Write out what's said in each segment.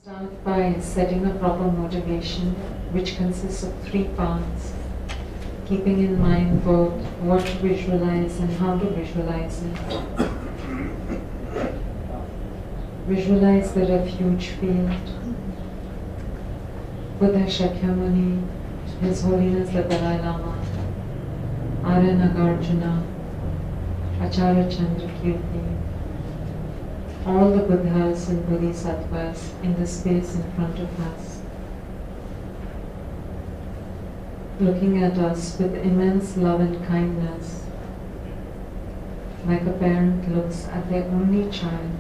Start by setting a proper motivation, which consists of three parts, keeping in mind both what to visualize and how to visualize it. Visualize the refuge field, Buddha Shakyamuni, His Holiness the Dalai Lama, Arya Nagarjuna, Acharya Chandrakirti, all the Buddhas and Bodhisattvas in the space in front of us, looking at us with immense love and kindness, like a parent looks at their only child.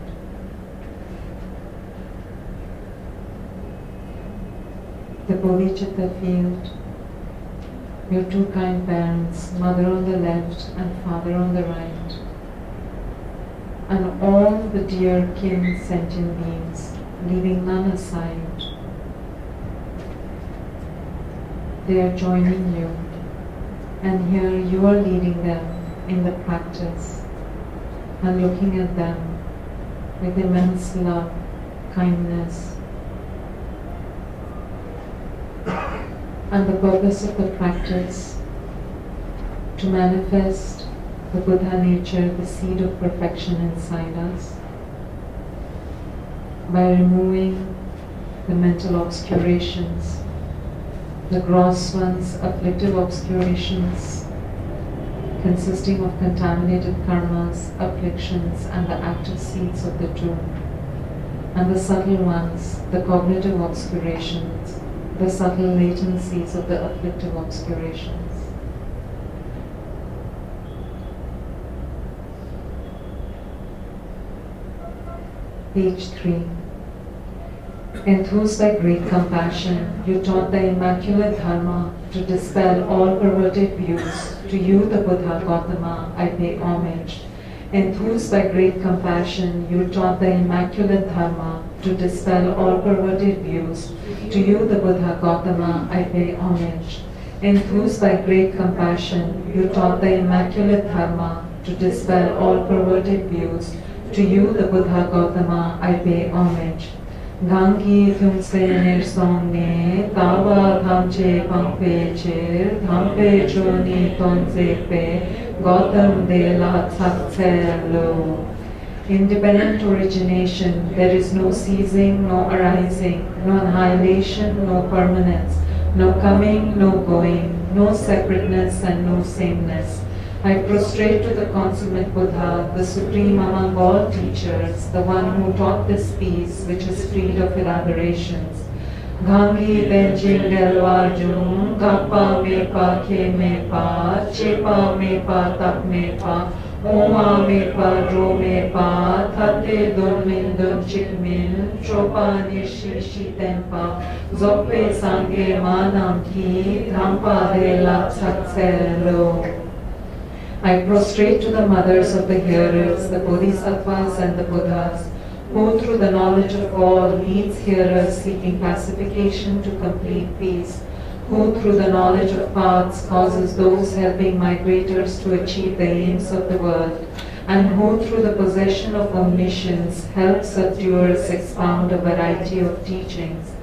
The Bodhicitta field, your two kind parents, mother on the left and father on the right, and all the dear kin sentient beings, leaving none aside. They are joining you, and here you are leading them in the practice and looking at them with immense love, kindness. And the purpose of the practice, to manifest the Buddha nature, the seed of perfection inside us, by removing the mental obscurations, the gross ones, afflictive obscurations, consisting of contaminated karmas, afflictions, and the active seeds of the two, and the subtle ones, the cognitive obscurations, the subtle latencies of the afflictive obscurations. Page 3. Enthused by great compassion, you taught the immaculate Dharma to dispel all perverted views. To you, the Buddha Gautama, I pay homage. Enthused by great compassion, you taught the immaculate Dharma to dispel all perverted views. To you, the Buddha Gautama, I pay homage. Enthused by great compassion, you taught the immaculate Dharma to dispel all perverted views. To you, the Buddha Gautama, I pay homage. Gangi tumse nirsongne, tawa thamche pangpe chir, thampe choni tonse pe, Gautam de la tsakse lo. Independent origination, there is no ceasing, no arising, no annihilation, no permanence, no coming, no going, no separateness and no sameness. I prostrate to the consummate Buddha, the supreme among all teachers, the one who taught this peace which is freed of elaborations. Gangi benjing delwa jung, kappa me pa ke me pa, chepa me pa tak me pa, oma me pa dro me pa, tate dun min dun chik min, chopa nishi shi tempa, zoppe sange manam ki, dhampa de la tsakse lo. I prostrate to the mothers of the hearers, the Bodhisattvas and the Buddhas, who through the knowledge of all leads hearers seeking pacification to complete peace, who through the knowledge of paths causes those helping migrators to achieve the aims of the world, and who through the possession of omniscience helps subduers expound a variety of teachings.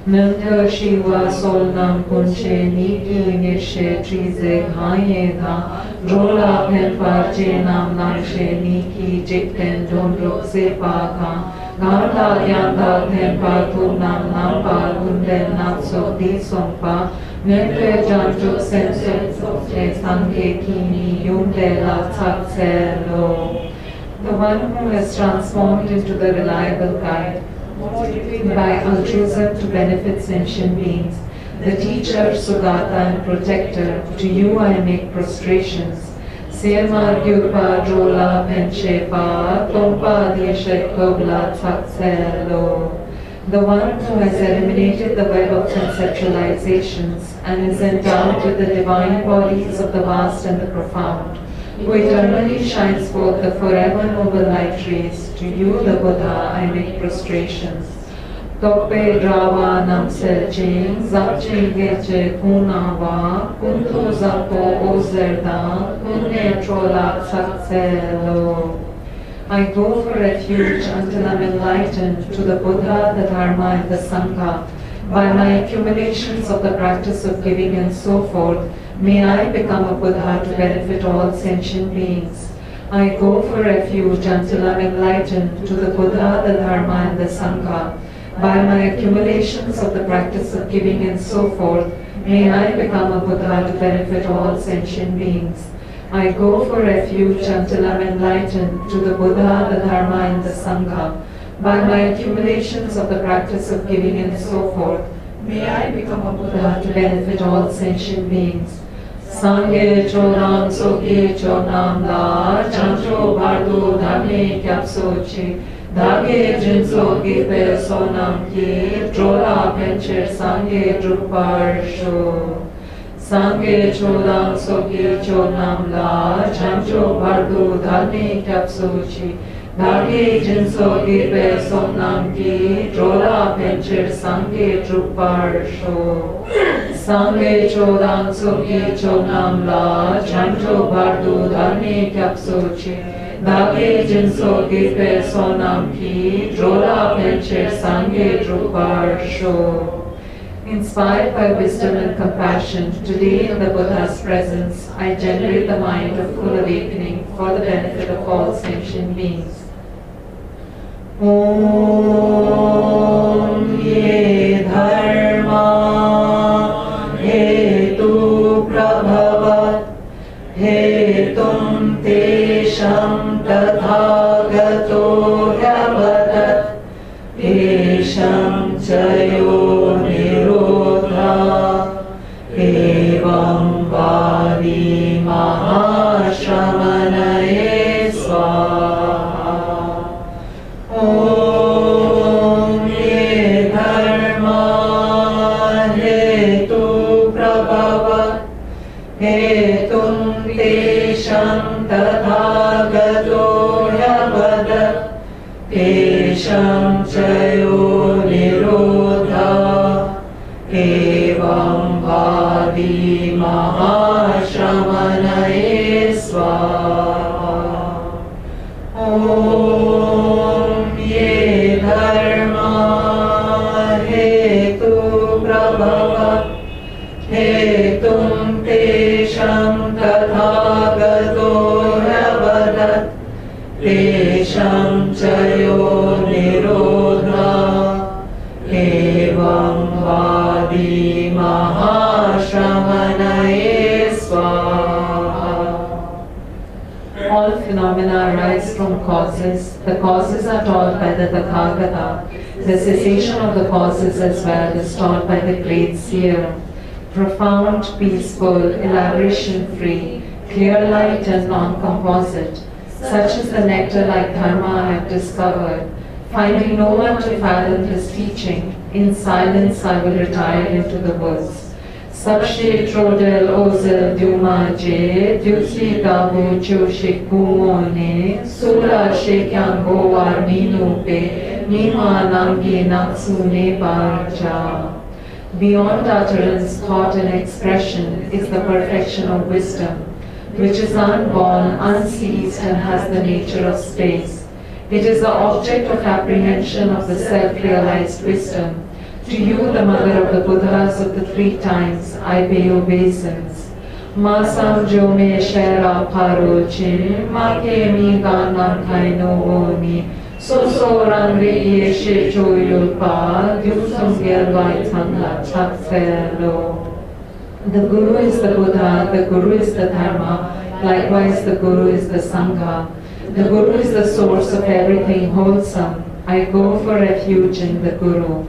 Nandha Shiva Solnam Punche Niki Nishe Trize Ghaye Dha Rola Pen Parche Nam Nakshe Niki Jikten Dondruk Sepa Kha Ganda Yanda Tenpa Tunam Nampa Gunden Natso Di Sompa Nete Janjuk Sense Sokche Sangye Kini Yunde La Tsakse Lo. The one who has transformed into the reliable guide by altruism to benefit sentient beings, the teacher, Sugata and protector, to you I make prostrations. Sema Gyurpa Jola Penchepa, Tompa Deshe Kobla Tsakselo. The one who has eliminated the web of conceptualizations and is endowed with the divine bodies of the vast and the profound, who eternally shines forth the forever noble light rays. To you, the Buddha, I make prostrations. Tope Drava Nam Selching, Zapching Geche Kunava, Kuntu Zapo Ozerda, Kunne Trola Tsakselo. I go for refuge until I'm enlightened to the Buddha, the Dharma, and the Sangha. By my accumulations of the practice of giving and so forth, may I become a Buddha to benefit all sentient beings. I go for refuge until I'm enlightened to the Buddha, the Dharma, and the Sangha. By my accumulations of the practice of giving and so forth, may I become a Buddha to benefit all sentient beings. I go for refuge until I'm enlightened to the Buddha, the Dharma, and the Sangha. By my accumulations of the practice of giving and so forth, may I become a Buddha to benefit all sentient beings. Sangye chodam soke chodam la, chancho bardo dhamne kyapsochi, dhage jinso gipe sonam ki, drola pencher sangye druparsho. Sangye chodam soke chodam la, chancho bardo dhamne kyapsochi, dhage jinso gipe sonam ki, drola pencher sangye druparsho. Sangye chodam soke chodam la, chancho bardo dhamne kyapsochi, dhage jinso gipe sonam ki, drola pencher sangye druparsho. Inspired by wisdom and compassion, today in the Buddha's presence, I generate the mind of full awakening for the benefit of all sentient beings. Om ye dharma hetu prabhavat hetum tesham tathagato yavadat tesham chayo nirodha evam vadi mahashramanaye swaha. Om ye dharma hetu prabhavat hetum tesham tathagato yavadat tesham chayo nirodha evam vadi mahashramanaye swaha. Om ye dharma hetu prabhavat hetum tesham tathagato yavadat tesham chayo nirodha evam vadi mahashramanaye swaha. All phenomena arise from causes. The causes are taught by the Tathagata. The cessation of the causes as well is taught by the great seer. Profound, peaceful, elaboration-free, clear light and non-composite. Such is the nectar-like dharma I have discovered. Finding no one to fathom his teaching, in silence I will retire into the woods. Sabshe trodel ozel duma je, dusi gabu choshik kumone, sura shekyan goar minu pe, nima nangi natsune barja. Beyond utterance, thought and expression is the perfection of wisdom, which is unborn, unceased, and has the nature of space. It is the object of apprehension of the self-realized wisdom. To you, the mother of the Buddhas of the three times, I pay obeisance. Masam jo me shera parochin, ma ke mi ganam kaino oni, so rangri yeshe choyulpa, dusum gervai tanga chakfelo. The Guru is the Buddha, the Guru is the Dharma, likewise the Guru is the Sangha. The Guru is the source of everything wholesome. I go for refuge in the Guru.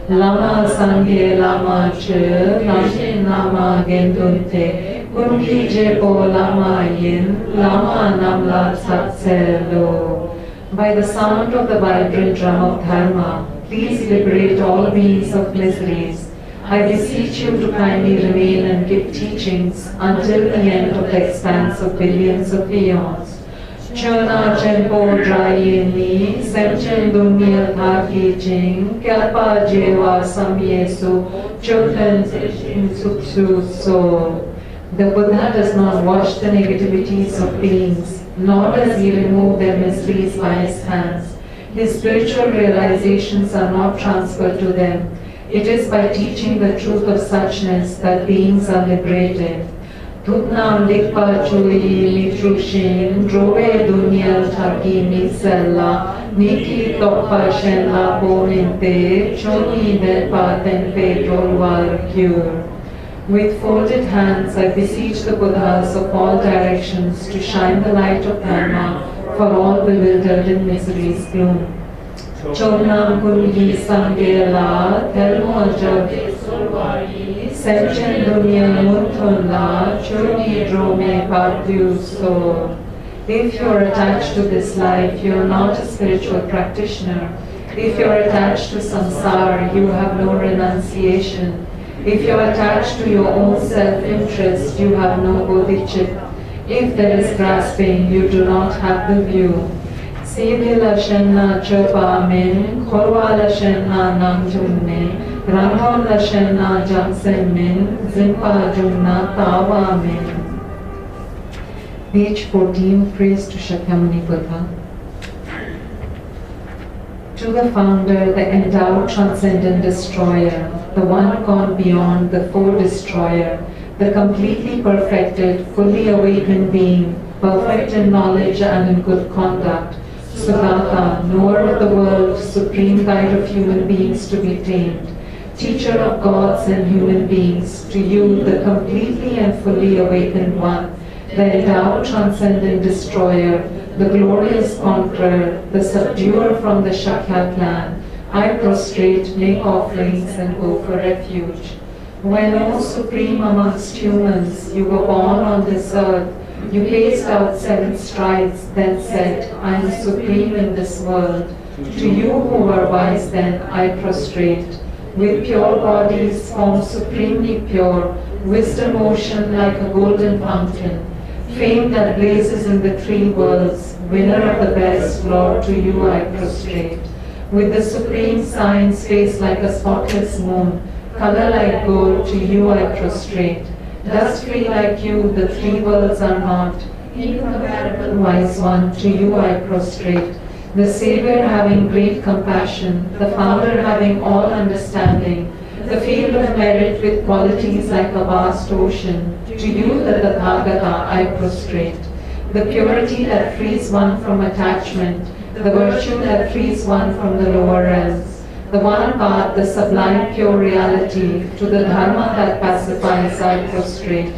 Lama Sangye Lama Che, Lashin Lama Gendunte, Kunki Jepo Lama Yin, Lama Namla Tatselo. By the sound of the vibrant drum of Dharma, please liberate all beings of miseries. I beseech you to kindly remain and give teachings until the end of the expanse of billions of eons. Chona Chenpo Drayeni, Semchen Dunyal Thaki Ching, Kyalpa Jeva Samyesu, Chotan Suksu So. The Buddha does not watch the negativities of beings. nor does he remove their mysteries by his hands. His spiritual realizations are not transferred to them. It is by teaching the truth of suchness that beings are liberated. Tutnam dikpa chui mitrushin, drove dunya thaki misella, niki toppa shenla poninte, choni delpa tenpe dolwar cure. With folded hands, I beseech the Buddhas of all directions to shine the light of Dharma for all bewildered in misery's gloom. Chonam kungi sangela, telmo ajab Semchen dunya muntunla, chuni drome partyuso. If you are attached to this life, you are not a spiritual practitioner. If you are attached to samsara, you have no renunciation. If you are attached to your own self-interest, you have no bodhicitta. If there is grasping, you do not have the view. Siddhila shenna chopa min, khorwala shenna namjumne, ranghonla shenna jamsen min, zimpa jumna tawa min. Page 14, Praise to Shakyamuni Buddha. To the founder, the endowed transcendent destroyer, the one gone beyond the foe-destroyer, the completely perfected, fully awakened being, perfect in knowledge and in good conduct, Sugata, knower of the world, supreme guide of human beings to be tamed, teacher of gods and human beings, to you, the completely and fully awakened one, the endowed transcendent destroyer, the glorious conqueror, the subduer from the Shakya clan, I prostrate, make offerings, and go for refuge. When, O Supreme amongst humans, you were born on this earth, you paced out 7 strides, then said, I am supreme in this world. To you who were wise then, I prostrate. With pure bodies, formed supremely pure, wisdom ocean like a golden fountain, fame that blazes in the 3 worlds, winner of the best, Lord, to you I prostrate. With the supreme science face like a spotless moon, color like gold, to you I prostrate. Dust free like you, the 3 worlds are not. Incompatible wise one, to you I prostrate. The Savior having great compassion, the Founder having all understanding, the field of merit with qualities like a vast ocean, to you the Tathagata I prostrate. The purity that frees one from attachment, the virtue that frees one from the lower realms, the one path, the sublime pure reality, to the Dharma that pacifies I prostrate.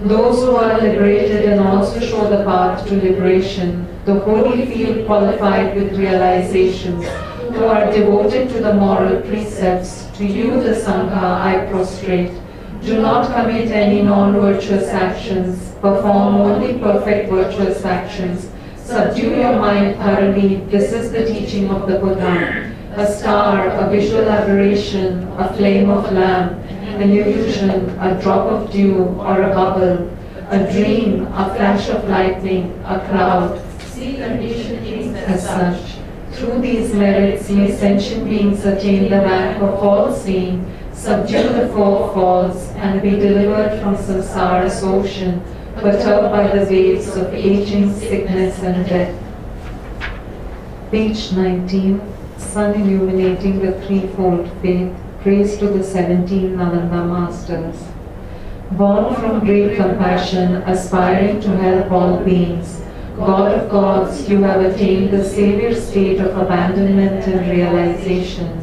Those who are liberated and also show the path to liberation, the holy field qualified with realizations, who are devoted to the moral precepts, to you the Sangha I prostrate. Do not commit any non-virtuous actions, perform only perfect virtuous actions, subdue your mind thoroughly, this is the teaching of the Buddha. A star, a visual aberration, a flame of lamp, an illusion, a drop of dew or a bubble, a dream, a flash of lightning, a cloud, see conditionings as such. Through these merits may sentient beings attain the rank of all seeing, subdue the 4 falls, and be delivered from samsara's ocean, perturbed by the waves of aging, sickness, and death. Page 19. Sun illuminating the threefold faith, praise to the 17 Nalanda masters. Born from great compassion, aspiring to help all beings, God of gods, you have attained the savior state of abandonment and realization,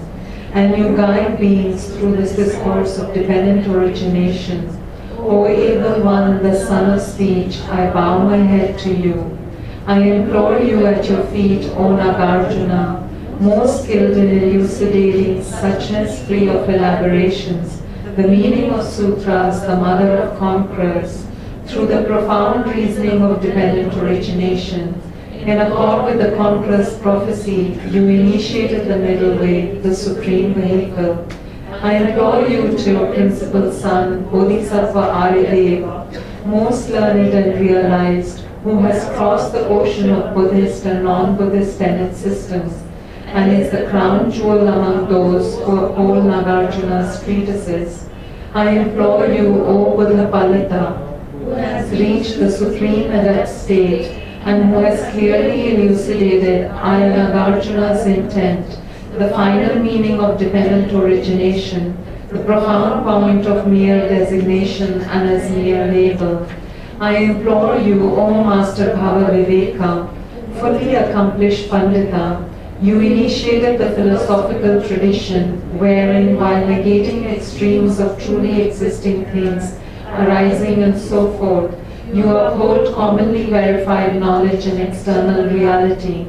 and you guide beings through this discourse of dependent origination. O able one, the son of speech, I bow my head to you. I implore you at your feet, O Nagarjuna, most skilled in elucidating suchness free of elaborations, the meaning of sutras, the mother of conquerors, through the profound reasoning of dependent origination. In accord with the conqueror's prophecy, you initiated the middle way, the supreme vehicle. I implore you to your principal son, Bodhisattva Arideva, most learned and realized, who has crossed the ocean of Buddhist and non-Buddhist tenet systems, and is the crown jewel among those who uphold Nagarjuna's treatises. I implore you, O Buddha Palita, who has reached the supreme adept state, and who has clearly elucidated Nagarjuna's intent, the final meaning of dependent origination, the profound point of mere designation and as mere label. I implore you, O Master Bhavaviveka, fully accomplished Pandita, you initiated the philosophical tradition wherein, while negating extremes of truly existing things, arising and so forth, you uphold commonly verified knowledge and external reality.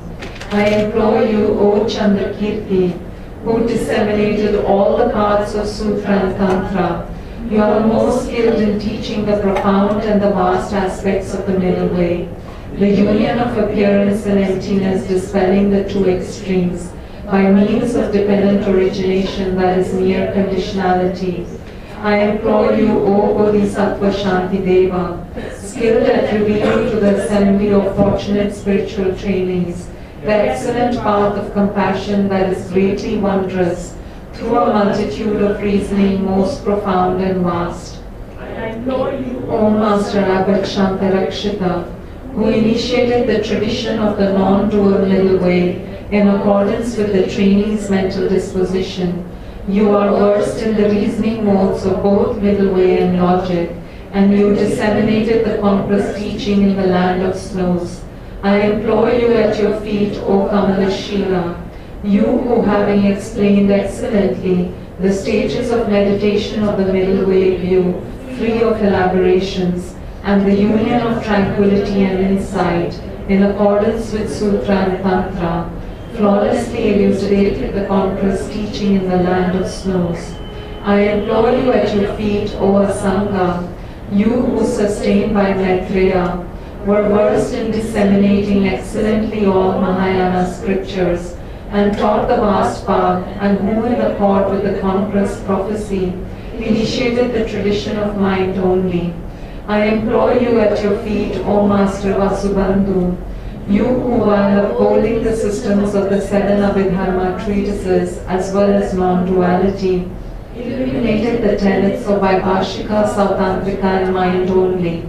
I implore you, O Chandrakirti, who disseminated all the parts of Sutra and Tantra, you are most skilled in teaching the profound and the vast aspects of the middle way, the union of appearance and emptiness dispelling the two extremes, by means of dependent origination that is mere conditionality. I implore you, O Bodhisattva Shantideva, skilled at revealing to the assembly of fortunate spiritual trainees the excellent path of compassion that is greatly wondrous, through a multitude of reasoning most profound and vast. I implore you, O Master Abbot Shantarakshita, who initiated the tradition of the non-dual middle way in accordance with the trainee's mental disposition. You are versed in the reasoning modes of both middle way and logic, and you disseminated the Congress teaching in the land of snows. I implore you at your feet, O Kamalashila, you who, having explained excellently the stages of meditation of the middle way view, free of elaborations, and the union of tranquility and insight, in accordance with Sutra and Tantra, flawlessly elucidated the Congress teaching in the land of snows. I implore you at your feet, O Asanga, you who, sustained by Maitreya, were versed in disseminating excellently all Mahayana scriptures, and taught the vast path, and who, in accord with the Congress prophecy, initiated the tradition of mind only. I implore you at your feet, O Master Vasubandhu, you who, while upholding the systems of the seven Abhidharma treatises as well as non-duality, illuminated the tenets of Vaibhashika, Sautantrika and mind only.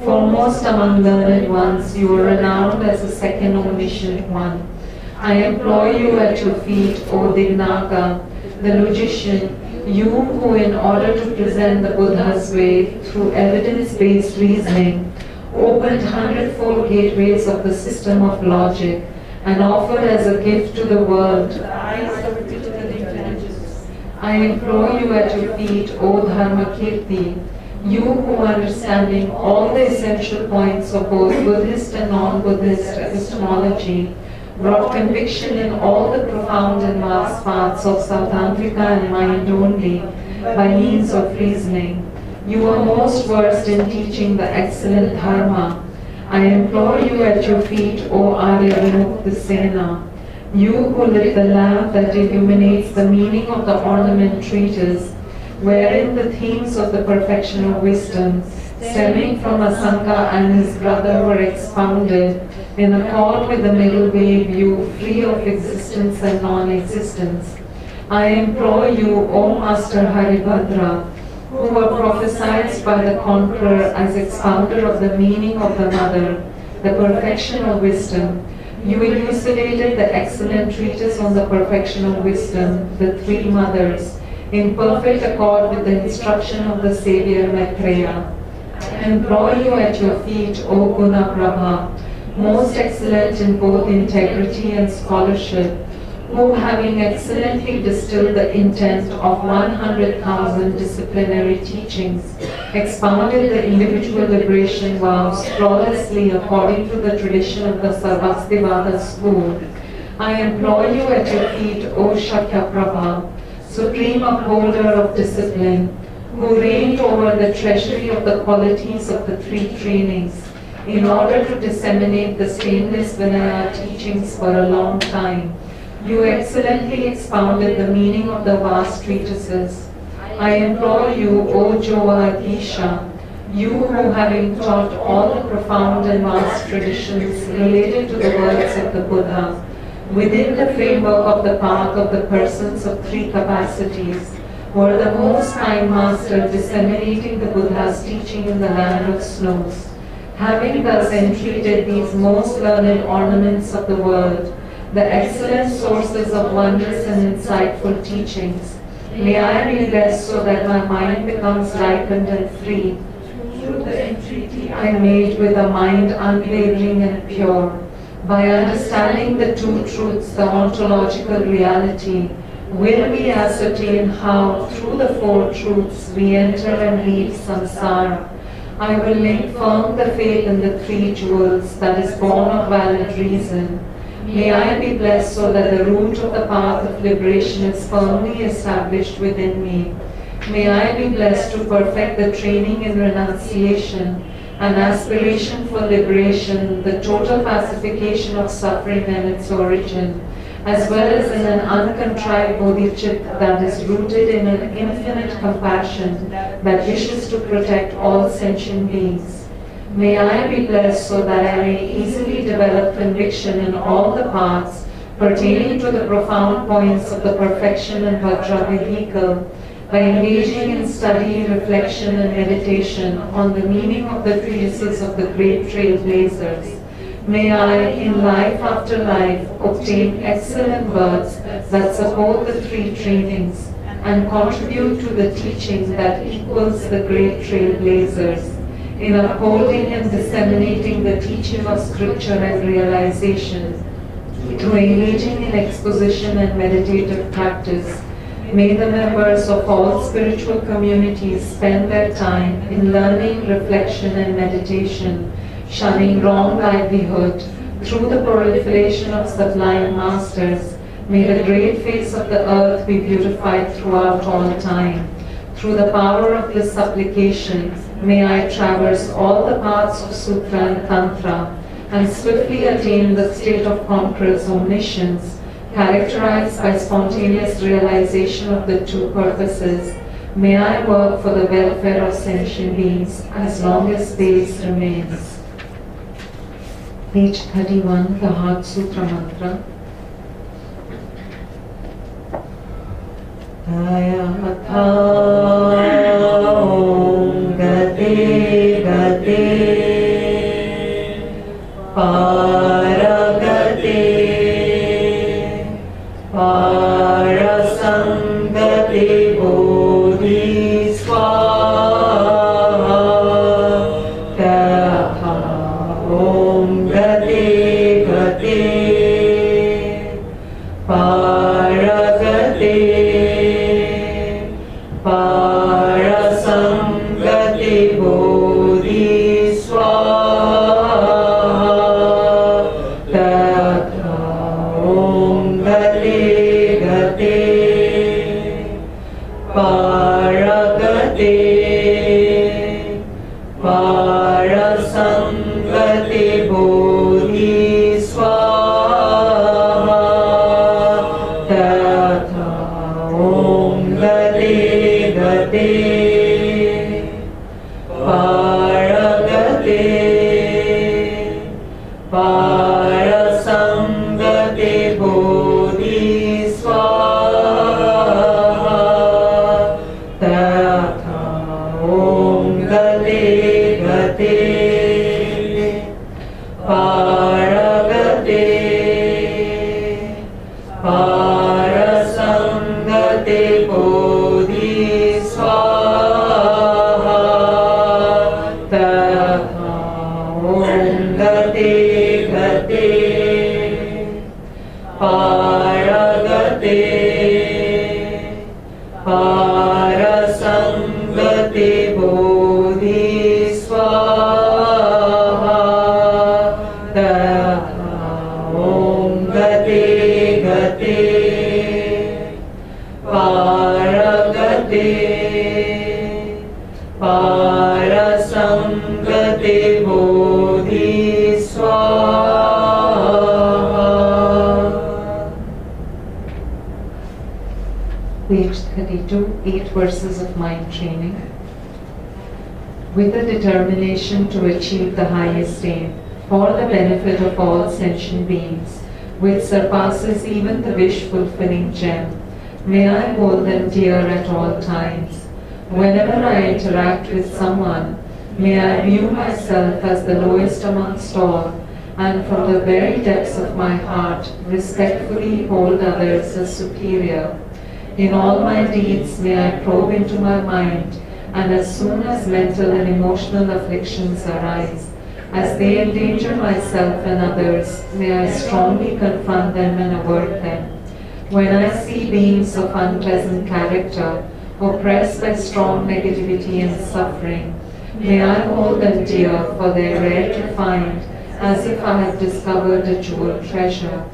Foremost among learned ones, you are renowned as the second omniscient one. I implore you at your feet, O Dignaga, the logician, you who, in order to present the Buddha's way through evidence-based reasoning, opened hundredfold gateways of the system of logic and offered as a gift to the world the eyes of digital intelligence. I implore you at your feet, O Dharmakirti, you who, understanding all the essential points of both Buddhist and non-Buddhist epistemology, brought conviction in all the profound and vast paths of Sautantrika and mind only by means of reasoning. You are most versed in teaching the excellent Dharma. I implore you at your feet, O Arya Vinuktasena, you who lit the lamp that illuminates the meaning of the ornament treatise, wherein the themes of the perfection of wisdom, stemming from Asanga and his brother, were expounded in accord with the middle way view, free of existence and non-existence. I implore you, O Master Haribhadra, who were prophesied by the conqueror as expounder of the meaning of the mother, the perfection of wisdom. You elucidated the excellent treatise on the perfection of wisdom, the three mothers, in perfect accord with the instruction of the Savior Maitreya. I implore you at your feet, O Gunaprabha, most excellent in both integrity and scholarship, who, having excellently distilled the intent of 100,000 disciplinary teachings, expounded the individual liberation vows flawlessly according to the tradition of the Sarvastivada school. I implore you at your feet, O Shakyaprabha, supreme upholder of discipline, who reigned over the treasury of the qualities of the three trainings, in order to disseminate the stainless Vinaya teachings for a long time. You excellently expounded the meaning of the vast treatises. I implore you, O Joadisha, you who, having taught all the profound and vast traditions related to the words of the Buddha, within the framework of the path of the persons of three capacities, were the most kind master disseminating the Buddha's teaching in the land of snows. Having thus entreated these most learned ornaments of the world, the excellent sources of wondrous and insightful teachings, may I be blessed so that my mind becomes ripened and free. Through the entreaty I made with a mind unwavering and pure, by understanding the two truths, the ontological reality, will we ascertain how, through the four truths, we enter and leave samsara. I will make firm the faith in the three jewels that is born of valid reason. May I be blessed so that the root of the path of liberation is firmly established within me. May I be blessed to perfect the training in renunciation and aspiration for liberation, the total pacification of suffering and its origin, as well as in an uncontrived bodhicitta that is rooted in an infinite compassion that wishes to protect all sentient beings. May I be blessed so that I may easily develop conviction in all the paths pertaining to the profound points of the perfection and Vajra vehicle, by engaging in study, reflection, and meditation on the meaning of the treatises of the great trailblazers. May I, in life after life, obtain excellent words that support the three trainings and contribute to the teaching that equals the great trailblazers, in upholding and disseminating the teaching of scripture and realization, to engaging in exposition and meditative practice. May the members of all spiritual communities spend their time in learning, reflection, and meditation, shunning wrong livelihood through the proliferation of sublime masters. May the great face of the earth be beautified throughout all time. Through the power of this supplication, may I traverse all the paths of Sutra and Tantra and swiftly attain the state of conqueror's omniscience, characterized by spontaneous realization of the two purposes. May I work for the welfare of sentient beings as long as space remains. Page 31, the Heart Sutra Mantra. Tayatha Om Gate Gate Paragate Parasangate Bodhi Swaha Tayatha Om Gate Gate Paragate Parasangate Bodhi Swaha Tayatha Om Gate Gate Paragate Parasangate Bodhi Swaha Tayatha Om Gate Gate Paragate Parasangate Bodhi Swaha Tayatha Om Gate Gate Paragate Parasangate Bodhi Swaha Tayatha Om Gate Gate Paragate Parasangate Bodhi Swaha Tayatha Om Gate Gate Paragate Parasangate Bodhi Swaha. Page 32, 8 verses of mind training. With a determination to achieve the highest aim for the benefit of all sentient beings, which surpasses even the wish-fulfilling gem, may I hold them dear at all times. Whenever I interact with someone, May I view myself as the lowest amongst all, and from the very depths of my heart respectfully hold others as superior. In all my deeds may I probe into my mind, and as soon as mental and emotional afflictions arise, as they endanger myself and others, may I strongly confront them and avert them. When I see beings of unpleasant character, oppressed by strong negativity and suffering, may I hold them dear, for they are rare to find, as if I had discovered a jewel treasure.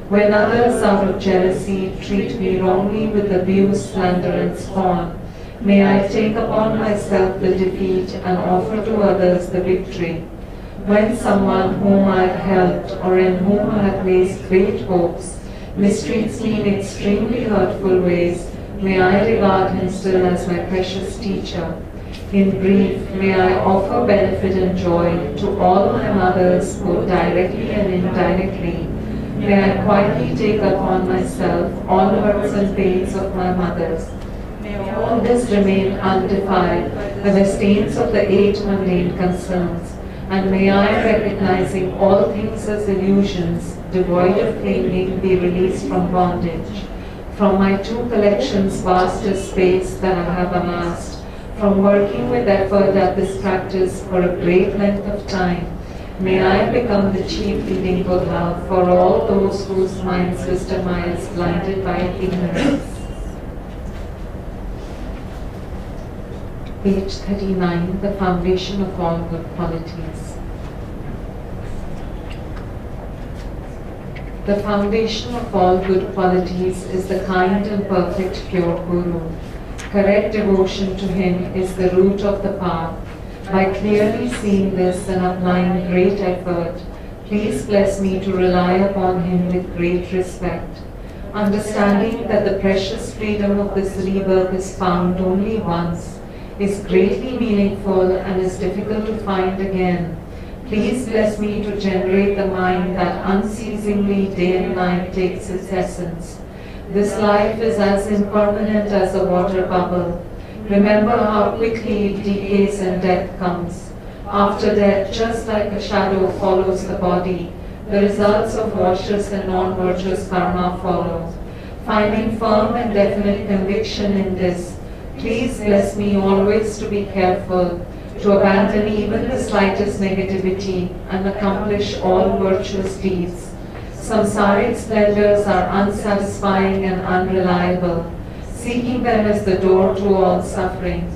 When others out of jealousy treat me wrongly with abuse, slander and scorn, may I take upon myself the defeat and offer to others the victory. When someone whom I have helped or in whom I have placed great hopes mistreats me in extremely hurtful ways, may I regard him still as my precious teacher. In brief, may I offer benefit and joy to all my mothers, both directly and indirectly. May I quietly take upon myself all hurts and pains of my mothers. May all this remain undefiled by the stains of the 8 mundane concerns, and may I, recognizing all things as illusions, devoid of clinging, be released from bondage. From my 2 collections vast as space that I have amassed, from working with effort at this practice for a great length of time, may I become the chief leading Buddha for all those whose minds' wisdom eye is blinded by ignorance. Page 39, the foundation of all good qualities. The foundation of all good qualities is the kind and perfect pure Guru. Correct devotion to him is the root of the path. By clearly seeing this and applying great effort, please bless me to rely upon him with great respect. Understanding that the precious freedom of this rebirth is found only once, is greatly meaningful and is difficult to find again. Please bless me to generate the mind that unceasingly day and night takes its essence. This life is as impermanent as a water bubble. Remember how quickly it decays and death comes. After death, just like a shadow follows the body, the results of virtuous and non-virtuous karma follow. Finding firm and definite conviction in this, please bless me always to be careful, to abandon even the slightest negativity and accomplish all virtuous deeds. Samsaric splendors are unsatisfying and unreliable. Seeking them as the door to all suffering.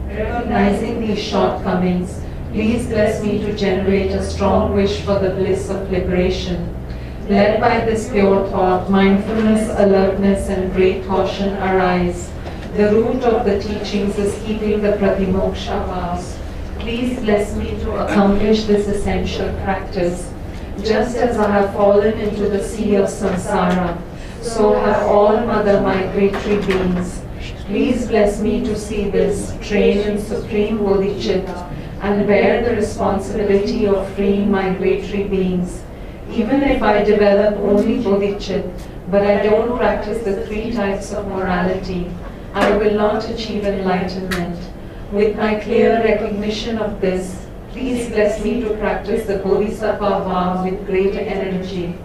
Recognizing these shortcomings, please bless me to generate a strong wish for the bliss of liberation. Led by this pure thought, mindfulness, alertness, and great caution arise. The root of the teachings is keeping the pratimoksha vows. Please bless me to accomplish this essential practice. Just as I have fallen into the sea of samsara, so have all mother migratory beings. Please bless me to see this, train in supreme bodhicitta, and bear the responsibility of freeing migratory beings. Even if I develop only bodhicitta, but I don't practice the 3 types of morality, I will not achieve enlightenment. With my clear recognition of this, please bless me to practice the Bodhisattva vow with great energy.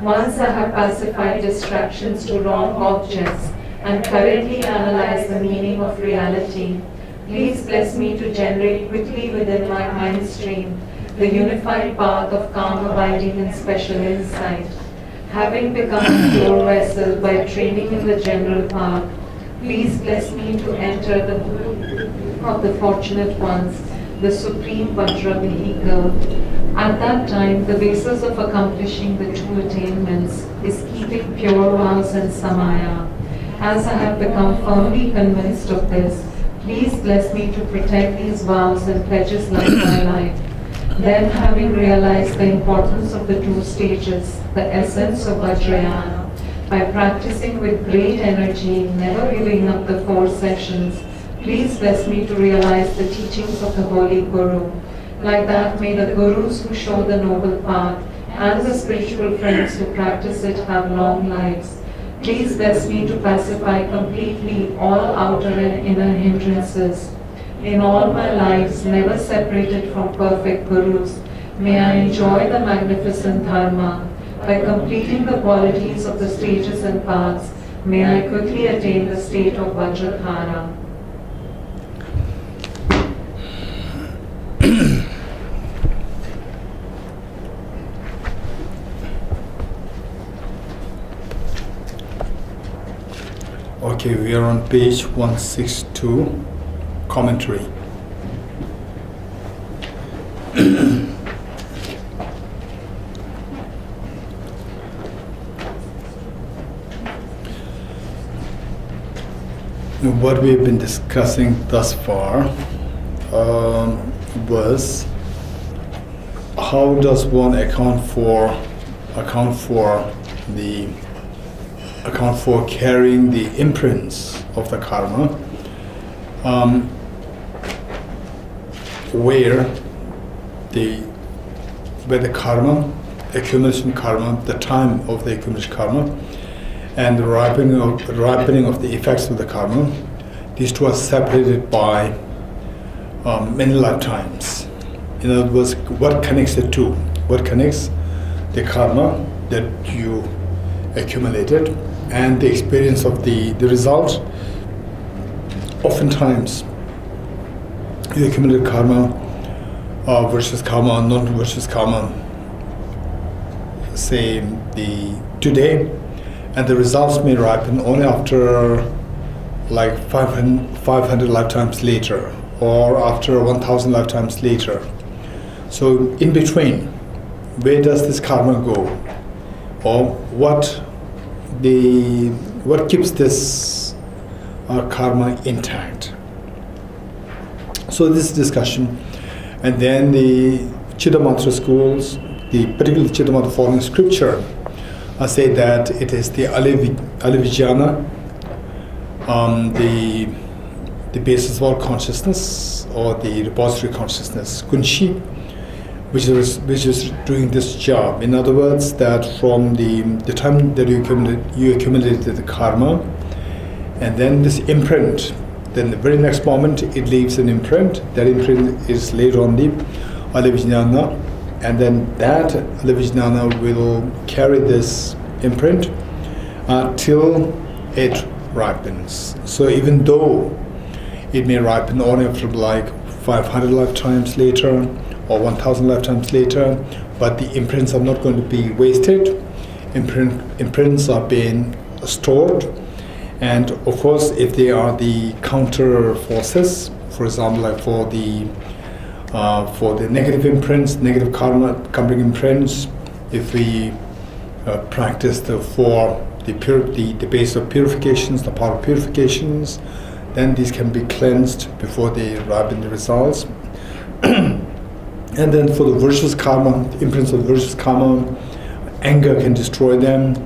Once I have pacified distractions to wrong objects and correctly analyze the meaning of reality, please bless me to generate quickly within my mind stream the unified path of calm abiding and special insight. Having become a pure vessel by training in the general path, please bless me to enter the book of the fortunate ones, the supreme Vajra vehicle. At that time, the basis of accomplishing the 2 attainments is keeping pure vows and samaya. As I have become firmly convinced of this, please bless me to protect these vows and pledges like my life. Then, having realized the importance of the 2 stages, the essence of Vajrayana, by practicing with great energy, never giving up the 4 sessions, please bless me to realize the teachings of the Holy Guru. Like that, may the Gurus who show the noble path and the spiritual friends who practice it have long lives. Please bless me to pacify completely all outer and inner hindrances. In all my lives, never separated from perfect gurus, may I enjoy the magnificent dharma. By completing the qualities of the stages and paths, may I quickly attain the state of Vajradhara. Okay, we are on page 162, commentary. What we've been discussing thus far was how does one account for carrying the imprints of the karma, where the karma, accumulation karma, the time of the accumulation karma, and the ripening of the effects of the karma, these two are separated by many lifetimes. In other words, what connects the two? What connects the karma that you accumulated and the experience of the result? Oftentimes, you accumulate karma versus karma, non versus karma, say today, and the results may ripen only after like 500 lifetimes later, or after 1,000 lifetimes later. So in between, where does this karma go? Or what keeps this karma intact? So this discussion, and then the Chittamantra schools, particularly Chittamantra following scripture, say that it is the Alivijnana, the basis of all consciousness, or the repository consciousness, Kunshi, which is doing this job. In other words, that from the time that you accumulated the karma, and then this imprint, then the very next moment it leaves an imprint. That imprint is laid on the Alivijnana, and then that Alivijnana will carry this imprint till it ripens. So even though it may ripen only after like 500 lifetimes later or 1,000 lifetimes later, but the imprints are not going to be wasted. Imprints are being stored, and of course, if they are the counter forces, for example, like for the negative imprints, negative karma coming imprints, if we practice the base of purifications, the power of purifications, then these can be cleansed before they ripen the results. And then for the virtuous karma, the imprints of the virtuous karma, anger can destroy them,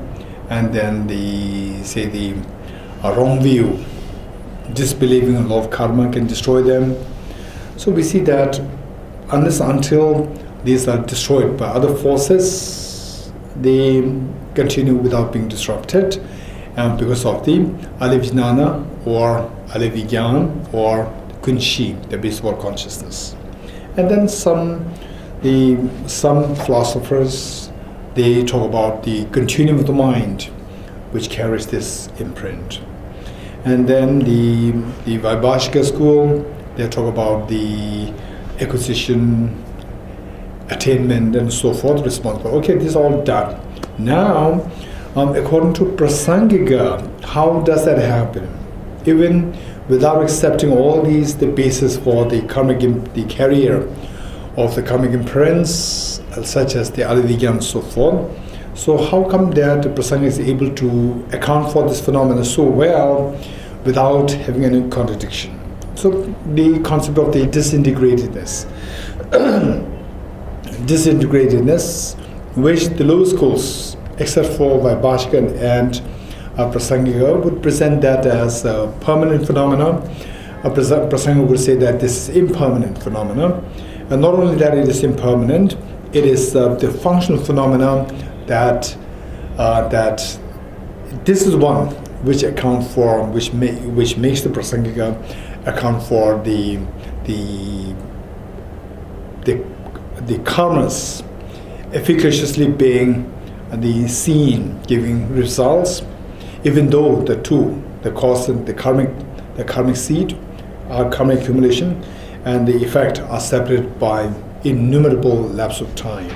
and then the wrong view, disbelieving in law of karma can destroy them. So we see that until these are destroyed by other forces, they continue without being disrupted, because of the Alivijnana or Alivijnan or Kunshi, the base of all consciousness. And then some philosophers, they talk about the continuum of the mind, which carries this imprint. And then the Vaibhashika school, they talk about the acquisition, attainment, and so forth, responsible. Okay, this is all done. Now, according to Prasangika, how does that happen? Even without accepting all these, the basis for the karmic, the carrier of the karmic imprints, such as the Alivijnana and so forth. So how come that the Prasangika is able to account for this phenomenon so well without having any contradiction? So the concept of the disintegratedness, which the lower schools, except for Vaibhashika and Prasangika, would present that as a permanent phenomenon. Prasangika would say that this is impermanent phenomenon. And not only that it is impermanent, it is the functional phenomenon that this is one which account for, which makes the Prasangika account for the karmas efficaciously being the seen, giving results, even though the two, the cause and the karmic seed, are karmic accumulation, and the effect are separated by innumerable lapse of time.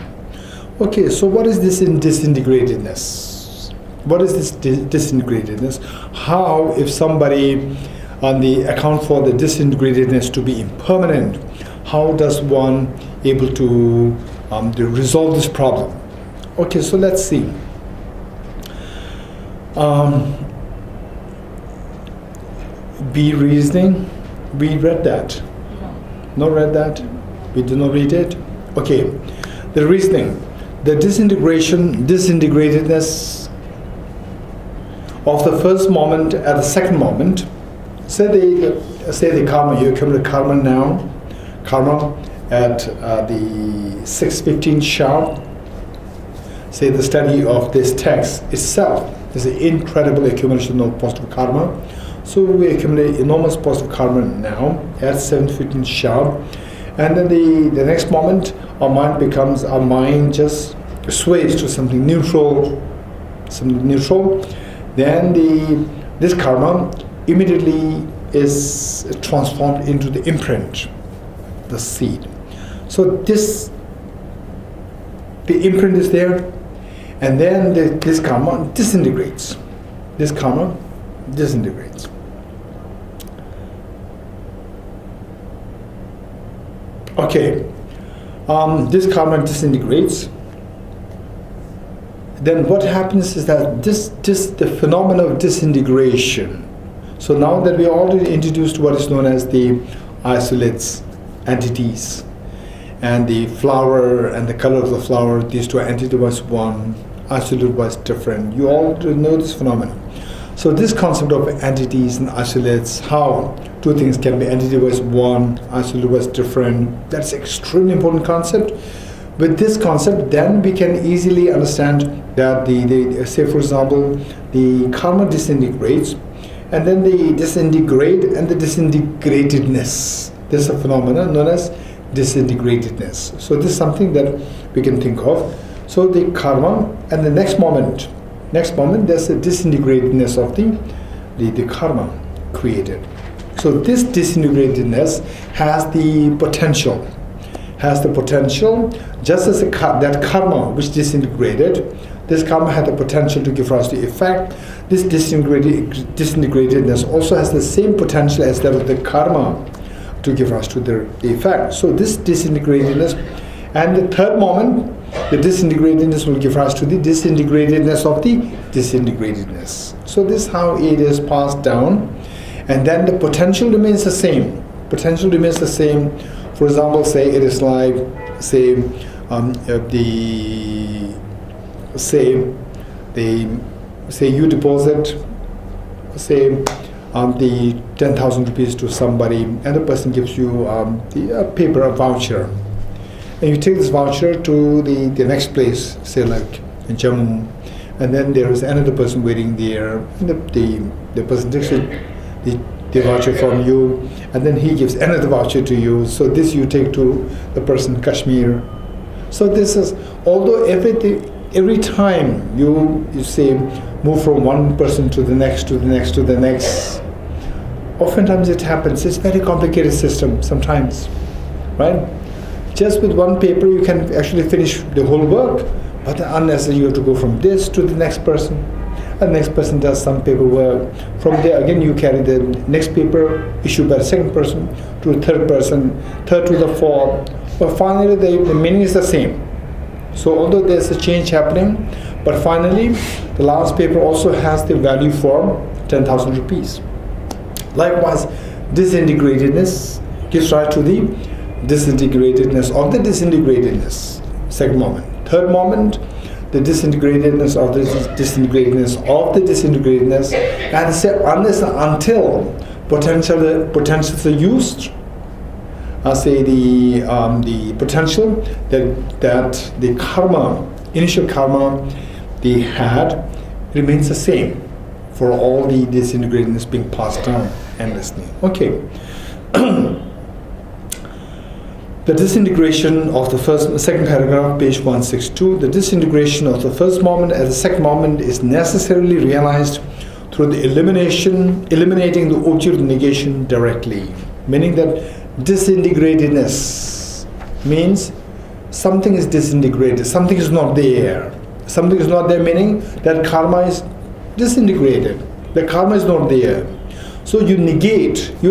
Okay, so what is this in disintegratedness? What is this disintegratedness? How, if somebody on the account for the disintegratedness to be impermanent, how does one able to resolve this problem? Okay, so let's see. Be reasoning. We read that. No, read that. We did not read it. Okay, the reasoning, the disintegratedness of the first moment at the second moment. Say the karma. You accumulate karma now. Karma at the 6:15 sharp. Say the study of this text itself is an incredible accumulation of positive karma. So we accumulate enormous positive karma now at 7:15 sharp, and then the next moment our mind just sways to something neutral. Then this karma immediately is transformed into the imprint, the seed. So the imprint is there, and then this karma disintegrates. This karma disintegrates. Okay, this karma disintegrates. Then what happens is that the phenomenon of disintegration. So now that we are already introduced to what is known as the isolates, entities, and the flower and the color of the flower, these two entity was one, isolate was different. You already know this phenomenon. So this concept of entities and isolates, how two things can be entity was one, isolate was different, that's an extremely important concept. With this concept, then we can easily understand that say for example, the karma disintegrates, and then the disintegrate and the disintegratedness. This is a phenomenon known as disintegratedness. So this is something that we can think of. So the karma, and the next moment there's a disintegratedness of the karma created. So this disintegratedness has the potential, just as that karma which disintegrated, this karma had the potential to give rise to effect. This disintegratedness also has the same potential as that of the karma to give rise to the effect. So this disintegratedness, and the third moment, the disintegratedness will give rise to the disintegratedness of the disintegratedness. So this is how it is passed down, and then the potential remains the same. For example, say it is like, say you deposit, the 10,000 rupees to somebody, and the person gives you a voucher, and you take this voucher to the next place, say like in Jammu, and then there is another person waiting there, and the person takes the voucher from you, and then he gives another voucher to you. So this you take to the person Kashmir. So this is, although every time you say move from one person to the next, oftentimes it happens. It's a very complicated system sometimes, right? Just with one paper you can actually finish the whole work, but unnecessarily you have to go from this to the next person. And the next person does some paperwork. From there again you carry the next paper issued by the second person to the third person, third to the fourth. But finally the meaning is the same. So although there's a change happening, but finally the last paper also has the value for 10,000 rupees. Likewise, disintegratedness gives rise to the disintegratedness of the disintegratedness. Second moment. Third moment, the disintegratedness of the disintegratedness of the disintegratedness, and say unless and until potentials are used, say the potential that the karma, initial karma they had, remains the same for all the disintegratedness being passed down endlessly. Okay. The disintegration of the second paragraph, page 162, the disintegration of the first moment and the second moment is necessarily realized through the eliminating the object of negation directly. Meaning that disintegratedness means something is disintegrated, something is not there. Something is not there meaning that karma is disintegrated. The karma is not there. So you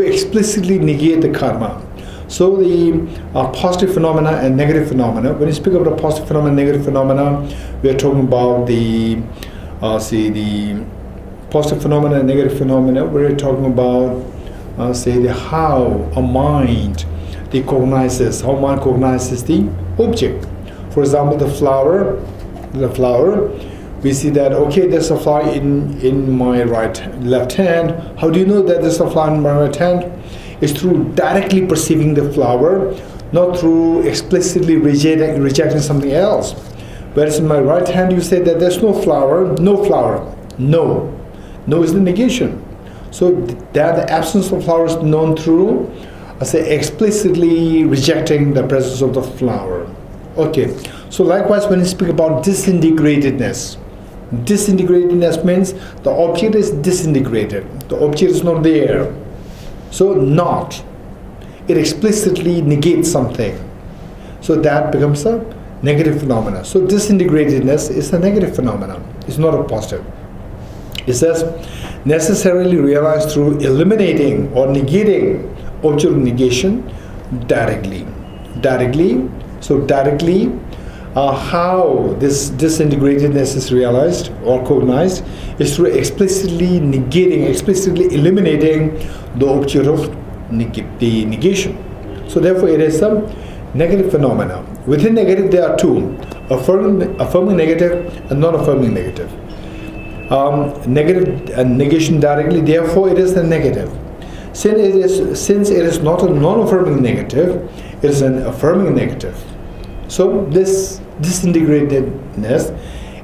explicitly negate the karma. So the positive phenomena and negative phenomena, when you speak about the positive phenomena and negative phenomena, we are talking about the positive phenomena and negative phenomena, we're talking about how a mind how mind cognizes the object. For example, the flower, we see that, okay, there's a flower in my left hand. How do you know that there's a flower in my right hand? It's through directly perceiving the flower, not through explicitly rejecting something else. Whereas in my right hand, you say that there's no flower. No is the negation. So that the absence of flower is known through, explicitly rejecting the presence of the flower. Okay. So likewise, when you speak about disintegratedness means the object is disintegrated. The object is not there. So it explicitly negates something. So that becomes a negative phenomenon. So disintegratedness is a negative phenomenon. It's not a positive. It says necessarily realized through eliminating or negating object of negation directly. How this disintegratedness is realized or cognized is through explicitly eliminating the object of the negation. So therefore it is a negative phenomena. Within negative there are two, affirming negative and non-affirming negative. Negative and negation directly, therefore it is a negative. Since it is not a non-affirming negative, it is an affirming negative. So this disintegratedness,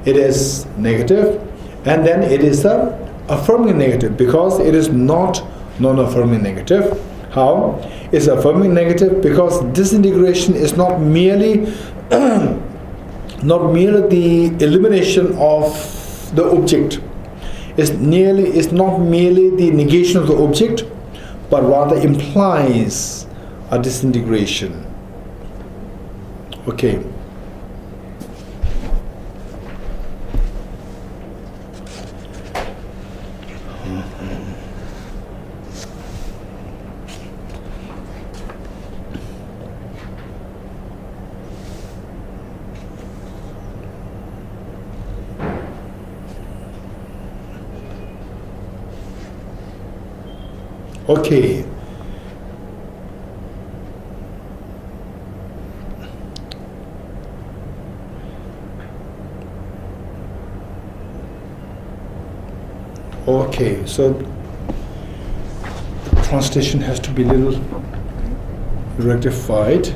it is negative, and then it is a affirming negative because it is not non-affirming negative. How? It's affirming negative because disintegration is not merely the elimination of the object. It's not merely the negation of the object, but rather implies a disintegration. Okay. Okay. Okay, so translation has to be a little rectified.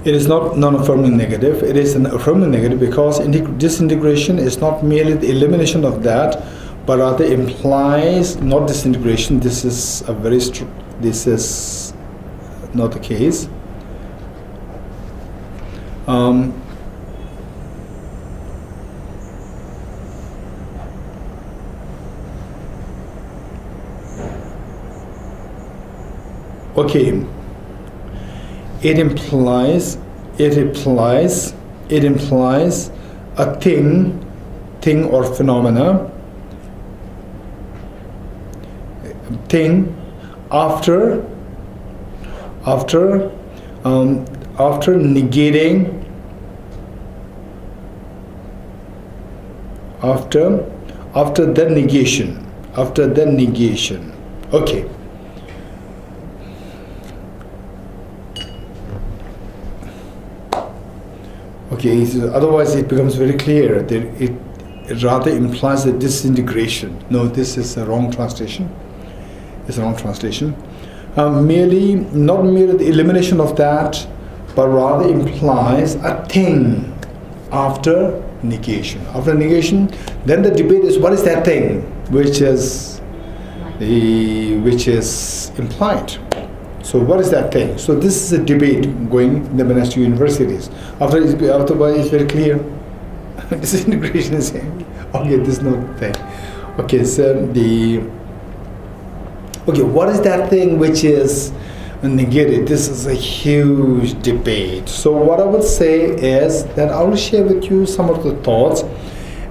It is not non-affirming negative, it is an affirming negative because disintegration is not merely the elimination of that, but rather implies not disintegration. This is not the case. Okay. It implies a thing or phenomena, thing after negating, after the negation. Okay. Okay, so otherwise it becomes very clear that it rather implies a disintegration. No, this is a wrong translation. It's a wrong translation. Not merely the elimination of that, but rather implies a thing after negation. After negation, then the debate is what is that thing which is implied. So what is that thing? So this is a debate going in the monastic universities. Afterwards it's very clear. Disintegration is saying, okay, this is not the thing. Okay, so what is that thing which is negated? This is a huge debate. So what I would say is that I will share with you some of the thoughts,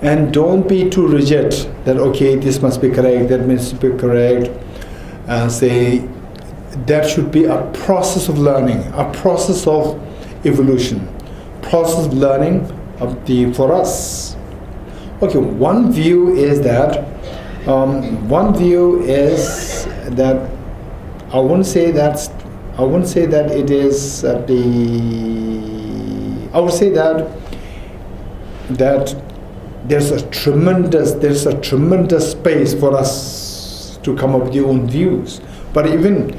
and don't be too rigid that okay, this must be correct, that must be correct. Say that should be a process of learning, a process of evolution, process of learning for us. Okay, one view is that I wouldn't say that it is I would say that there's a tremendous space for us to come up with your own views. But even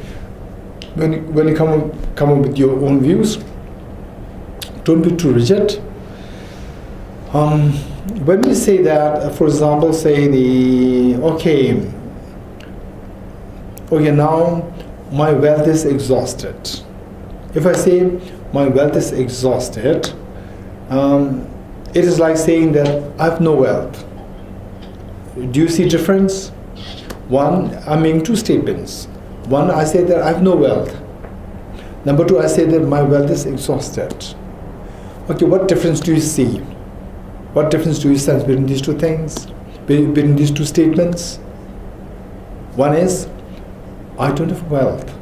when you come up with your own views, don't be too rigid. When we say that, for example, say okay, now my wealth is exhausted. If I say my wealth is exhausted, it is like saying that I have no wealth. Do you see difference? One, I'm making two statements. One, I say that I have no wealth. Number two, I say that my wealth is exhausted. Okay, what difference do you see? What difference do you sense between these two things? Between these two statements? One is, I don't have wealth.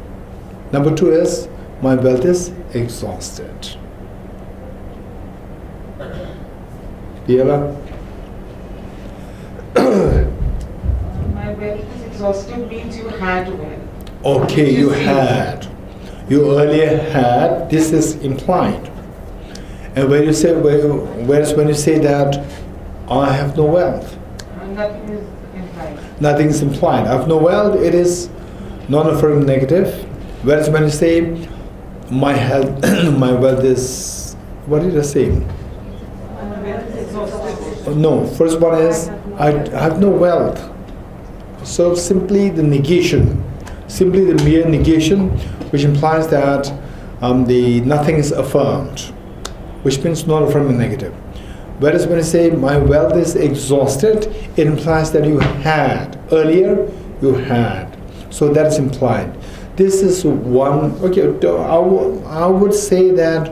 Number two is, my wealth is exhausted. Piera? My wealth is exhausted means you had wealth. Okay, you had. You earlier had, this is implied. And when you say, whereas when you say that I have no wealth, nothing is implied. Nothing is implied. I have no wealth, it is non-affirmative negative. Whereas when you say my health, my wealth is, what did I say? My wealth is exhausted. No, first one is I have no wealth. So simply the negation, simply the mere negation, which implies that the nothing is affirmed, which means non-affirmative negative. Whereas when I say my wealth is exhausted, it implies that you had. Earlier, you had. So that's implied. This is one, okay, I would say that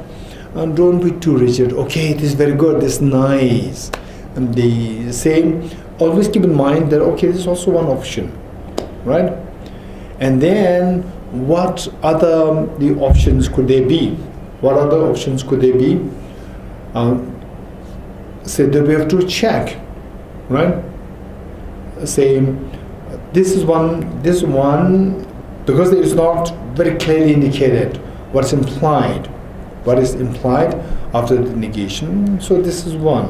don't be too rigid. Okay, this is very good, this is nice. And the same, always keep in mind that, okay, this is also one option, right? And then, what other the options could there be? What other options could there be? Say that we have to check, right? Say this is one, because it is not very clearly indicated what's implied, what is implied after the negation. So this is one,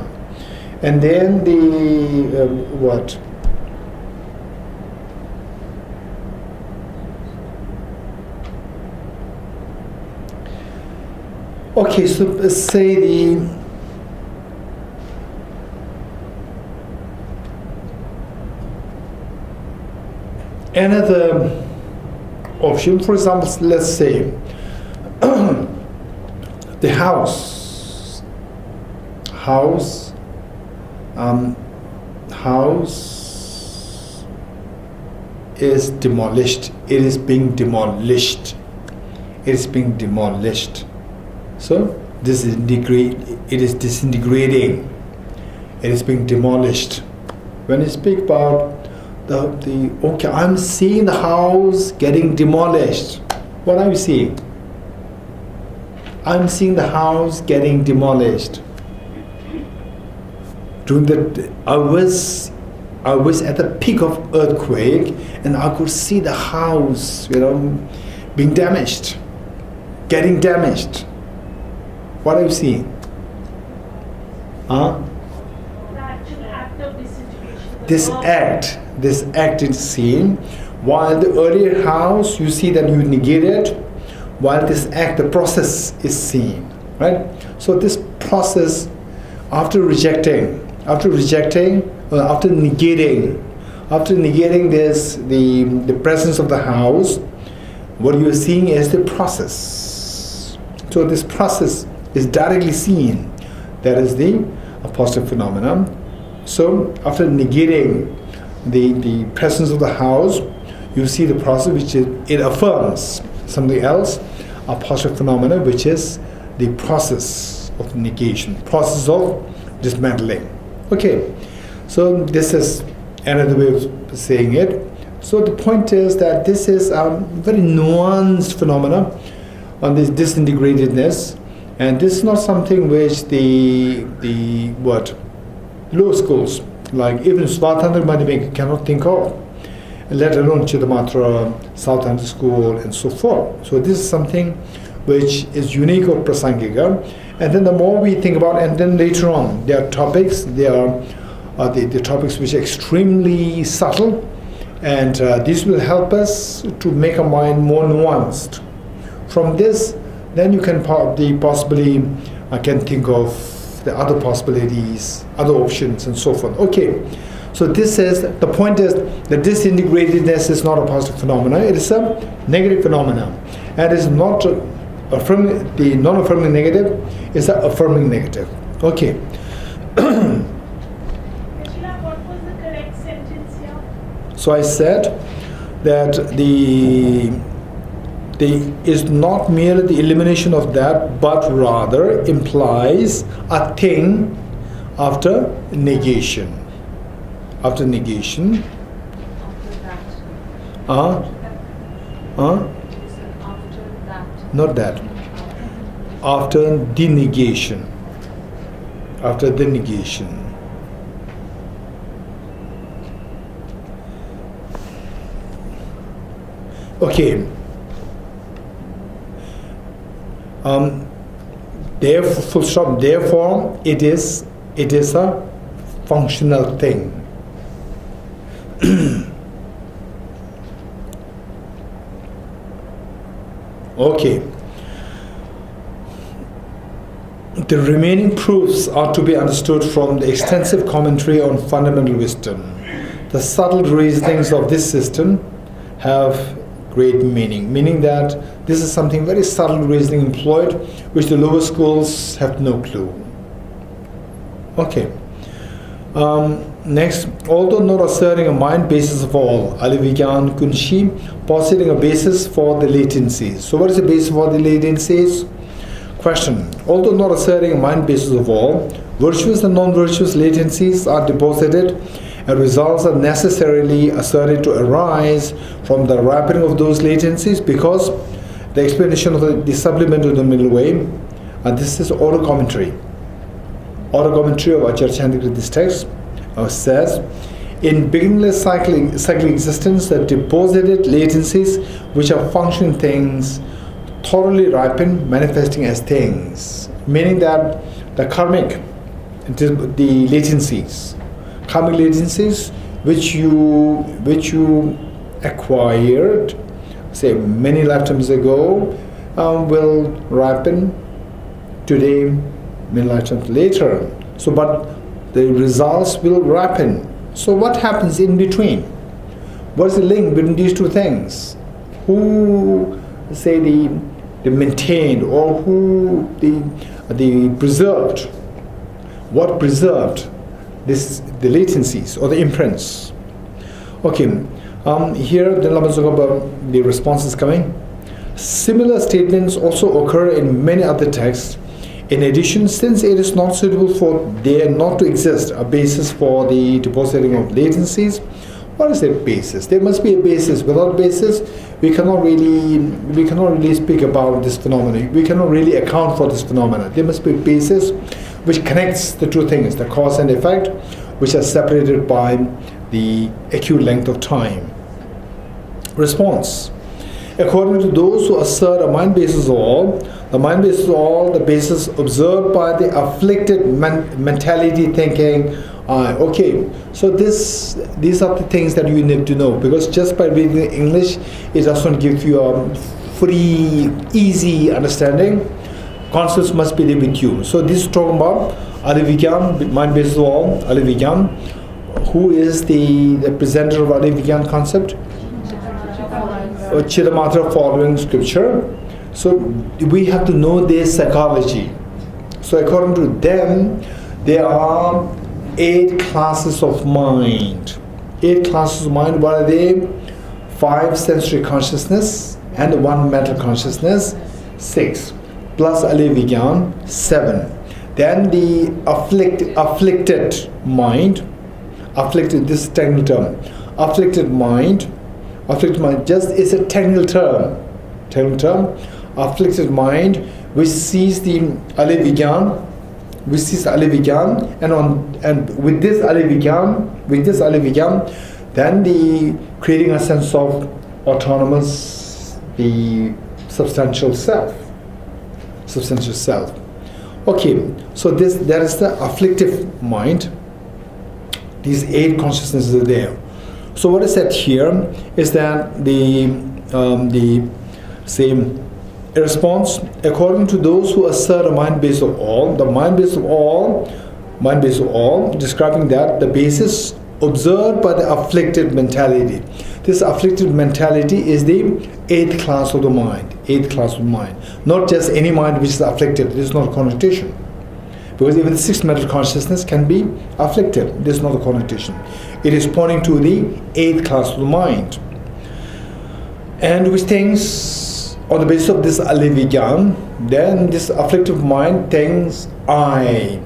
and then the what? Okay, so say the another option, for example, let's say the house is demolished. It is being demolished. It is being demolished. So this is it is disintegrating. It is being demolished. When you speak about okay, I'm seeing the house getting demolished. What are you seeing? I'm seeing the house getting demolished. I was at the peak of earthquake, and I could see the house, being damaged, getting damaged. What are you seeing? The actual act of disintegration. This act is seen, while the earlier house, you see that you negate it, while this act, the process is seen, right? So this process, after negating this, the presence of the house, what you are seeing is the process. So this process is directly seen. That is the positive phenomenon. So after negating the presence of the house, you see the process which it affirms something else, a positive phenomenon, which is the process of negation, process of dismantling. Okay, so this is another way of saying it. So the point is that this is a very nuanced phenomena on this disintegratedness, and this is not something which the lower schools, like even Swatantra Madhyamika, cannot think of, let alone Chittamatra, Southampton School, and so forth. So this is something which is unique of Prasangika. And then the more we think about, and then later on, there are topics, the topics which are extremely subtle, and this will help us to make our mind more nuanced. From this, then you can possibly, I can think of the other possibilities, other options, and so forth. Okay, so this is, the point is that disintegratedness is not a positive phenomenon, it is a negative phenomenon. And it's not affirming, the non-affirming negative is the affirming negative. Okay. Actually, what was the correct sentence here? So I said that the is not merely the elimination of that, but rather implies a thing after negation. After negation. After that. Not that. After the negation. After the negation. Okay. Therefore, full stop. Therefore, it is a functional thing. Okay. The remaining proofs are to be understood from the extensive commentary on fundamental wisdom. The subtle reasonings of this system have great meaning that this is something very subtle reasoning employed, which the lower schools have no clue. Okay. Next, although not asserting a mind basis of all, Alivigyan Kunshi, positing a basis for the latencies. So what is the basis for the latencies? Question. Although not asserting a mind basis of all, virtuous and non-virtuous latencies are deposited, and results are necessarily asserted to arise from the ripening of those latencies, because the explanation of the supplement of the middle way, and this is auto commentary. Auto commentary of Acharya Chandra, this text says, in beginningless cycling existence, the deposited latencies, which are functioning things, thoroughly ripen, manifesting as things, meaning that the karmic, the latencies, which you acquired, say many lifetimes ago, will ripen today, many lifetimes later. So, but the results will ripen. So, what happens in between? What is the link between these two things? Who, say, the maintained, or who the preserved? What preserved the latencies or the imprints? Okay, here the response is coming. Similar statements also occur in many other texts. In addition, since it is not suitable for there not to exist a basis for the depositing of latencies, what is a basis? There must be a basis. Without basis, we cannot really speak about this phenomenon. We cannot really account for this phenomenon. There must be a basis which connects the two things, the cause and effect, which are separated by the acute length of time. Response. According to those who assert a mind basis of all, the mind basis of all, the basis observed by the afflicted mentality thinking, okay, so these are the things that you need to know, because just by reading English, it does not give you a free, easy understanding. Concepts must be there with you. So this is talking about Ali Vigyan, mind basis of all, Ali Vigyan. Who is the presenter of Ali Vigyan concept? Chidamatra following scripture. So we have to know their psychology. So according to them, there are 8 classes of mind. 8 classes of mind. What are they? 5 sensory consciousness and 1 mental consciousness. 6 plus Ali Vigyan, 7. Then the afflicted mind. Afflicted, this is technical term. Afflicted mind, just is a technical term. Afflicted mind, which sees the Ali Vigyan, and with this Ali Vigyan, then the creating a sense of autonomous, the substantial self. Okay, so that is the afflictive mind. These 8 consciousnesses are there. So what is said here is that the same response according to those who assert a mind base of all. The mind base of all, describing that the basis observed by the afflicted mentality. This afflicted mentality is the 8th class of the mind. 8th class of mind, not just any mind which is afflicted. This is not a connotation. Because even the 6th mental consciousness can be afflicted. This is not a connotation. It is pointing to the 8th class of the mind. And which thinks, on the basis of this Ali Vigyan, then this afflictive mind thinks I.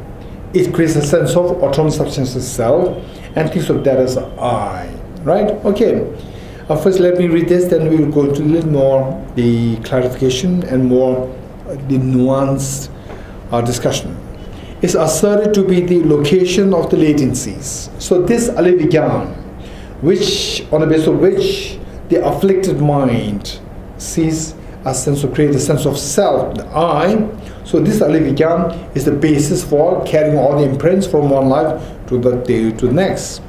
It creates a sense of autonomous substance itself and thinks of that as I. Right? Okay. First let me read this, then we will go into a little more the clarification and more the nuanced discussion. Is asserted to be the location of the latencies. So this Ali Vigyan, which on the basis of which the afflicted mind sees a sense of create a sense of self, the I. So this Ali Vigyan is the basis for carrying all the imprints from one life to the next.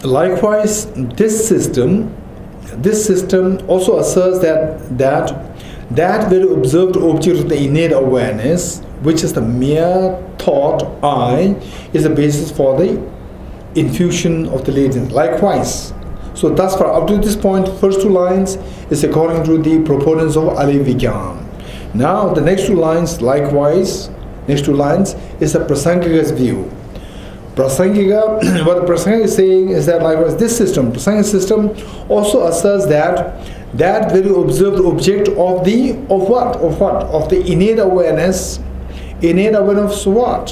Likewise, this system also asserts that very observed object of the innate awareness, which is the mere thought I, is the basis for the infusion of the latent. Likewise, so thus far up to this point, first 2 lines is according to the proponents of Ali Vigyan. Now the next 2 lines, likewise, is the Prasangika's view. Prasangika, what the Prasangika is saying is that likewise this system, Prasangika system, also asserts that very observed object of the innate awareness. Innate awareness of what?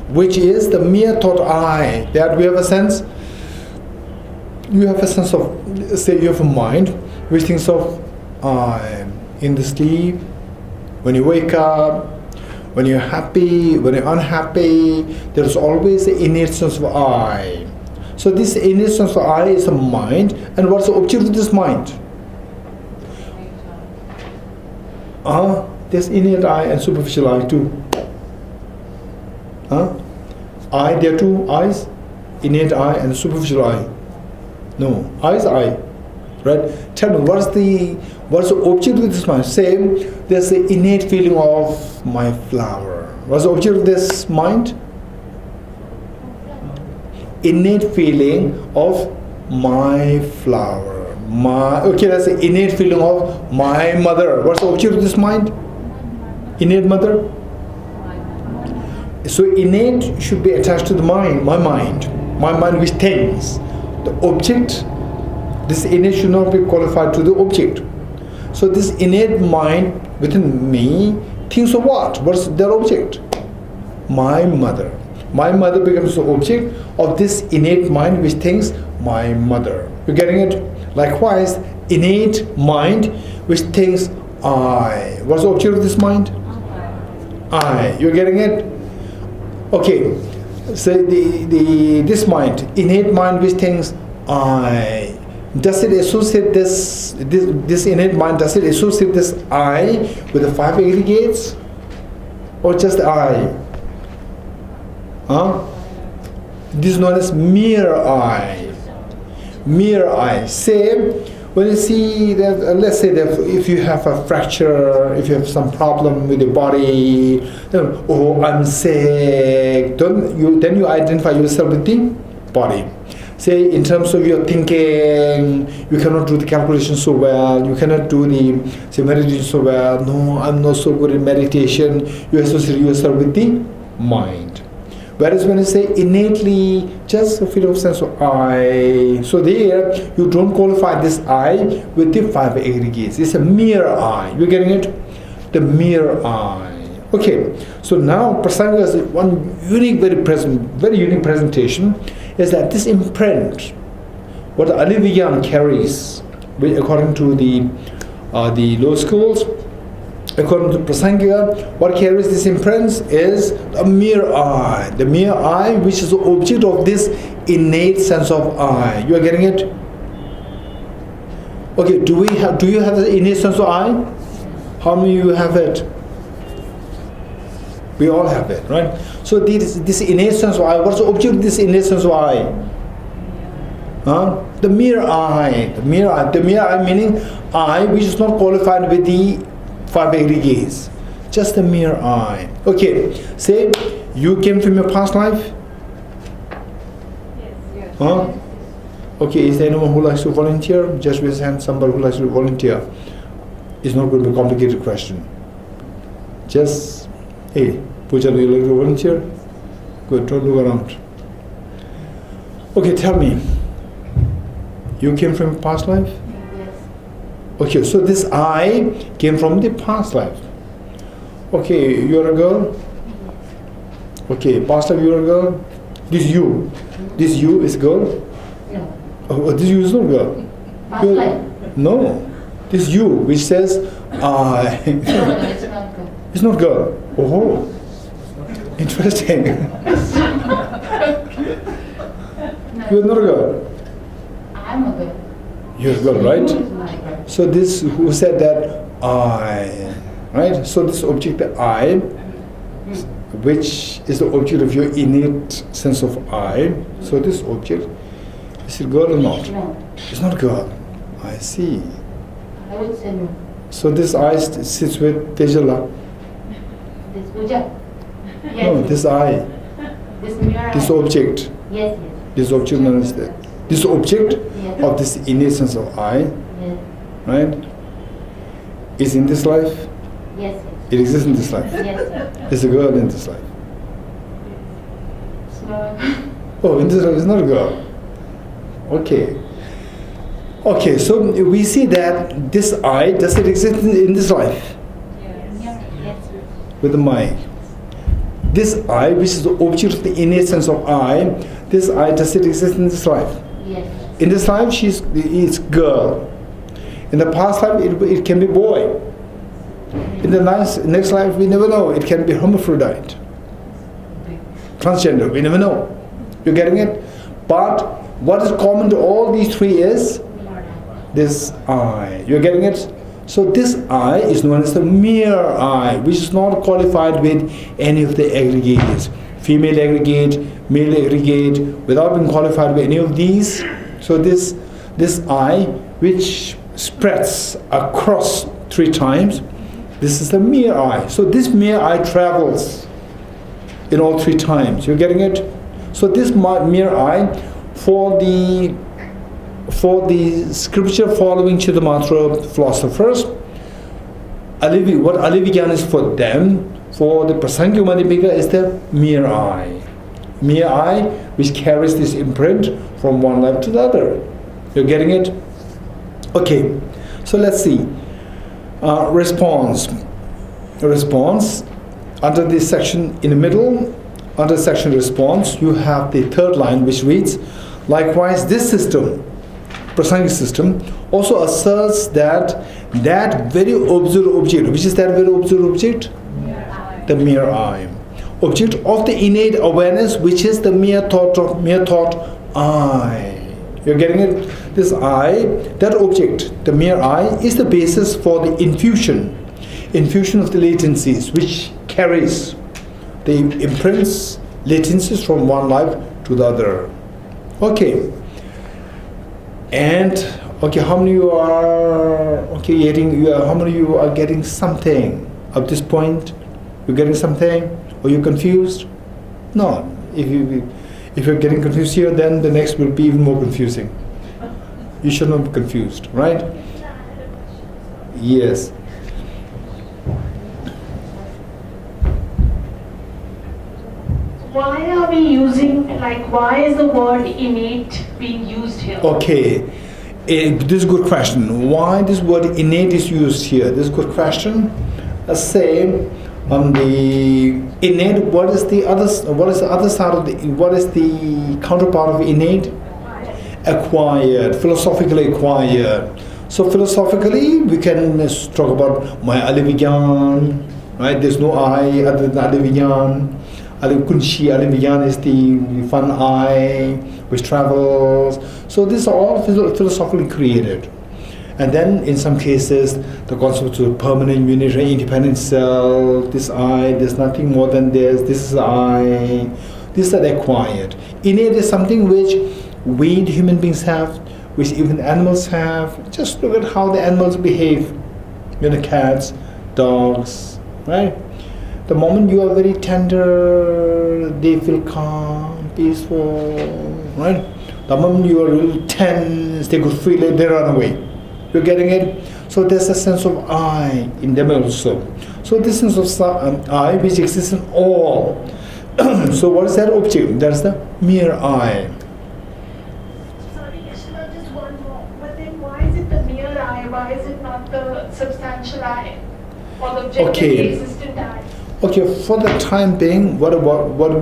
Which is the mere thought I. That we have a sense. You have a sense of, say you have a mind which thinks of I in the sleep, when you wake up, when you're happy, when you're unhappy. There is always the innate sense of I. So this innate sense of I is a mind, and what's the object of this mind? There's innate I and superficial I too. I, there are 2 eyes, innate I and superficial I. No, I is I. Right? Tell me, what's the object of this mind? Same, there's the innate feeling of my flower. What's the object of this mind? Innate feeling of my flower. That's the innate feeling of my mother. What's the object of this mind? Innate mother. So innate should be attached to the mind, my mind which thinks. The object, this innate should not be qualified to the object. So this innate mind within me thinks of what? What's their object? My mother. My mother becomes the object of this innate mind which thinks my mother. You're getting it? Likewise, innate mind which thinks I. What's the object of this mind? I. You're getting it? Okay. So this mind, innate mind which thinks I. Does it associate this innate mind, does it associate this I with the 5 aggregates? Or just I? This is known as mere I. mere I. Say, when you see that, let's say that if you have a fracture, if you have some problem with your body, then, oh, I'm sick. Then you identify yourself with the body. Say, in terms of your thinking, you cannot do the calculation so well, you cannot do the meditation so well. No, I'm not so good in meditation. You associate yourself with the mind. Whereas when you say innately, just a feeling of sense of I, so there you don't qualify this I with the 5 aggregates. It's a mere I. You're getting it? The mere I. Okay. So now Prasanga has one unique, very unique presentation. Is that this imprint, what Aliviyan carries, according to the law schools, according to Prasanga, what carries this imprint is the mere I which is the object of this innate sense of I. You are getting it? Okay, do you have the innate sense of I? How many of you have it? We all have it, right? So this innate sense of I, what's the object of this innate sense of I? The mere I. The mere I meaning I which is not qualified with the 5 aggregates. Just the mere I. Okay, say you came from your past life? Yes. Huh? Okay, is there anyone who likes to volunteer? Just raise hand, somebody who likes to volunteer. It's not going to be a complicated question. Just, hey, Pooja, do you like to volunteer? Good, don't look around. Okay, tell me. You came from a past life? Yes. Okay, so this I came from the past life. Okay, you're a girl? Okay, past life you're a girl? This you. This you is girl? No. Oh, this you is not girl. Past life? No. This you, which says I. No, it's not good. It's not girl. Oh, interesting. No. You're not a girl. I'm a girl. You're a girl, right? My girl. So this, who said that I, right? So this object, the I, which is the object of your innate sense of I. So this object, is it girl or not? No. It's not girl. I see. I would say no. So this I sits with Tejala. This Pooja? Yes. No, this I, This mirror. this object, Yes, this object known as the, this object yes. of this innate sense of I, Yes. right, is in this life. Yes, It exists in this life. yes. It's a girl in this life. It's not. Oh, in this life it's not a girl. Okay. Okay, so we see that this I, does it exist in this life? Yes. With the mind. This I, which is the object of the innate sense of I, this I, does it exist in this life? Yes. In this life, it's girl. In the past life, it can be boy. In the next life, we never know. It can be hermaphrodite, transgender. We never know. You're getting it? But what is common to all these three is this I. You're getting it? So this I is known as the mere I, which is not qualified with any of the aggregates. Female aggregate, male aggregate, without being qualified with any of these. So this I, which spreads across 3 times, this is the mere I. So this mere I travels in all 3 times. You're getting it? So this mere I, for the scripture following Chittamatra philosophers, what Aliviyan is for them, for the Prasangya Madhyamika is the mere I. Mere I, which carries this imprint from one life to the other. You're getting it? Okay, so let's see. Response. Under this section in the middle, under section response, you have the 3rd line which reads, likewise this system, Prasangya system, also asserts that very observed object, which is that very observed object? The mere I. Object of the innate awareness, which is the mere thought I. You're getting it? This I, that object, the mere I, is the basis for the infusion of the latencies, which carries the imprints, latencies from one life to the other. Okay. And okay, how many you are okay getting? How many you are getting something at this point? You're getting something, or you're confused? No. If you're getting confused here, then the next will be even more confusing. You should not be confused, right? Yes. Why are we using, why is the word innate being used here? Okay. This is a good question. Why this word innate is used here? This is a good question. Let's say on the innate, what is the other side of what is the counterpart of innate? Acquired, philosophically acquired. So philosophically, we can talk about my Alivigyan, right? There's no I other than Alivigyan. Kunshi Alivigyan is the fun I which travels. So these are all philosophically created. And then in some cases, the concept of permanent, unitary, independent self, this I, there's nothing more than this is I. These are acquired. Innate is something which we human beings have, which even animals have. Just look at how the animals behave. Cats, dogs, right? The moment you are very tender, they feel calm, peaceful, right? The moment you are a little tense, they could feel it, they run away. You're getting it? So there's a sense of I in them also. So this sense of I which exists in all. So what is that object? That's the mere I. Sorry, Yashna, just one more. But then why is it the mere I? Why is it not the substantial I? Or the objectively existent I? Okay, for the time being, what we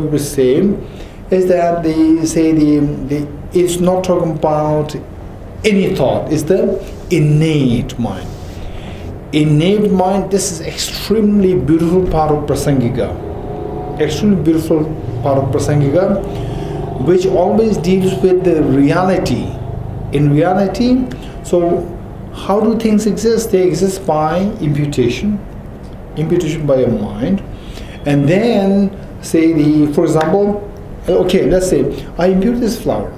were saying is that it's not talking about any thought, it's the innate mind. Innate mind, this is extremely beautiful part of Prasangika. Extremely beautiful part of Prasangika, which always deals with the reality. In reality, so how do things exist? They exist by imputation by your mind. And then for example, okay, let's say I impute this flower.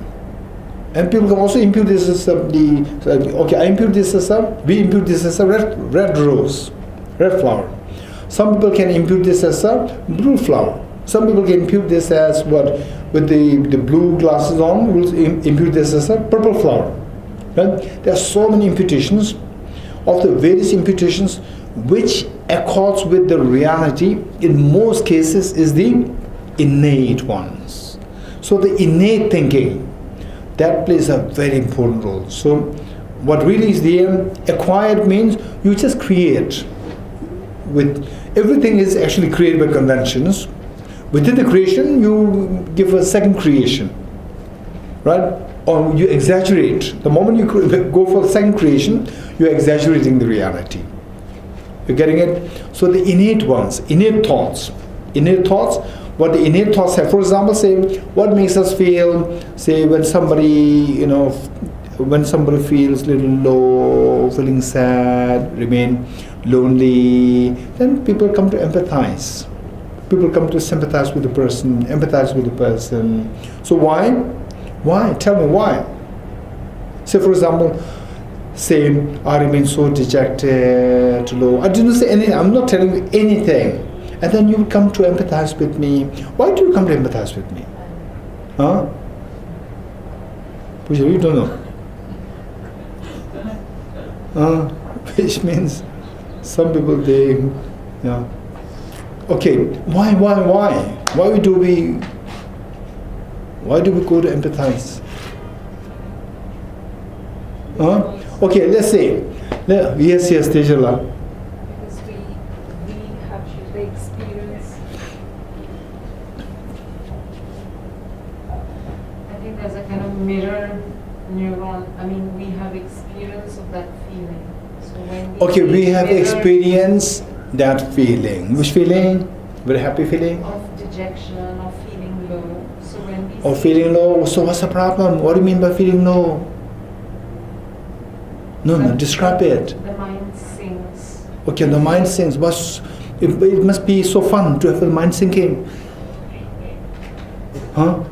And people can also impute this as I impute this as we impute this as a red rose, red flower. Some people can impute this as a blue flower. Some people can impute this as with the blue glasses on, we'll impute this as a purple flower. Right? There are so many imputations. Of the various imputations, which accords with the reality, in most cases is the innate ones. So the innate thinking, that plays a very important role. So what really is the acquired means you just create. With everything is actually created by conventions. Within the creation, you give a second creation, right? Or you exaggerate. The moment you go for the second creation, you're exaggerating the reality. You're getting it? So the innate ones, innate thoughts, what the innate thoughts have. For example, say, what makes us feel, say, when somebody feels a little low, feeling sad, remain lonely, then people come to empathize. People come to sympathize with the person, empathize with the person. So why? Why? Tell me why. Say, for example, say, I remain so dejected, low. I didn't say anything. I'm not telling you anything. And then you come to empathize with me. Why do you come to empathize with me? Huh? Puja, you don't know. Which means some people, yeah. Okay, why? Why do we go to empathize? Okay, let's say, yes, Tejala. Because we have the experience. I think there's a kind of mirror neuron. I mean, we have experience of that feeling. So when we have experienced that feeling. Which feeling? Very happy feeling? Of dejection, of feeling low. So when we Or feeling low. So what's the problem? What do you mean by feeling low? No, describe it. The mind sings. Okay, the mind sings. It must be so fun to have the mind sinking. Huh?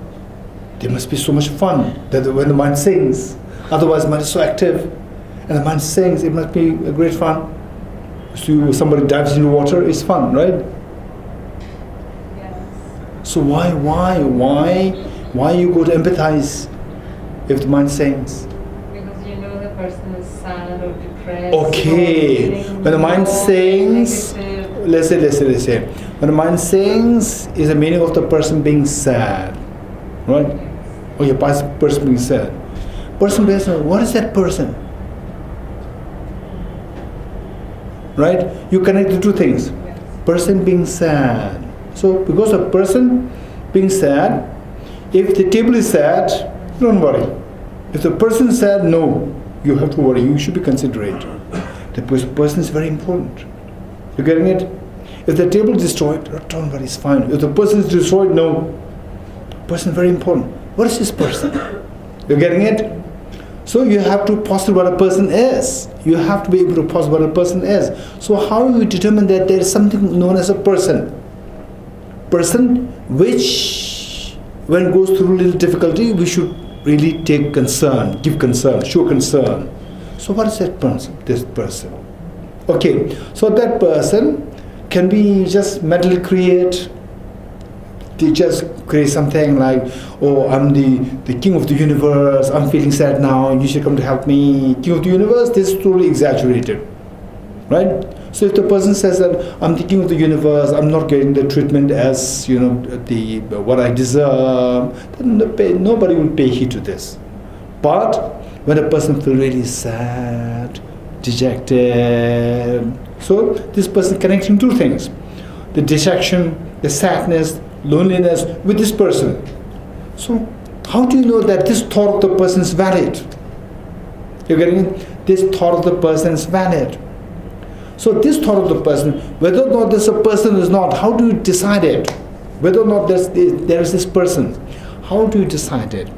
There must be so much fun that when the mind sings. Otherwise, mind is so active, and the mind sings. It must be a great fun. So somebody dives into water, it's fun, right? Yes. So why you go to empathize if the mind sings? Because you know the person is sad or depressed. Okay, or feeling when the mind low, sings, negative. let's say, when the mind sings, is the meaning of the person being sad, right? Okay, person being sad. Person being sad, what is that person? Right? You connect the two things. Yes. Person being sad. So because of person being sad, if the table is sad, don't worry. If the person is sad, no, you have to worry. You should be considerate. The person is very important. You getting it? If the table is destroyed, don't worry, it's fine. If the person is destroyed, no. Person is very important. What is this person? You getting it? So you have to posit what a person is. You have to be able to posit what a person is. So how do we determine that there is something known as a person? Person which, when it goes through a little difficulty, we should really take concern, give concern, show concern. So what is that person? This person. Okay, so that person can be just mentally create. They just create something like, oh, I'm the king of the universe, I'm feeling sad now, you should come to help me. King of the universe, this is totally exaggerated. Right? So if the person says that I'm the king of the universe, I'm not getting the treatment as what I deserve, then nobody will pay heed to this. But when a person feels really sad, dejected, so this person connecting two things: the dejection, the sadness, loneliness with this person. So how do you know that this thought of the person is valid? You're getting it? This thought of the person is valid. So this thought of the person, whether or not there's a person or not, how do you decide it? Whether or not there is this person, how do you decide it?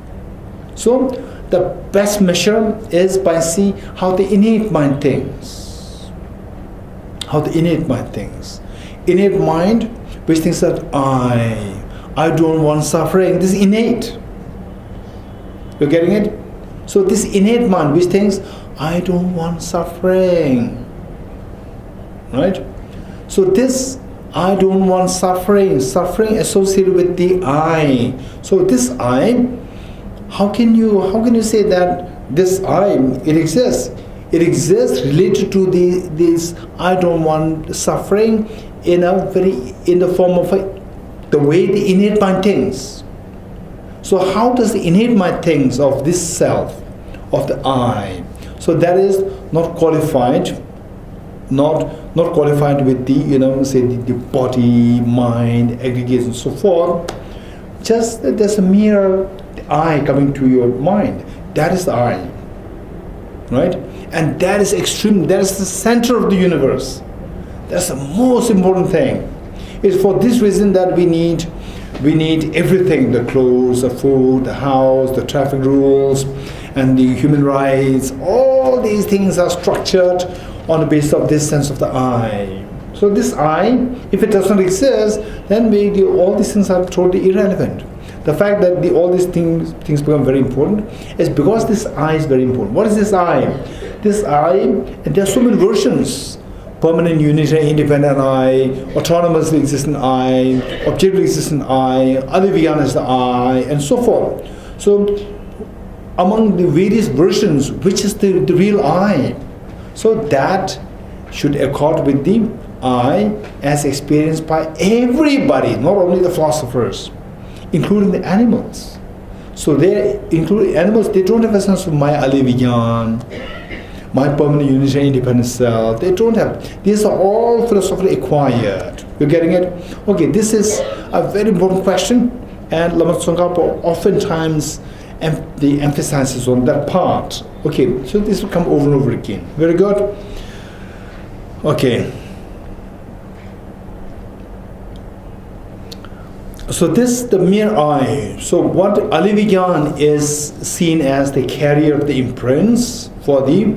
So the best measure is by seeing how the innate mind thinks. How the innate mind thinks. Innate mind which thinks that I don't want suffering. This is innate. You're getting it? So this innate mind which thinks I don't want suffering. Right? So this I don't want suffering associated with the I. So this I, how can you say that this I, it exists? It exists related to this I don't want suffering in the form of the way the innate mind thinks. So how does the innate mind thinks of this self, of the I? So that is not qualified, not qualified with the body, mind, aggregates and so forth. Just that there's a mere I coming to your mind. That is the I. Right? And that is extreme, that is the center of the universe. That's the most important thing. It's for this reason that we need everything: the clothes, the food, the house, the traffic rules, and the human rights. All these things are structured on the basis of this sense of the I. So this I, if it does not exist, then all these things are totally irrelevant. The fact that all these things become very important is because this I is very important. What is this I? This I, and there are so many versions: permanent, unitary, independent I, autonomously existent I, objectively existent I, Aliviyan is the I, and so forth. So among the various versions, which is the real I? So that should accord with the I as experienced by everybody, not only the philosophers, including the animals. So they include animals, they don't have a sense of my Aliviyan, my permanent unitary independent self. They don't have. These are all philosophically acquired. You're getting it? Okay, this is a very important question, and Lama Tsongkhapa oftentimes the emphasizes on that part. Okay, so this will come over and over again. Very good. Okay. So this, the mere I. So what Aliviyan is seen as the carrier of the imprints for the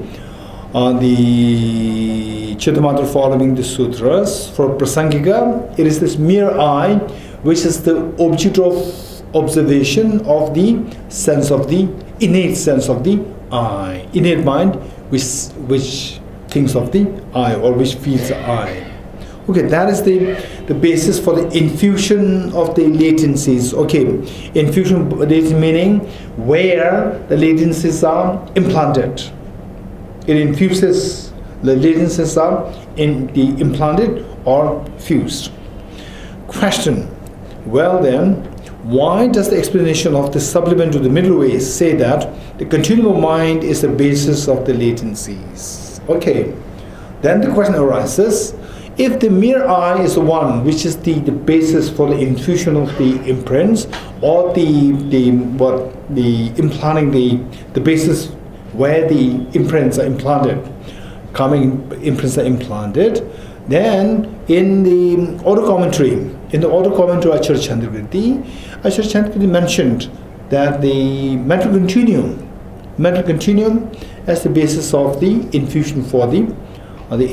Chittamattha following the sutras. For Prasangika, it is this mere I, which is the object of observation of the sense of the innate sense of the I. Innate mind, which thinks of the I, or which feels the I. Okay, that is the basis for the infusion of the latencies. Okay, infusion meaning where the latencies are implanted. It infuses, the latencies are implanted or fused. Question. Well then, why does the explanation of the supplement to the middle way say that the continuum of mind is the basis of the latencies? Okay, then the question arises, if the mere I is the one which is the basis for the infusion of the imprints, or the implanting the basis where the imprints are implanted, coming imprints are implanted, then in the auto commentary Acharya Chandrakirti mentioned that the mental continuum as the basis of the infusion for the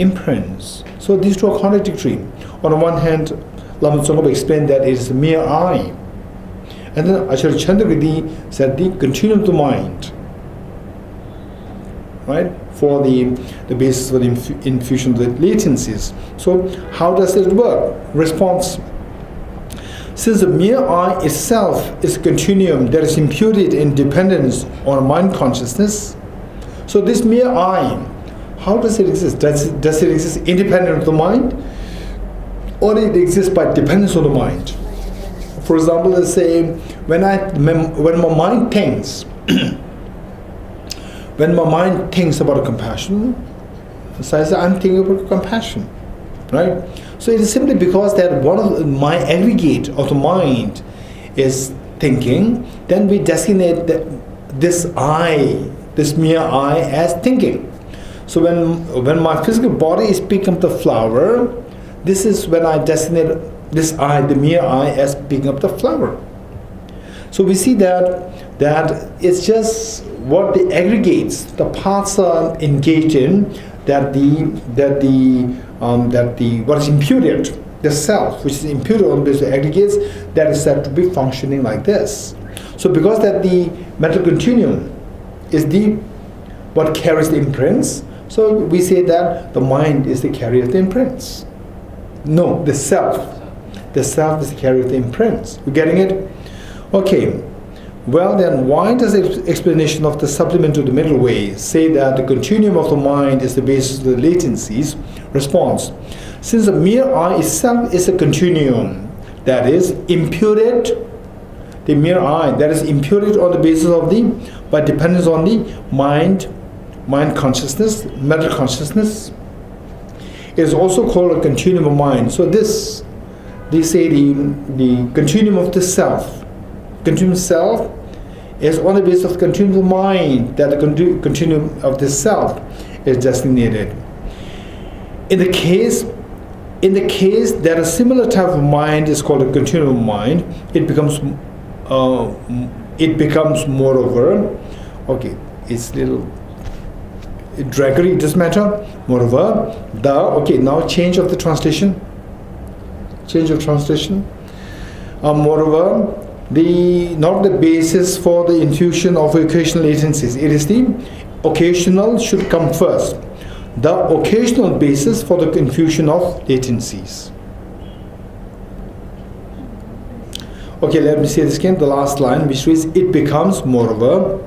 imprints. So these two are contradictory. On the one hand, Lama Tsongkhapa explained that it is the mere I, and then Acharya Chandrakirti said the continuum of the mind, right, for the basis for the infusion of the latencies. So how does it work? Response. Since the mere I itself is a continuum that is imputed in dependence on mind consciousness, so this mere I, how does it exist? Does it exist independent of the mind, or it exists by dependence on the mind? For example, let's say when my mind thinks, when my mind thinks about compassion, so I say I'm thinking about compassion, right? So it is simply because that one of my aggregate of the mind is thinking, then we designate this I, this mere I, as thinking. So when my physical body is picking up the flower, this is when I designate this I, the mere I, as picking up the flower. So we see that it's just what the aggregates, the parts are engaged in, that what is imputed, the self, which is imputed on these aggregates, that is said to be functioning like this. So because that the mental continuum is what carries the imprints, so we say that the mind is the carrier of the imprints. No, the self is the carrier of the imprints. You getting it? Okay. Well then, why does the explanation of the supplement to the middle way say that the continuum of the mind is the basis of the latencies? Response. Since the mere I itself is a continuum that is imputed, the mere I that is imputed on the basis of by dependence on the mind consciousness, mental consciousness, is also called a continuum of mind. So this, they say the continuum of the self. Continuum self is on the basis of the continuum of mind, that the continuum of the self is designated. In the case that a similar type of mind is called a continuum of mind, it becomes moreover, okay, it's little draggery, it doesn't matter. Moreover, now change of translation. Moreover, not the basis for the infusion of occasional latencies. It is the occasional should come first. The occasional basis for the infusion of latencies. Okay, let me say this again, the last line, which reads, it becomes, moreover,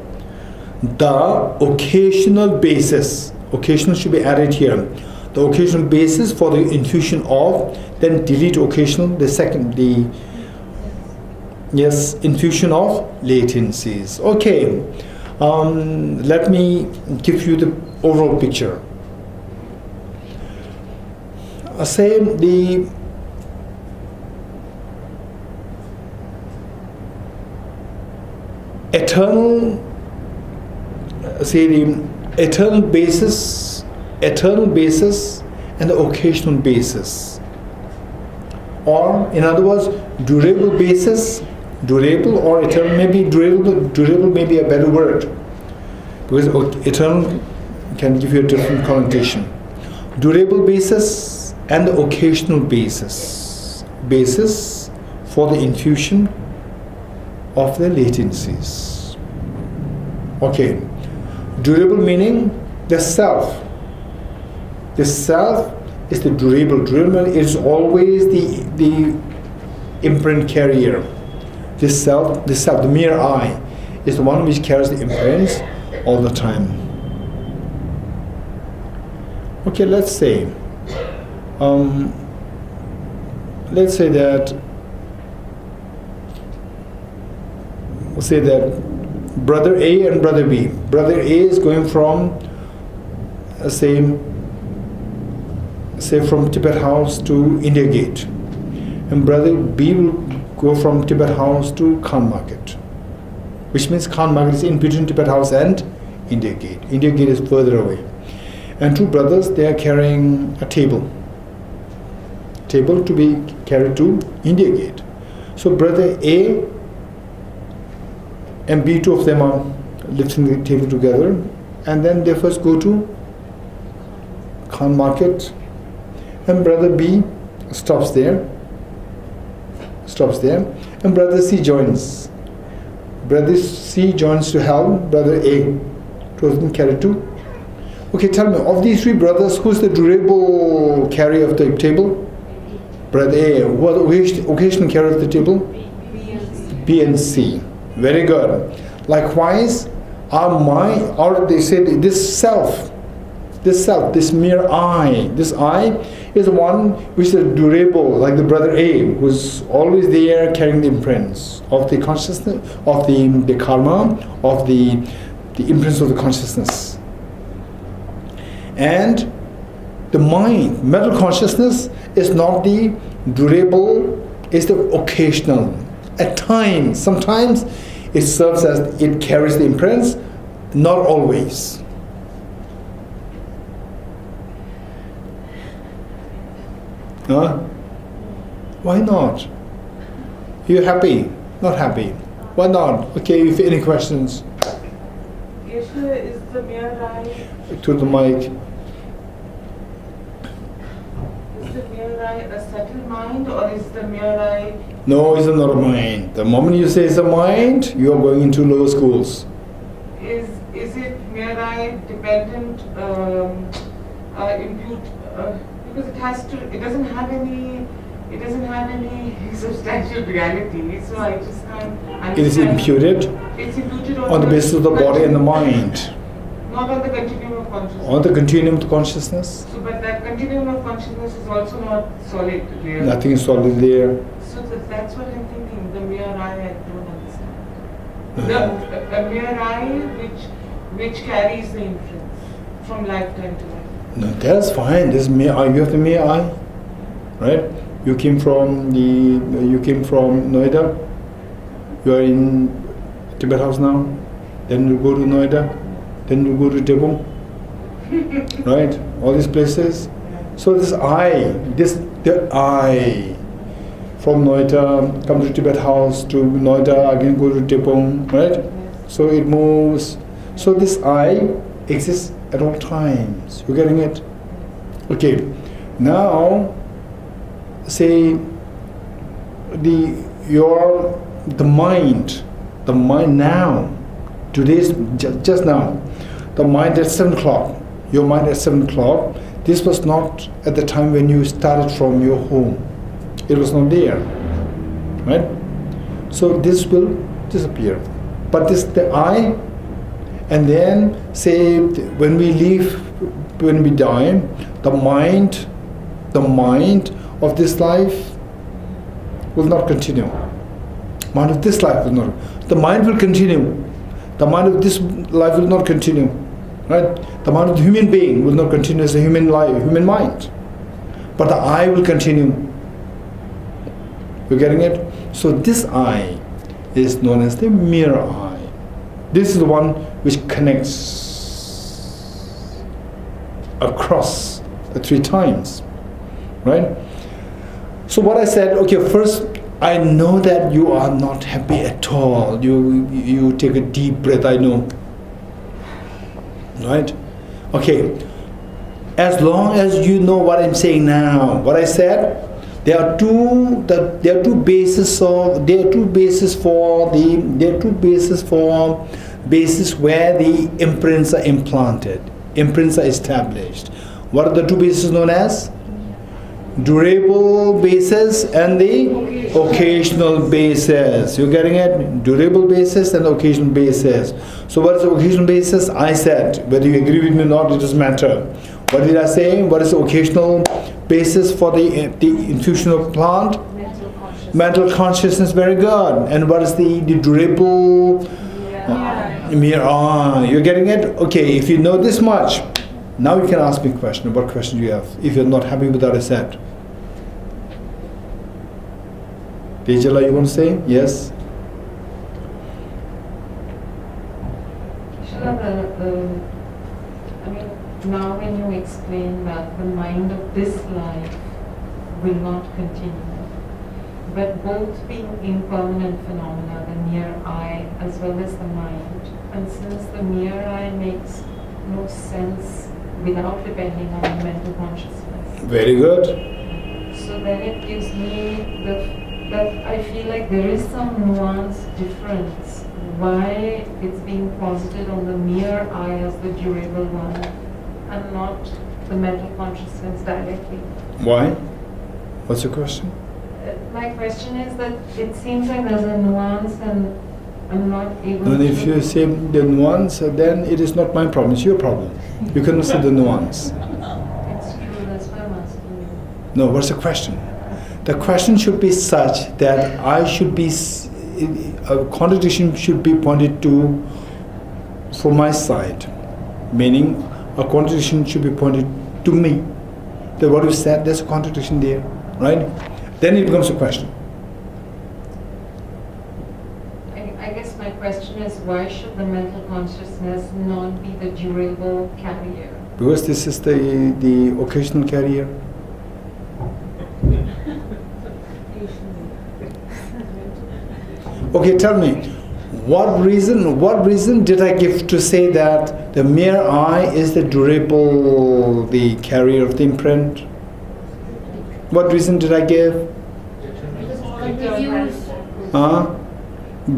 the occasional basis. Occasional should be added here. The occasional basis for the infusion of, then delete occasional, infusion of latencies. Okay, let me give you the overall picture. Say the eternal basis and the occasional basis, or in other words, durable basis, durable or eternal, maybe durable may be a better word, because eternal can give you a different connotation. Durable basis and the occasional basis for the infusion of the latencies. Okay, Durable meaning the self. The self is the durable. Durable is always the imprint carrier. The self, the mere I, is the one which carries the imprints all the time. Okay, let's say that brother A and brother B. Brother A is going from say from Tibet House to India Gate, and brother B will go from Tibet House to Khan Market, which means Khan Market is in between Tibet House and India Gate. India Gate is further away, and two brothers, they are carrying a table to be carried to India Gate. So brother A and B, two of them are lifting the table together, and then they first go to Khan Market, and brother B stops there, and brother C joins. Brother C joins to help brother A to carry to. Okay, tell me, of these three brothers, who's the durable carrier of the table? Brother A. Who are the occasional carrier of the table? B and C. Very good. Likewise, our mind, or they said this self, this mere I, this I is the one which is durable, like the brother A, who's always there carrying the imprints of the consciousness, of the karma, of the imprints of the consciousness. And the mind, mental consciousness, is not the durable, it's the occasional. At times, sometimes it serves as, it carries the imprints, not always. Huh? Why not? You happy? Not happy? Why not? Okay, if any questions? Yeshua is the mere I. To the mic. Is the mere I a subtle mind, or is the mere I? No, it's not a mind. The moment you say it's a mind, you are going into lower schools. Is it mere I dependent? Impute because it doesn't have any substantial reality. So I just can't understand. It is imputed. It's imputed On the basis of the body and the mind. Not on the continuum of consciousness. On the continuum of consciousness. So, but that continuum of consciousness is also not solid there. Nothing is solid there. So that's what I'm thinking. The mere I don't understand. A mere I which carries the influence from lifetime to lifetime. No, that's fine. This mere I. You have the mere I, right? You came from Noida. You are in Tibet House now. Then you go to Noida. Then you go to Debong. Right? All these places. So the I from Noida come to Tibet House to Noida, again go to Debong, right? So it moves. So this I exists at all times. You getting it? Okay. Now, say the mind now. Today's just now. The mind at 7 o'clock. Your mind at 7 o'clock. This was not at the time when you started from your home. It was not there, right? So this will disappear. But this the I. And then, say, when we leave, when we die, the mind of this life will not continue. Mind of this life will not. The mind will continue. The mind of this life will not continue. Right? The mind of the human being will not continue as a human life, human mind. But the I will continue. You're getting it? So this I is known as the mere I. This is the one which connects across the 3 times, right? So what I said, okay, first, I know that you are not happy at all. You take a deep breath, I know, right? Okay, as long as you know what I'm saying now, what I said, there are two bases for bases where the imprints are implanted, imprints are established. What are the two bases known as? Durable basis and the occasional basis. You're getting it? Durable basis and occasional basis. So what is the occasional basis? I said, whether you agree with me or not, it doesn't matter. What did I say? What is the occasional basis for the infusion of plant? Mental consciousness. Mental consciousness, very good. And what is the durable? Mere eye. You're getting it? Okay, if you know this much, now you can ask me a question. What question do you have? If you're not happy with what I said. Tejala, you want to say? Yes? Shila, I mean, now when you explain that the mind of this life will not continue, but both being impermanent phenomena, the mere eye as well as the mind, and since the mere eye makes no sense without depending on mental consciousness, Very good. so then it gives me that I feel like there is some nuance difference why it's being posited on the mere eye as the durable one and not the mental consciousness directly. Why? What's your question? My question is that it seems like there's a nuance and I'm not able And to... if you say the nuance, then it is not my problem, it's your problem. You cannot say the nuance. It's true, that's why I'm asking you. No, what's the question? The question should be such that I should be, a contradiction should be pointed to from my side. Meaning, a contradiction should be pointed to me. That what you said, there's a contradiction there, right? Then it becomes a question. I guess my question is why should the mental consciousness not be the durable carrier? Because this is the occasional carrier. Okay, tell me, what reason did I give to say that the mere eye is the durable, the carrier of the imprint? What reason did I give?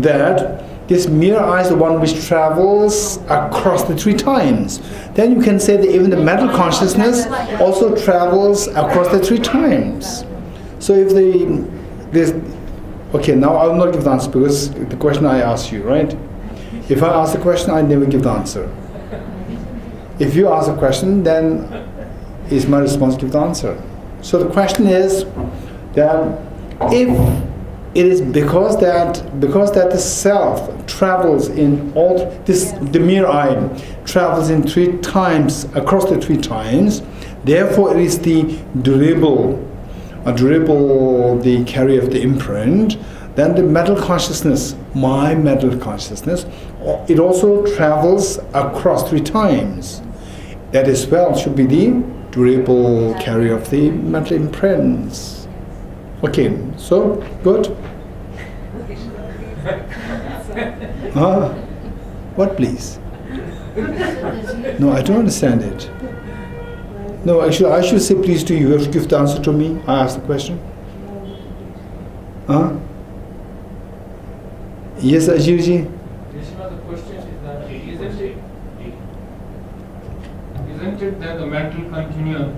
That this mere eye is the one which travels across the three times. Then you can say that even the mental consciousness also travels across the three times. So if okay, now I will not give the answer because the question I asked you, right? If I ask the question, I never give the answer. If you ask a question, then it's my response to give the answer. So the question is that if it is because that the self travels in all this, the mere eye travels in three times across the three times, therefore it is the durable, the carrier of the imprint. Then the mental consciousness, my mental consciousness, it also travels across three times. That as well should be the durable carrier of the mental imprints. Okay, so good. What please? No, I don't understand it. No, actually, I should say please to you. You have to give the answer to me. I asked the question. Yes, Ajirji? Krishna, the question is that isn't it that the mental continuum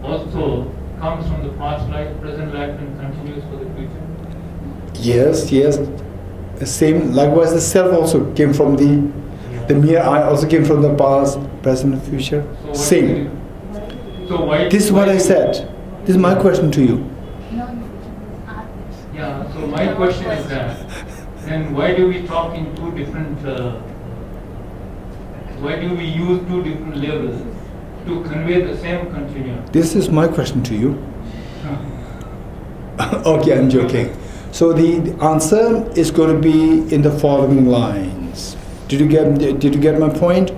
also comes from the past life, present life, and continues for the future? Yes. Same. Likewise, the self also came from the mere eye also came from the past, present, and future. So Same. Why? This is what I said. This is my question to you. Yeah. So my question is that then why do we talk in two different? Why do we use two different labels to convey the same continuum? This is my question to you. Okay, I'm joking. So the answer is going to be in the following lines. Did you get my point?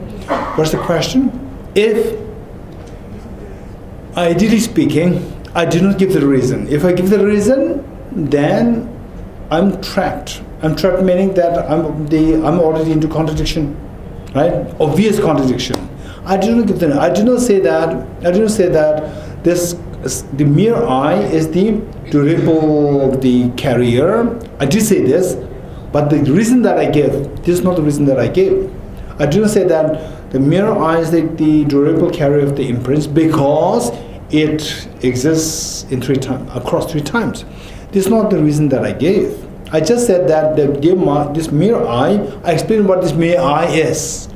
What's the question? If, ideally speaking, I did not give the reason. If I give the reason, then I'm trapped. I'm trapped meaning that I'm already into contradiction, right? Obvious contradiction. I did not give the. I did not say that this. The mere eye is the durable, the carrier. I did say this, But the reason that I gave, this is not the reason that I gave. I didn't say that the mirror eye is the durable carrier of the imprints because it exists in across three times. This is not the reason that I gave. I just said that this mirror eye, I explained what this mirror eye is,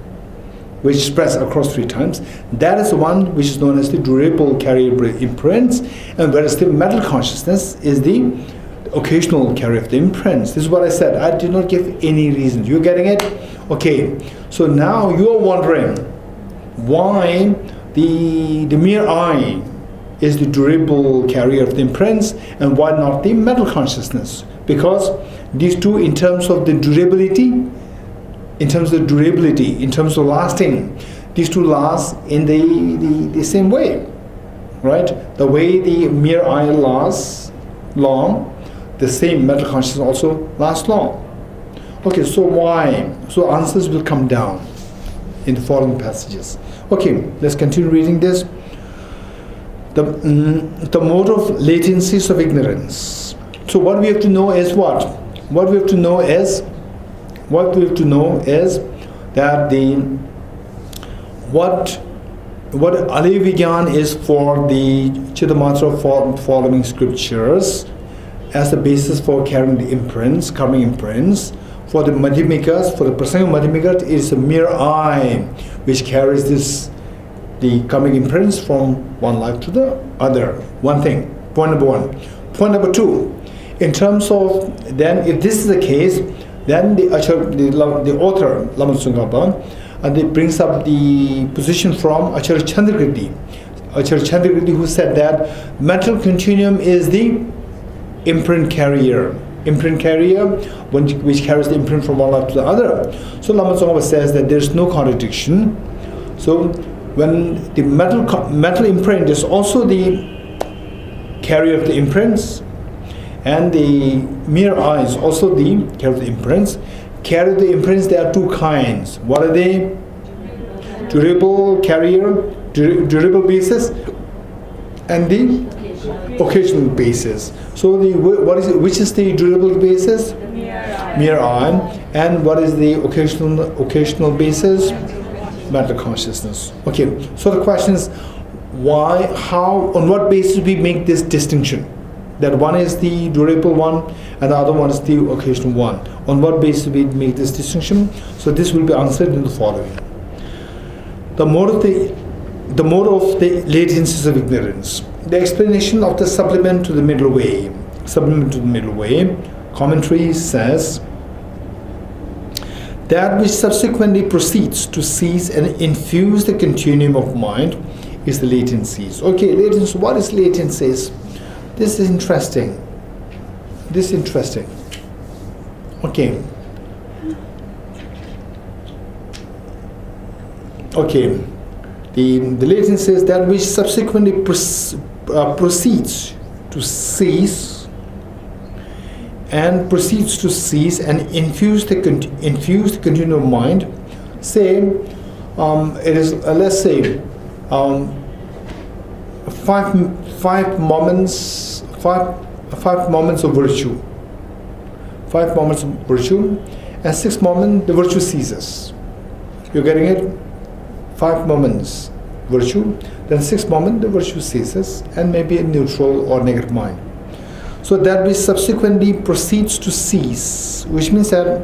which spreads across three times. That is the one which is known as the durable carrier imprints, and whereas the mental consciousness is the occasional carrier of the imprints. This is what I said. I did not give any reason. You getting it? Okay. So now you are wondering why the mirror eye is the durable carrier of the imprints and why not the mental consciousness? Because these two, in terms of the durability, in terms of lasting, these two last in the same way, right? The way the mirror eye lasts long, the same mental consciousness also lasts long. Okay, so why? So answers will come down in the following passages. Okay, let's continue reading this. The mode of latencies of ignorance. So what we have to know is what? What we have to know is that what Ali Vigyan is for the Chittamatra following scriptures as the basis for carrying the imprints, coming imprints. For the Madhyamikas, for the Prasanga Madhyamika, it is a mirror eye which carries the coming imprints from one life to the other. One thing, point number one. Point number two, in terms of then, if this is the case, then the author, Lama Tsongkhapa, and it brings up the position from Acharya Chandrakirti. Acharya Chandrakirti, who said that mental continuum is the imprint carrier, which carries the imprint from one life to the other. So Lama Tsongkhapa says that there is no contradiction. So when the mental imprint is also the carrier of the imprints, and the mirror eye is also the carrier of the imprints. Carrier of the imprints, there are two kinds. What are they? Durable carrier, durable basis, and the occasional basis. So which is the durable basis? Mirror eye. And what is the occasional basis? Mental consciousness. Okay. So the question is, why, how, on what basis we make this distinction? That one is the durable one and the other one is the occasional one. On what basis we make this distinction? So this will be answered in the following. The mode of the latencies of ignorance. The explanation of the supplement to the middle way. Commentary says that which subsequently proceeds to seize and infuse the continuum of mind is the latencies. Okay, latencies. What is latencies? This is interesting. Okay. The latency is that which subsequently proceeds to cease and infuse the continuum of mind. Say it is let's say 5 moments of virtue. 5 moments of virtue, and 6 moments the virtue ceases. You're getting it? 5 moments virtue, then 6 moments the virtue ceases, and maybe a neutral or negative mind. So that which subsequently proceeds to cease, which means that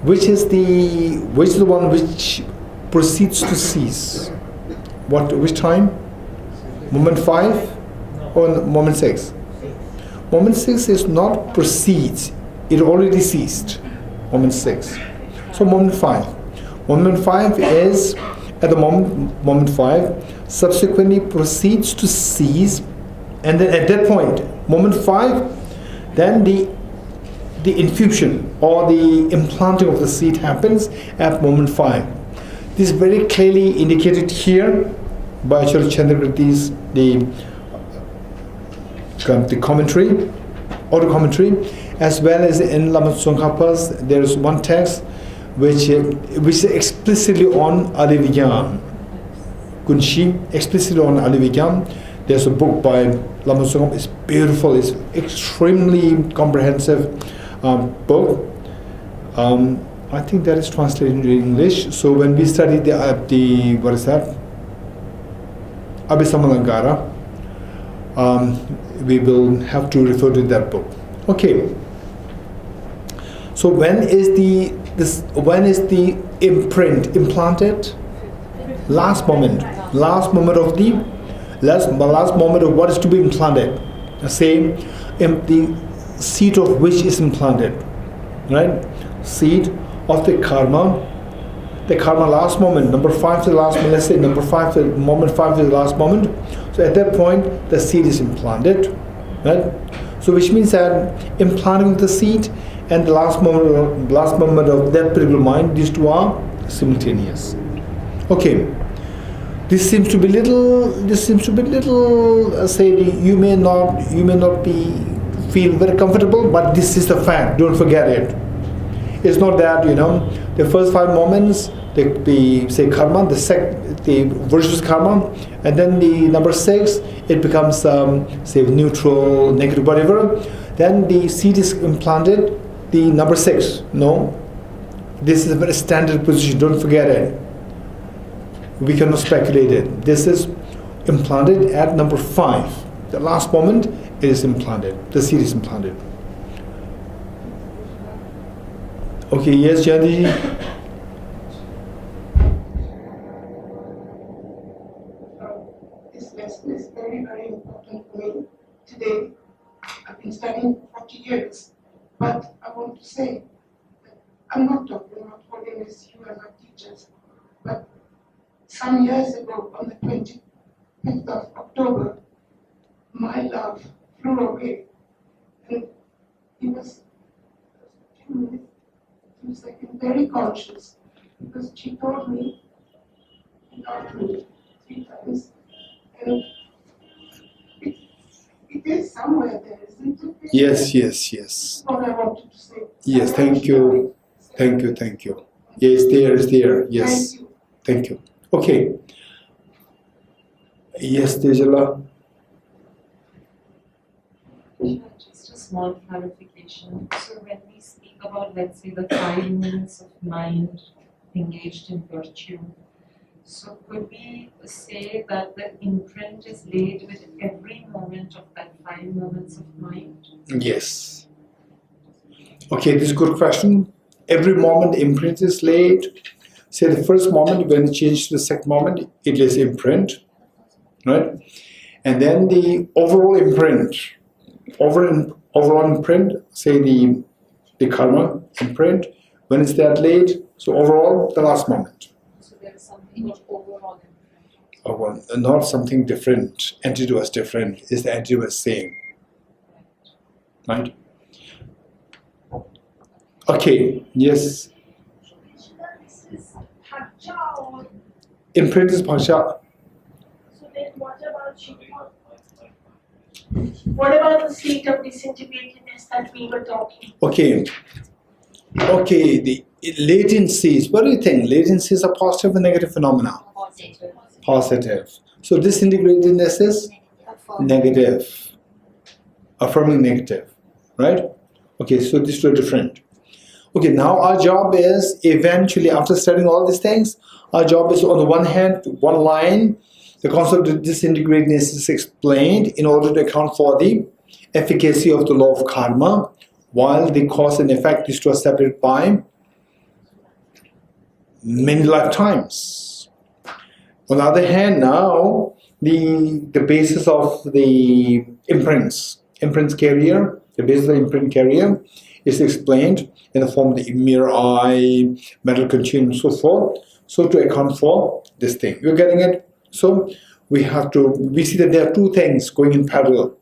which is the one which proceeds to cease? Which time? Moment 5 or moment 6? Moment 6 is not proceeds, it already ceased. Moment 6. So moment 5. Moment 5 is at the moment 5 subsequently proceeds to cease, and then at that point, moment 5, then the infusion or the implanting of the seed happens at moment 5. This is very clearly indicated here by Acharya Chandrakirti's the commentary, auto commentary, as well as in Lama Tsongkhapa's. There is one text which is explicitly on Ali Vigyan, Kunshi, explicitly on Ali Vigyan. There's a book by Lama Tsongkhapa. It's beautiful. It's extremely comprehensive book, I think that is translated into English. So when we study the what is that? Abhisamalangara, we will have to refer to that book. Okay. So when is the imprint implanted? Last moment of what is to be implanted. Say, the seed of which is implanted, right? Seed of the karma last moment, number 5 to the last moment. Let's say number 5 to moment 5 to the last moment. So at that point, the seed is implanted, right? So which means that implanting of the seed and the last moment of that particular mind, these two are simultaneous. Okay. This seems to be little. Say, you may not feel very comfortable, but this is the fact. Don't forget it. It's not that the first 5 moments, the say karma, the virtuous karma, and then the number 6, it becomes say neutral, negative, whatever. Then the seed is implanted. The number 6. No, this is a very standard position. Don't forget it. We cannot speculate it. This is implanted at number 5. The last moment it is implanted. The seed is implanted. Okay, yes, Jandi? This lesson is very, very important for me today. I've been studying for 40 years, but I want to say that I'm not talking about holiness, you are not teachers, but some years ago, on the 25th of October, my love flew away, and he was like very conscious, because she told me he loved me 3 times, and it is somewhere there, isn't it? Yes. That's what I wanted to say. Yes, thank you. Yes, it's there. Yes, thank you. Okay. Yes, Tejala. Just a small clarification. So when we speak about, let's say, the 5 moments of mind engaged in virtue, so could we say that the imprint is laid with every moment of that 5 moments of mind? Yes. Okay, this is a good question. Every moment imprint is laid. Say the first moment, when it changes to the second moment, it lays imprint, right? And then the overall imprint, say the karma imprint, when is that laid? So overall, the last moment. So there is something of overall imprint. Oh, well, not something different. Entity was different. Is the entity was same, right? Okay. Yes. This is Bhaksha or Imprint is bhaksha. so then what about Shikha? What about the state of disintegratedness that we were talking? Okay, the latencies, what do you think? Latencies are positive or negative phenomena? Positive. So disintegratedness is negative. Affirming negative, right? Okay, so these two are different. Okay, now our job is, eventually, after studying all these things, our job is, on the one hand, one line, the concept of disintegratedness is explained in order to account for the efficacy of the law of karma, while the cause and effect is to are separated by many lifetimes. On the other hand, now the basis of the imprints carrier, the basis of the imprint carrier is explained in the form of the mirror eye, metal continuum, and so forth. So to account for this thing, you're getting it. So we see that there are two things going in parallel.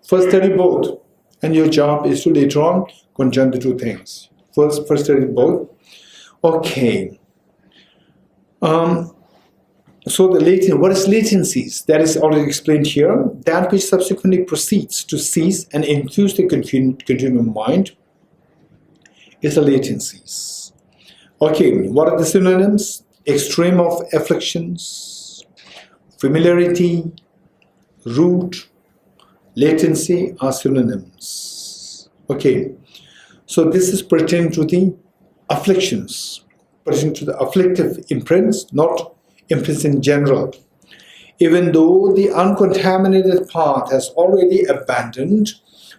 First, study both, and your job is to later on conjunct the two things. First study both. Okay. So what is latencies? That is already explained here. That which subsequently proceeds to seize and infuse the continuum mind is the latencies. Okay, what are the synonyms? Extreme of afflictions, familiarity, root, latency are synonyms. Okay, so this is pertaining to the afflictions, pertaining to the afflictive imprints, not imprints in general. Even though the uncontaminated path has already abandoned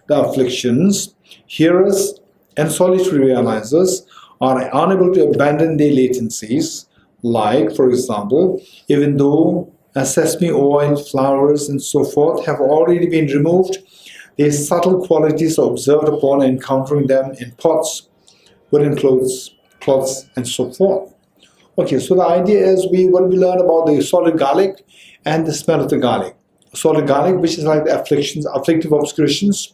the afflictions, hearers and solitary realizers are unable to abandon their latencies, like, for example, even though sesame oil, flowers, and so forth have already been removed, their subtle qualities are observed upon encountering them in pots, wooden cloths, and so forth. Okay, so the idea is what we learn about the solid garlic and the smell of the garlic. Solid garlic, which is like the afflictive obscurations,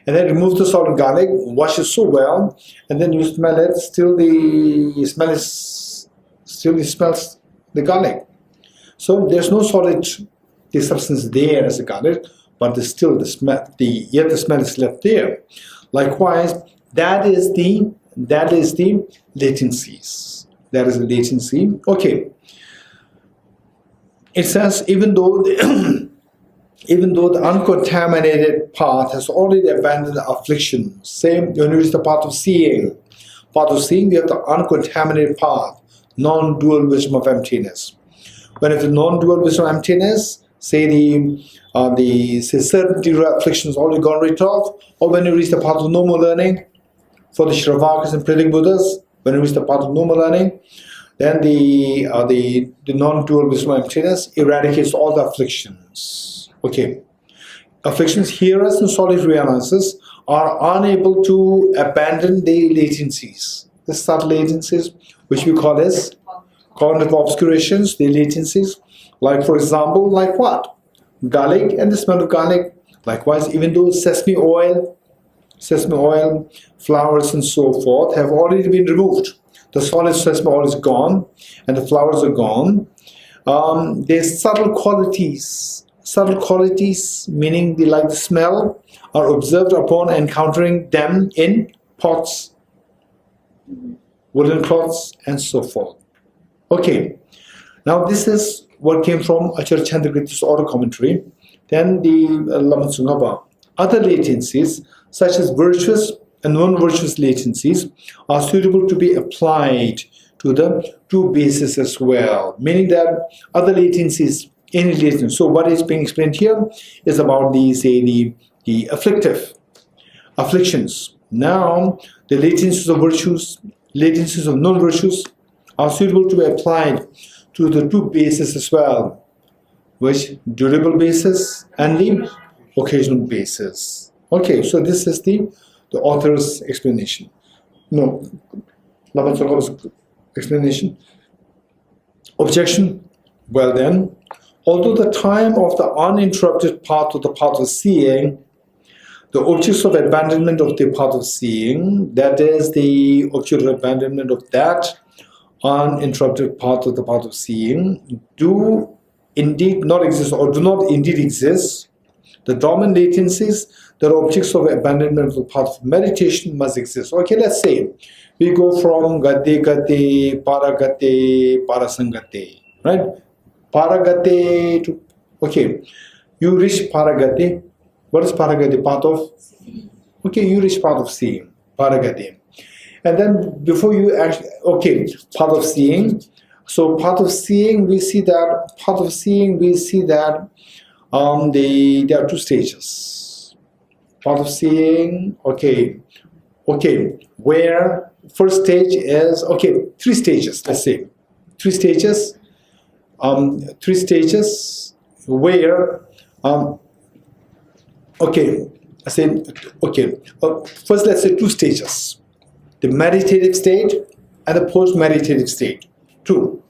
and then remove the solid garlic, wash it so well, and then you smell it. Still the smells the garlic. So there's no solid substance there as a garlic, but there's still the smell. Yet the smell is left there. Likewise, that is the latencies. That is the latency. Okay. It says even though the uncontaminated path has already abandoned the affliction. Same when you reach the path of seeing. Path of seeing, we have the uncontaminated path, non-dual wisdom of emptiness. When it's the non-dual wisdom of emptiness, say the certainty afflictions already gone rid of, or when you reach the path of no more learning, for the Shravakas and Prithik Buddhas, when you reach the path of no more learning, then the non-dual wisdom of emptiness eradicates all the afflictions. Okay. Afflictions, hearers and solid realizers are unable to abandon the latencies, the subtle latencies, which we call as cognitive obscurations, the latencies. Like, for example, like what? Garlic and the smell of garlic. Likewise, even though sesame oil, flowers, and so forth have already been removed. The solid sesame oil is gone, and the flowers are gone. There's subtle qualities, meaning the smell, are observed upon encountering them in pots, wooden cloths, and so forth. Okay, now this is what came from Acharya Chandragirti's auto commentary. Then the Lamatsungaba. Other latencies, such as virtuous and non-virtuous latencies, are suitable to be applied to the two bases as well, meaning that other latencies, any latency. So what is being explained here is about the afflictions. Now, the latencies of virtues, latencies of non-virtues are suitable to be applied to the two bases as well, which durable basis and the occasional basis. Okay, so this is the author's explanation. No, Lamatsunghaba's explanation. Objection. Well then, although the time of the uninterrupted path of the path of seeing, the objects of abandonment of the path of seeing, that is the object of abandonment of that uninterrupted path of the path of seeing, do indeed not exist or do not indeed exist, the dormant latencies that are objects of abandonment of the path of meditation must exist. Okay, let's say we go from Gate, Paragate, Parasangate, right? Paragate to, okay, you reach Paragate. What is Paragate? Path of? Okay, you reach path of seeing, Paragate. And then before you actually, okay, path of seeing. So path of seeing, we see that, there are two stages. Path of seeing, okay, where first stage is, okay, three stages, let's say. Three stages where, okay, I say, okay, first let's say two stages. The meditative state and the post-meditative state. Two.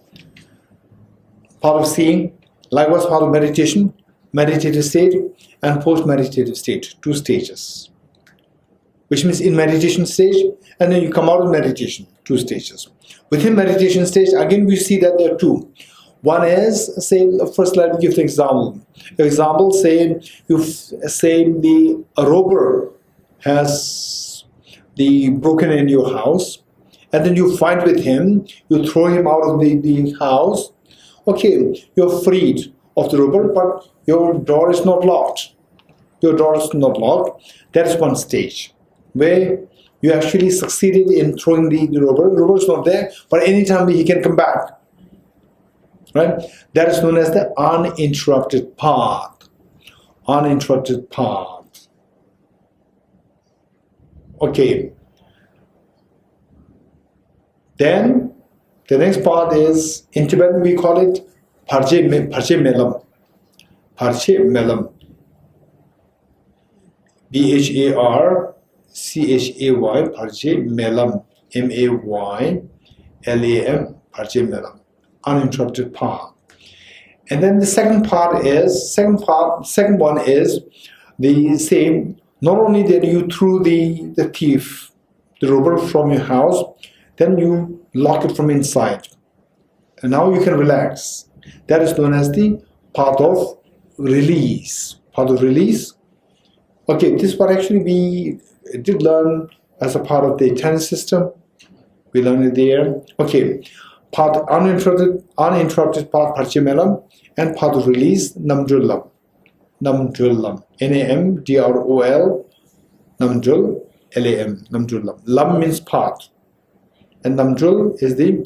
Part of seeing, likewise part of meditation, meditative state and post-meditative state. Two stages. Which means in meditation stage and then you come out of meditation. Two stages. Within meditation stage, again we see that there are two. One is, say, first let me give an example. Example, say a robber has broken in your house, and then you fight with him, you throw him out of the house. Okay, you're freed of the robber, but your door is not locked. That is one stage. where you actually succeeded in throwing the robber. The robber is not there, but anytime he can come back. Right? That is known as the uninterrupted path. Uninterrupted path. Okay. Then the next part is, in Tibetan we call it Parche Melam. Parche Melam. BHARCHAY, Parche Melam. MAYLAM, Parche Melam. Uninterrupted path. And then the second one is the same. Not only that you threw the thief, the robber from your house, then you lock it from inside. And now you can relax. That is known as the path of release. Path of release. Okay, this is what actually we did learn as a part of the tennis system. We learned it there. Okay. Path uninterrupted path Parche Melam, and path of release Namdrullam. Namdrullam. NAMDROL Namdrul LAM. Namdrullam. Lam means path. And Namdrul is the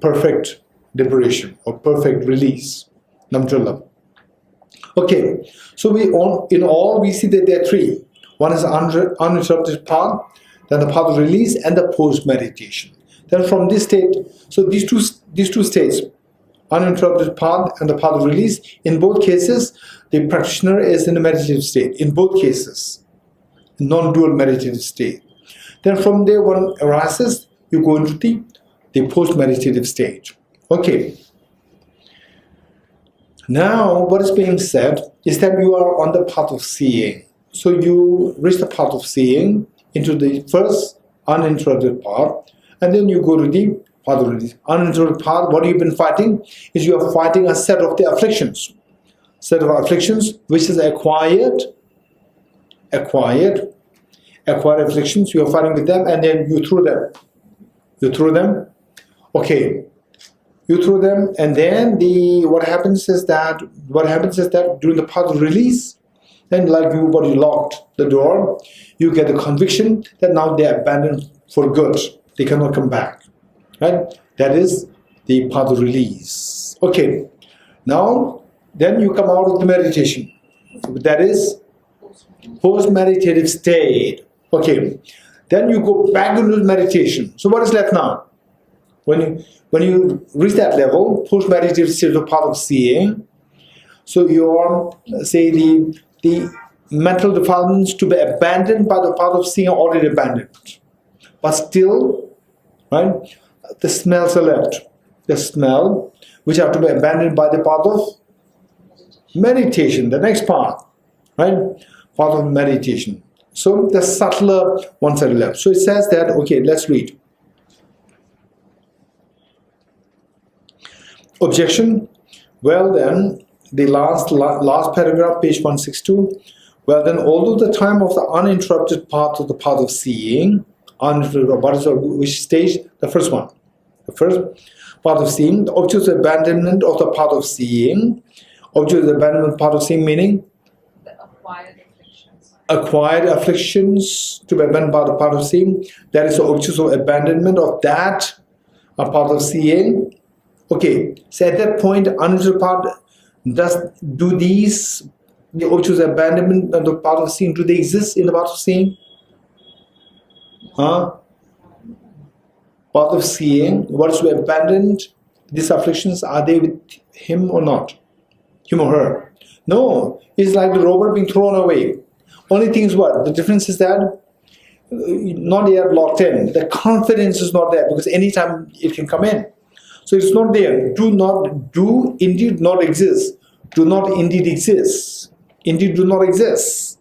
perfect liberation or perfect release. Namdrullam. Okay. So we see that there are three. One is uninterrupted path, then the path of release, and the post meditation. Then from this state, so these two states, uninterrupted path and the path of release, in both cases, the practitioner is in a meditative state. In both cases, non-dual meditative state. Then from there, one arises, you go into the post-meditative state. Okay. Now, what is being said is that you are on the path of seeing. So you reach the path of seeing into the first uninterrupted path, and then you go to the path of release. Uninterrupted path, what you've been fighting is you are fighting a set of the afflictions. Set of afflictions which is acquired afflictions, you are fighting with them, and then you throw them. Okay. You throw them, and then what happens is that during the path of release, then like you locked the door, you get the conviction that now they are abandoned for good. They cannot come back. Right? That is the path of release. Okay. Now, then you come out of the meditation. That is post-meditative state. Okay. Then you go back into meditation. So what is left now? When you reach that level, post-meditative state of path of seeing, so your, say, the mental defilements to be abandoned by the path of seeing are already abandoned. But still, right, the smells are left. The smell, which have to be abandoned by the path of meditation, the next path, right? Path of meditation. So the subtler ones are left. So it says that, okay, let's read. Objection. Well then, the last paragraph, page 162. Well then, although the time of the uninterrupted path of the path of seeing, which stage? The first one. The first path of seeing, the object of abandonment of the path of seeing. Object of abandonment path of seeing meaning? The acquired afflictions. Acquired afflictions to be abandoned by the path of seeing. That is the object of abandonment of that path of seeing. Okay, so at that point, uninterrupted path, the objects of abandonment of the path of seeing, do they exist in the path of seeing? Path of seeing, what is to be abandoned, these afflictions, are they with him or not? Him or her? No, it's like the robber being thrown away. Only thing is what? The difference is that not yet locked in. The confidence is not there because anytime it can come in. So it's not there. Do indeed not exist. Do not indeed exist. Indeed do not exist.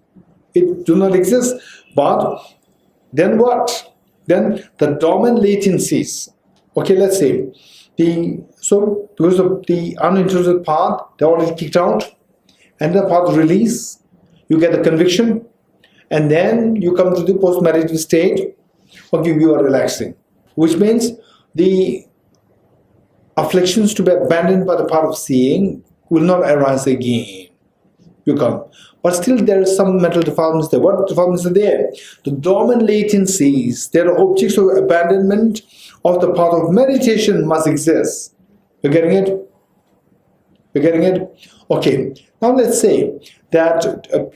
It do not exist. But then what? Then the dormant latencies. Okay, let's say because of the uninterrupted path, they're already kicked out, and the path of release, you get the conviction, and then you come to the post-meditative state. Okay, you are relaxing, which means the afflictions to be abandoned by the path of seeing will not arise again. you come. But still there is some mental defilements there. What defilements are there? The dormant latencies, there are objects of abandonment of the path of meditation must exist. You're getting it? You're getting it? Okay. Now let's say that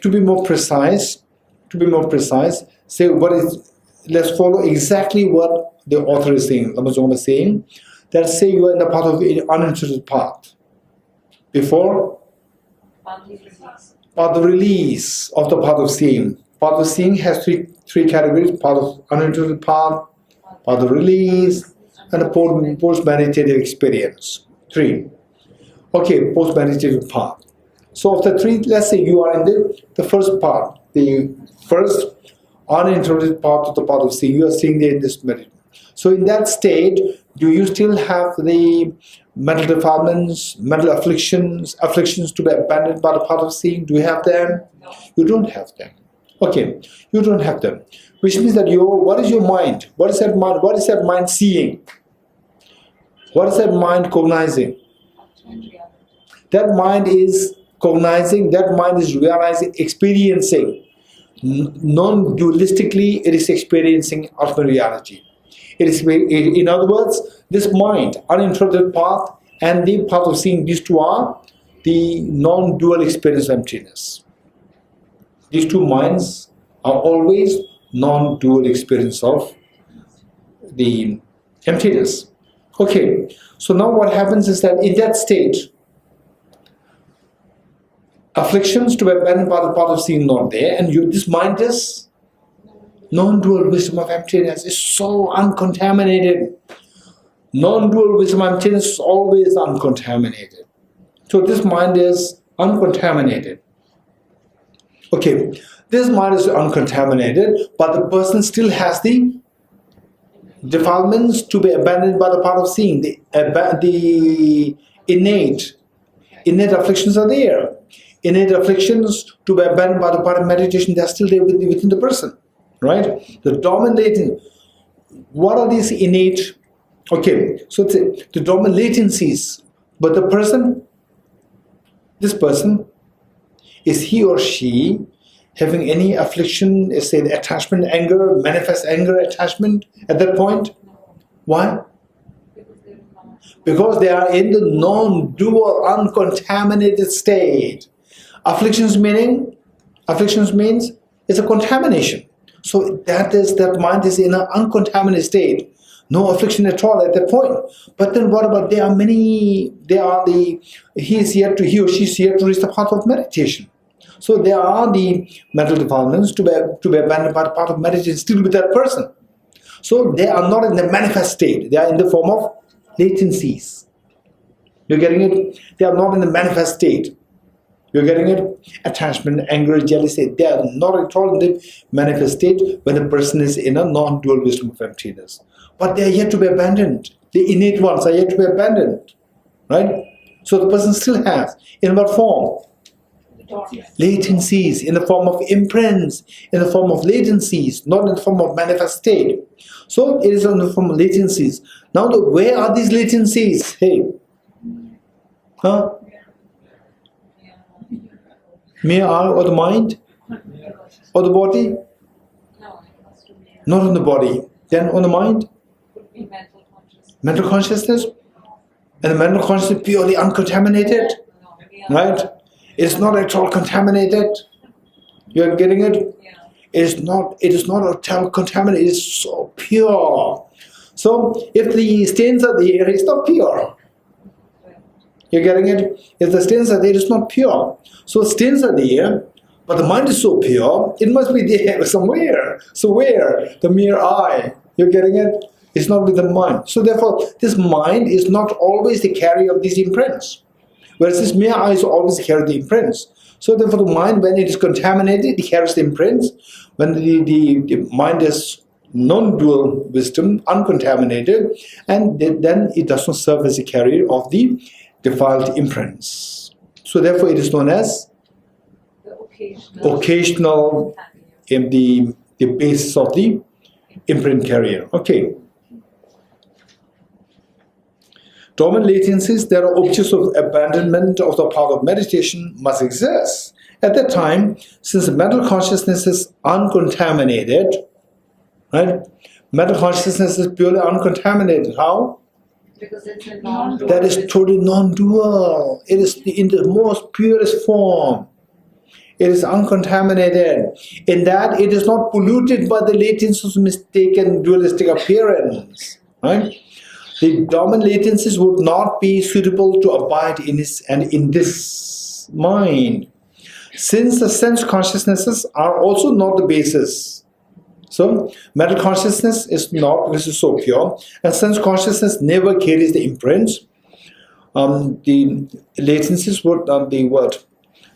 to be more precise, say what is, let's follow exactly what the author is saying, Amazon is saying, that say you are in the path of the uninterested path. Before? Path of release of the path of seeing. Path of seeing has three categories: path of uninterested path, path of release, and a post-meditative experience. 3. Okay, post-meditative path. So of the 3, let's say you are in the first part, the first uninterrupted part of the path of seeing. You are seeing there in this meditation. So in that state, do you still have the mental defilements, mental afflictions to be abandoned by the path of seeing? Do you have them? No. You don't have them. Okay, you don't have them. Which means that what is your mind? What is that mind? What is that mind seeing? What is that mind cognizing? That mind is cognizing, that mind is realizing, experiencing. Non-dualistically, it is experiencing ultimate reality. It is, in other words, this mind, uninterrupted path and the path of seeing, these two are the non-dual experience of emptiness. These two minds are always non-dual experience of the emptiness. Okay, so now what happens is that in that state, afflictions to be abandoned by the path of seeing not there, and this mind is non-dual wisdom of emptiness, is so uncontaminated. Non-dual wisdom of emptiness is always uncontaminated. So this mind is uncontaminated. Okay, this mind is uncontaminated, but the person still has the defilements to be abandoned by the path of seeing. The innate afflictions are there. Innate afflictions to be abandoned by the path of meditation, they are still there within the person, right? The dominating, what are these innate? Okay, so the dormant latencies, but the person, this person, is he or she having any affliction, say the attachment, anger, manifest anger, attachment at that point? Why? Because they are in the non-dual, uncontaminated state. Afflictions means it's a contamination. So that mind is in an uncontaminated state. No affliction at all at that point. But then what about, he or she is here to reach the path of meditation. So there are the mental defilements to be abandoned by the path of meditation still with that person. So they are not in the manifest state. They are in the form of latencies. You're getting it? They are not in the manifest state. You're getting it? Attachment, anger, jealousy, they are not at all in the manifest state when the person is in a non-dual wisdom of emptiness. But they are yet to be abandoned. The innate ones are yet to be abandoned. Right? So the person still has, in what form? Latencies, in the form of imprints, in the form of latencies, not in the form of manifest state. So it is in the form of latencies. Now where are these latencies? Hey? Huh? Mere I or the mind? Or the body? Not on the body. Then on the mind? Mental consciousness? And the mental consciousness purely uncontaminated? Right? It's not at all contaminated. You're getting it? It is not at all contaminated. It is so pure. So if the stains are there, it's not pure. You're getting it? If the stains are there, it's not pure. So stains are there, but the mind is so pure, it must be there somewhere. So where? The mere I. You're getting it? It's not with the mind. So therefore, this mind is not always the carrier of these imprints. Whereas this mere I is always the carrier of the imprints. So therefore, the mind, when it is contaminated, it carries the imprints. When the mind is non-dual wisdom, uncontaminated, and then it does not serve as a carrier of the defiled imprints. So therefore it is known as occasional in the basis of the imprint carrier. Okay. dormant latencies that are objects of abandonment of the path of meditation must exist. At that time, since the mental consciousness is uncontaminated, right? Mental consciousness is purely uncontaminated. How? Because it's a non-dual. That is totally non-dual. It is in the most purest form. It is uncontaminated. In that, it is not polluted by the latencies of mistaken dualistic appearance. Right? The dormant latencies would not be suitable to abide in this mind, since the sense consciousnesses are also not the basis. So, mental consciousness is not, because it's so pure, and sense consciousness never carries the imprints. The latencies would the word.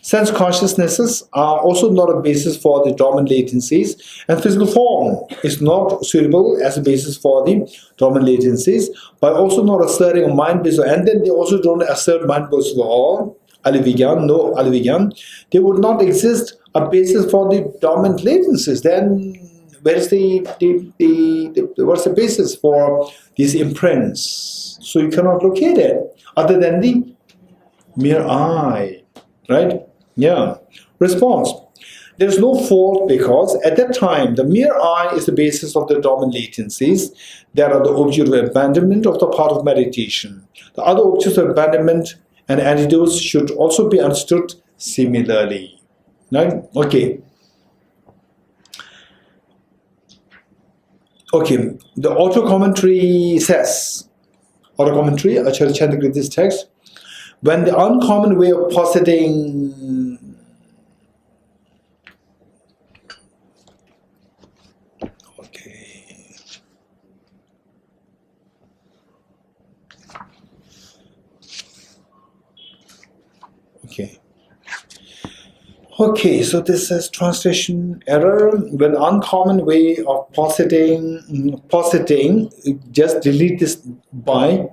Sense consciousnesses are also not a basis for the dormant latencies, and physical form is not suitable as a basis for the dormant latencies, by also not asserting a mind basis, and then they also don't assert mind basis at all. Alivigyan, no alivigyan. They would not exist a basis for the dormant latencies. Then where is what's the basis for these imprints? So you cannot locate it other than the mere eye, right? Yeah. Response. There is no fault, because at that time the mere eye is the basis of the dormant latencies that are the object of abandonment of the path of meditation. The other objects of abandonment and antidotes should also be understood similarly. Right? Okay. Okay. The auto commentary says, auto commentary, Acharya Chandra this text, when the uncommon way of positing Okay, so this is translation error. When uncommon way of positing, just delete this by.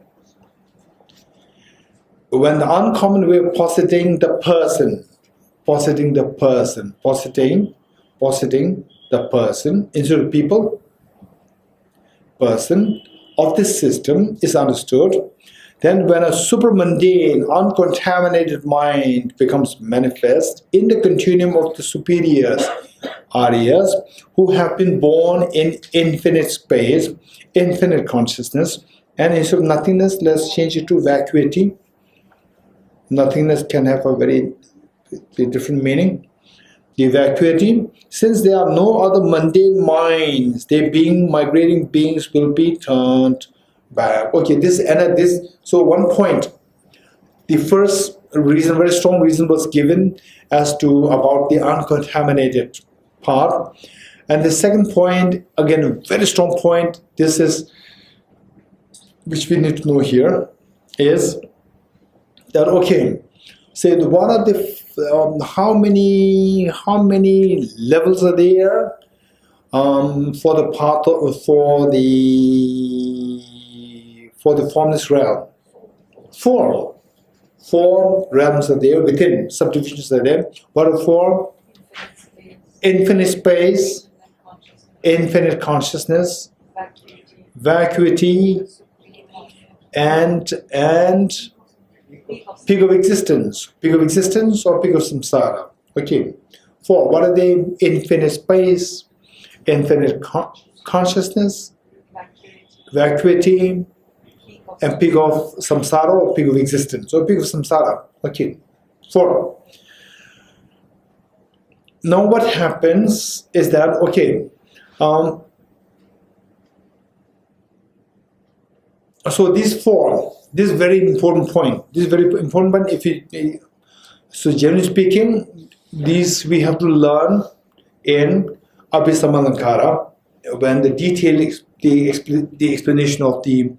When the uncommon way of positing the person instead of people, person of this system is understood, then when a supermundane, uncontaminated mind becomes manifest in the continuum of the superiors, Aryas, who have been born in infinite space, infinite consciousness, and instead of nothingness, let's change it to vacuity. Nothingness can have a very different meaning. The vacuity, since there are no other mundane minds, they being migrating beings will be turned back. Okay, so one point. The first reason, very strong reason, was given as to about the uncontaminated part. And the second point, again, a very strong point, this is, which we need to know here, is that, okay, say what are the, how many levels are there for the part of, for the formless realm? Four realms are there within, subdivisions are there. What are four? Infinite space, infinite consciousness, vacuity, and peak of existence. Peak of existence or peak of samsara. Okay. Four. What are they? Infinite space, infinite consciousness, vacuity, and peak of samsara or peak of existence. So peak of samsara. Okay. Four. Now what happens is that, okay, so these four, this is very important point. This is very important point. So generally speaking, these we have to learn in Abhisamalankara when the detailed the explanation of the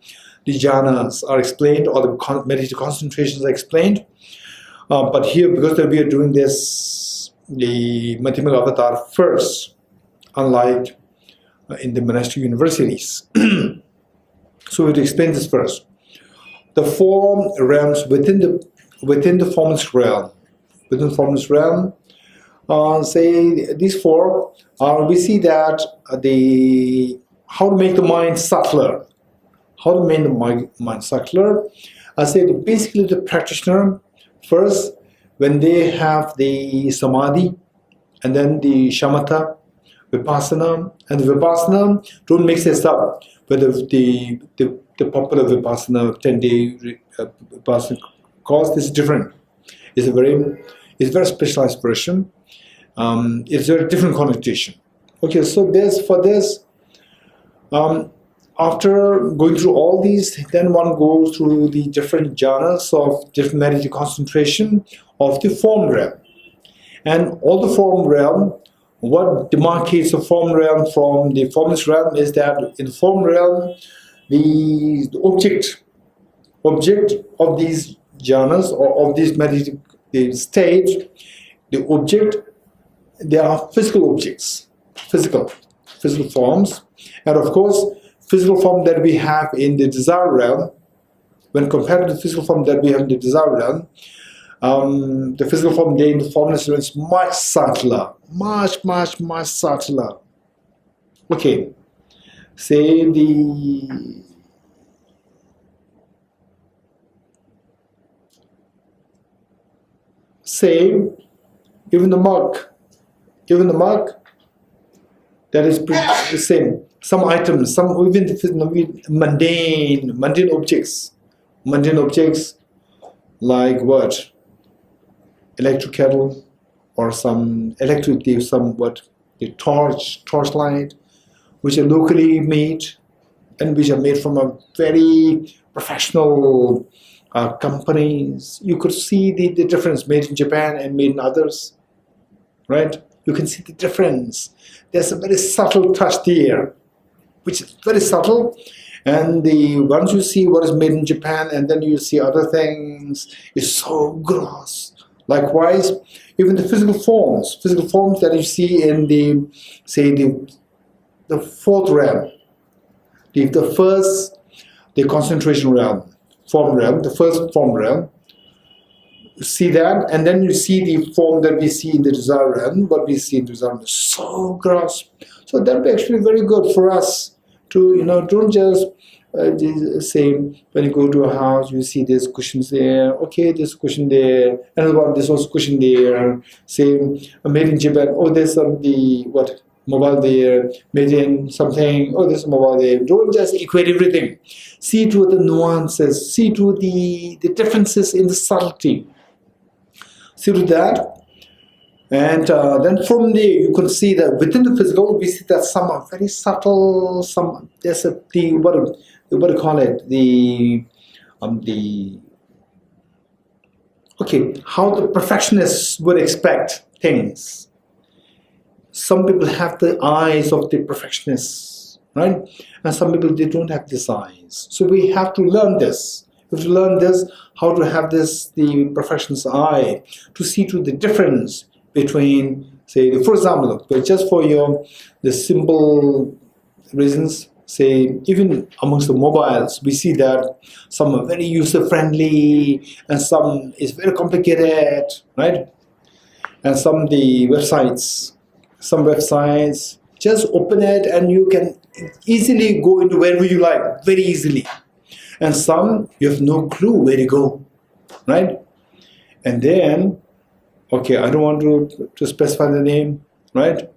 jhanas are explained, or the meditative concentrations are explained. But here, because we are doing this, the Madhyamaka Avatar first, unlike in the monastic universities. So we have to explain this first. The four realms within the formless realm, say these four, we see that how to make the mind subtler. How to make the mind subtler? I said basically the practitioner first, when they have the samadhi, and then the shamatha, vipassana, and the vipassana, don't mix this up. Whether the popular vipassana 10-day vipassana course is different. It's a very specialized version. It's a different connotation. Okay, so for this. After going through all these, then one goes through the different jhanas of different meditative concentration of the form realm. And all the form realm, what demarcates the form realm from the formless realm is that in the form realm, the object of these jhanas or of these meditative stage, the object, they are physical objects, physical forms. And of course, physical form that we have in the desire realm, when compared to the physical form that we have in the desire realm, the physical form there in the formless realm is much subtler, much subtler. Okay, say even the mug, that is the same. Some items, some even mundane objects, like what? Electric kettle, or some the torchlight, which are locally made, and which are made from a very professional companies. You could see the difference made in Japan and made in others, right? You can see the difference. There's a very subtle touch there, which is very subtle, and once you see what is made in Japan and then you see other things, it's so gross. Likewise, even the physical forms that you see in the fourth realm, the concentration realm, the first form realm, you see that, and then you see the form that we see in the desire realm. What we see in the desire realm is so gross. So that would be actually very good for us to, don't just say, when you go to a house, you see there's cushions there, okay, there's a cushion there, another one, there's also a cushion there, same, made in Japan, oh, there's mobile there, made in something, oh, there's a mobile there. Don't just equate everything. See to the nuances, see to the differences in the subtlety. See to that. And then from there, you can see that within the physical, we see that some are very subtle, there's what do you call it? How the perfectionists would expect things. Some people have the eyes of the perfectionists, right? And some people, they don't have these eyes. So we have to learn this. We have to learn this, how to have the perfectionist's eye, to see to the difference between, say, for example, just for the simple reasons, say, even amongst the mobiles, we see that some are very user-friendly and some is very complicated, right? And some websites, just open it and you can easily go into wherever you like, very easily. And some, you have no clue where to go, right? And then, okay, I don't want to specify the name, right?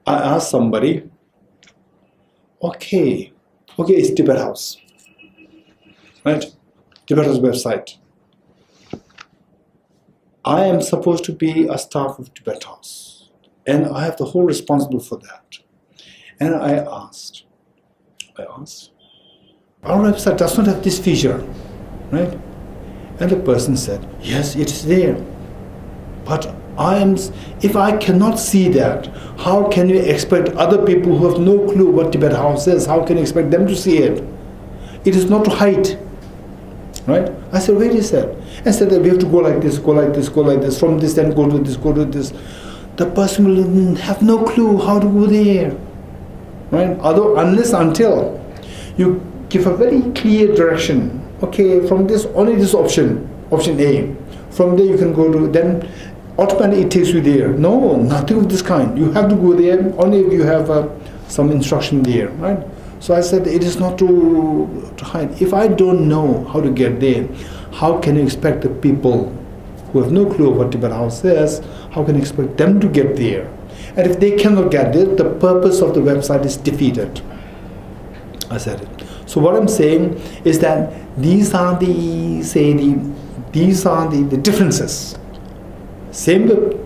I asked somebody, okay, it's Tibet House, right? Tibet House website. I am supposed to be a staff of Tibet House, and I have the whole responsibility for that. And I asked, our website does not have this feature, right? And the person said, yes, it is there. But if I cannot see that, how can you expect other people who have no clue what Tibet House is, how can you expect them to see it? It is not to hide, right? I said, wait a second. I said that we have to go like this, from this, then go to this. The person will have no clue how to go there, right? Until you give a very clear direction. Okay, from this, only this option A. From there you can go to, then automatically it takes you there. No, nothing of this kind. You have to go there only if you have some instruction there, right? So I said, it is not to hide. If I don't know how to get there, how can you expect the people who have no clue what Tibet House is, how can you expect them to get there? And if they cannot get there, the purpose of the website is defeated. I said it. So what I'm saying is that these are the differences. Same with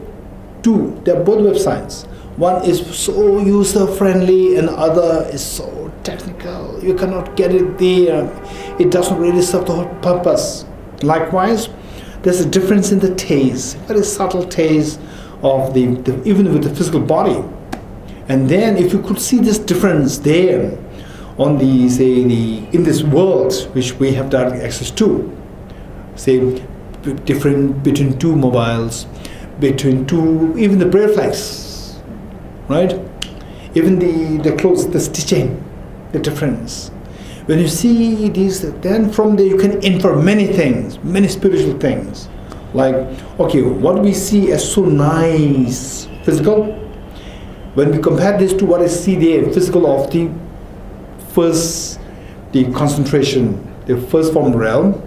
two, they're both websites. One is so user-friendly and other is so technical. You cannot get it there. It doesn't really serve the whole purpose. Likewise, there's a difference in the taste, very subtle taste of the even with the physical body. And then if you could see this difference there on in this world which we have direct access to, say different between two mobiles, between two, even the prayer flags, right? Even the clothes, the stitching, the difference. When you see these, then from there you can infer many things, many spiritual things. Like, okay, what we see as so nice, physical, when we compare this to what I see there, physical of the concentration, the first form realm,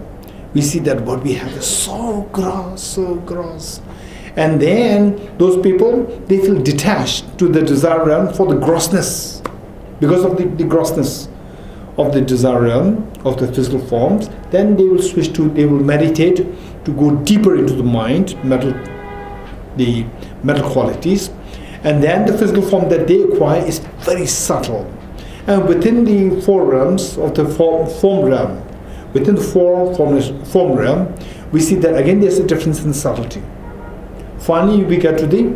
we see that what we have is so gross. And then those people, they feel detached to the desire realm for the grossness, because of the grossness of the desire realm, of the physical forms. Then they will switch to, they will meditate to go deeper into the mind, the mental qualities. And then the physical form that they acquire is very subtle. And within the four realms of the form realm, within the form realm, we see that again there's a difference in subtlety. Finally, we get to the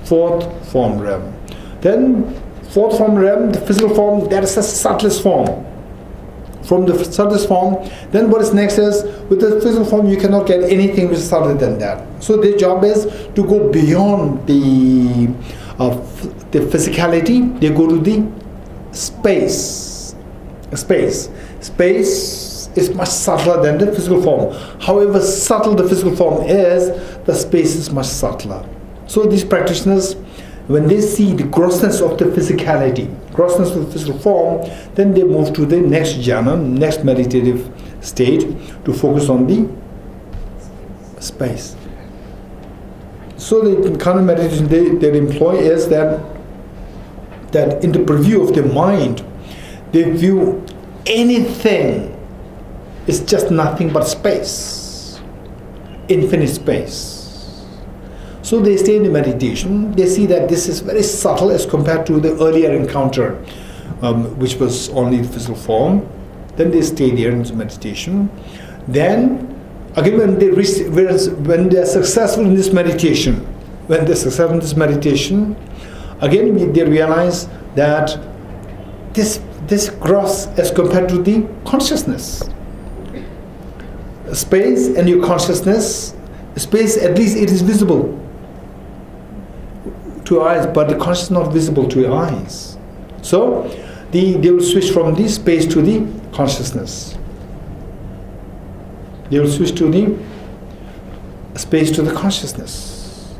fourth form realm. Then, fourth form realm, the physical form, that is the subtlest form. From the subtlest form, then what is next is, with the physical form, you cannot get anything which is subtler than that. So their job is to go beyond the physicality. They go to the space. Space is much subtler than the physical form. However subtle the physical form is, the space is much subtler. So these practitioners, when they see the grossness of the physicality, grossness of the physical form, then they move to the next jhana, next meditative state, to focus on the space. So the kind of meditation they employ is that in the purview of their mind, they view anything is just nothing but space, infinite space. So they stay in the meditation. They see that this is very subtle as compared to the earlier encounter, which was only the physical form. Then they stay there in the meditation. Then, again, when they are successful in this meditation, again they realize that this gross as compared to the consciousness. Space and your consciousness, space at least it is visible to your eyes, but the consciousness is not visible to your eyes. So they will switch from the space to the consciousness. They will switch to the space to the consciousness.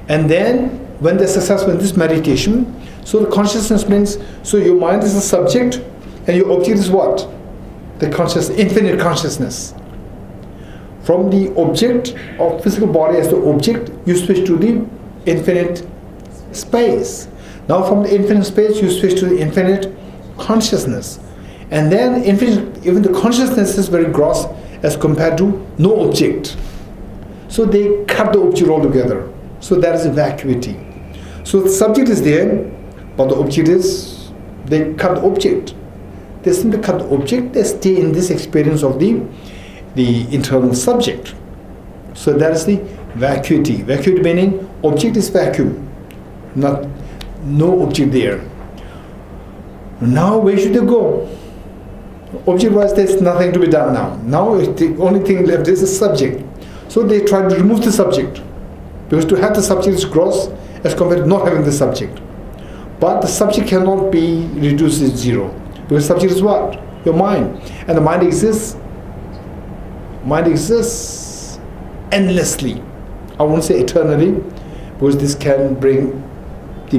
And then when they're successful in this meditation, so the consciousness means, so your mind is the subject and your object is what? The infinite consciousness. From the object of physical body as the object, you switch to the infinite space. Now from the infinite space, you switch to the infinite consciousness. And then even the consciousness is very gross as compared to no object. So they cut the object altogether. So that is a vacuity. So the subject is there, but the object is, they cut the object. They simply cut the object, they stay in this experience of the internal subject. So that is the vacuity. Vacuity meaning object is vacuum, no object there. Now where should they go? Object-wise, there's nothing to be done now. Now the only thing left is the subject. So they try to remove the subject, because to have the subject is gross as compared to not having the subject. But the subject cannot be reduced to zero, because subject is what? Your mind. And the mind exists endlessly. I won't say eternally, because this can bring the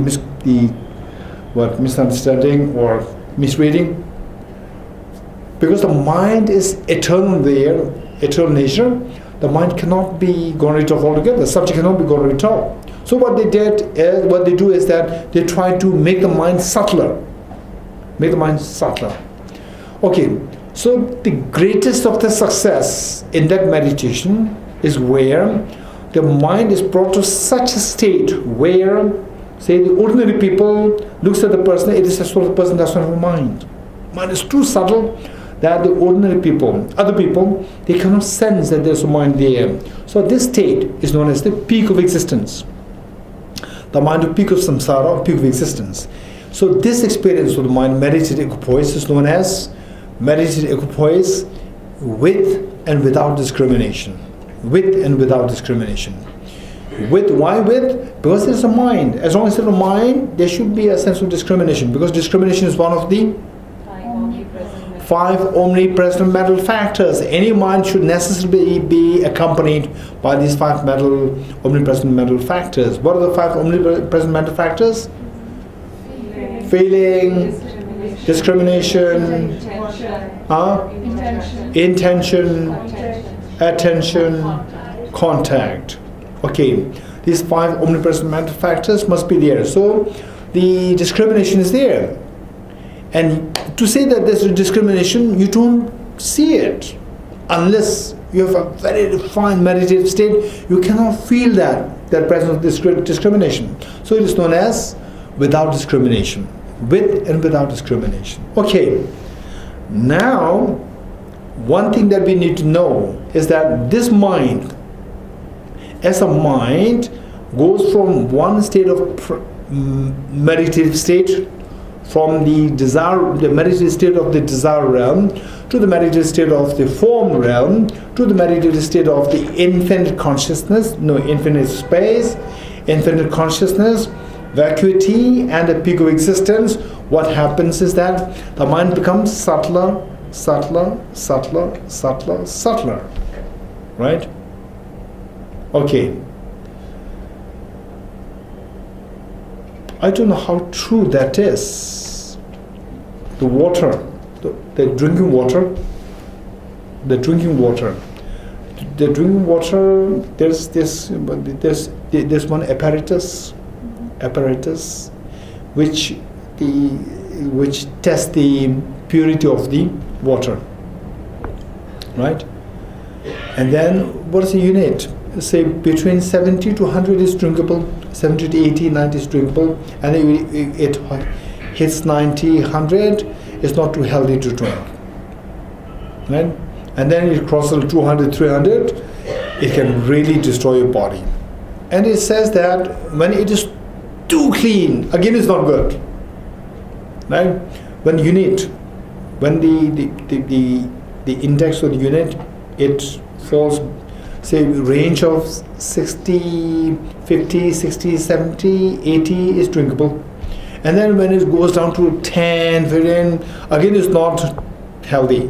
misunderstanding or misreading. Because the mind is eternal there, eternal nature, the mind cannot be gone rid of altogether. The subject cannot be gone rid of. So what they do is that they try to make the mind subtler. Make the mind subtler. Okay, so the greatest of the success in that meditation is where the mind is brought to such a state where, say, the ordinary people looks at the person, it is as though the person does not have a mind. Mind is too subtle that the ordinary people, other people, they cannot sense that there's a mind there. So this state is known as the peak of existence. The mind of peak of samsara, peak of existence. So this experience of the mind, meditated equipoise, is known as meditated equipoise with and without discrimination. With and without discrimination. With, why with? Because there's a mind. As long as there's a mind, there should be a sense of discrimination, because discrimination is one of the five omnipresent mental factors. Any mind should necessarily be accompanied by these five omnipresent mental factors. What are the five omnipresent mental factors? Feeling, discrimination, intention, attention, contact. Okay, these five omnipresent mental factors must be there. So the discrimination is there. And to say that there's a discrimination, you don't see it. Unless you have a very refined meditative state, you cannot feel that presence of discrimination. So it is known as without discrimination. With and without discrimination. Okay, now one thing that we need to know is that this mind, as a mind, goes from one state of meditative state, from the meditative state of the desire realm, to the meditative state of the form realm, to the meditative state of the infinite consciousness, infinite space, infinite consciousness, vacuity, and the peak of existence. What happens is that the mind becomes subtler, subtler, subtler, subtler, subtler. Right? Okay. I don't know how true that is. The water, the drinking water, there's one apparatus which tests the purity of the water, right? And then what is the unit? Say between 70 to 100 is drinkable, 70 to 80, 90 is drinkable, and it hits 90, 100, it's not too healthy to drink, right? And then it crosses 200, 300, it can really destroy your body. And it says that when it is too clean, again it's not good, right? When the index of the unit, it falls, say, range of 60, 50, 60, 70, 80 is drinkable. And then when it goes down to 10, 15, again it's not healthy,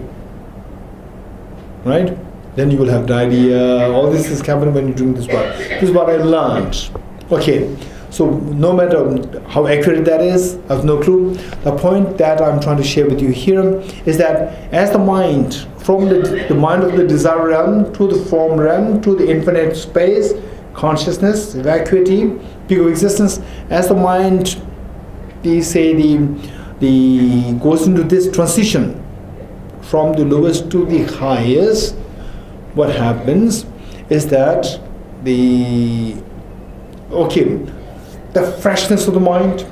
right? Then you will have diarrhea. All this is happening when you drink this water. This is what I learned. Okay, so no matter how accurate that is, I have no clue. The point that I'm trying to share with you here is that as the mind, from the mind of the desire realm to the form realm to the infinite space, consciousness, vacuity, peak of existence, as the mind, the goes into this transition from the lowest to the highest, what happens is that the freshness of the mind,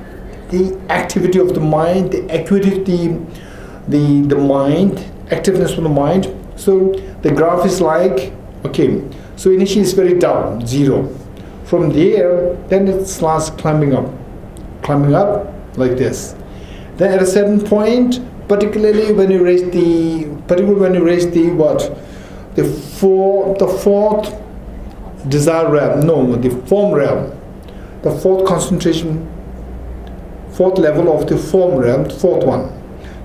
the activity of the mind, the acuity of the mind, activeness of the mind. So the graph is like, so initially it's very down, 0. From there, then it starts climbing up like this. Then at a certain point, particularly when you raise the fourth desire realm, the form realm, the fourth concentration, fourth level of the form realm, fourth one.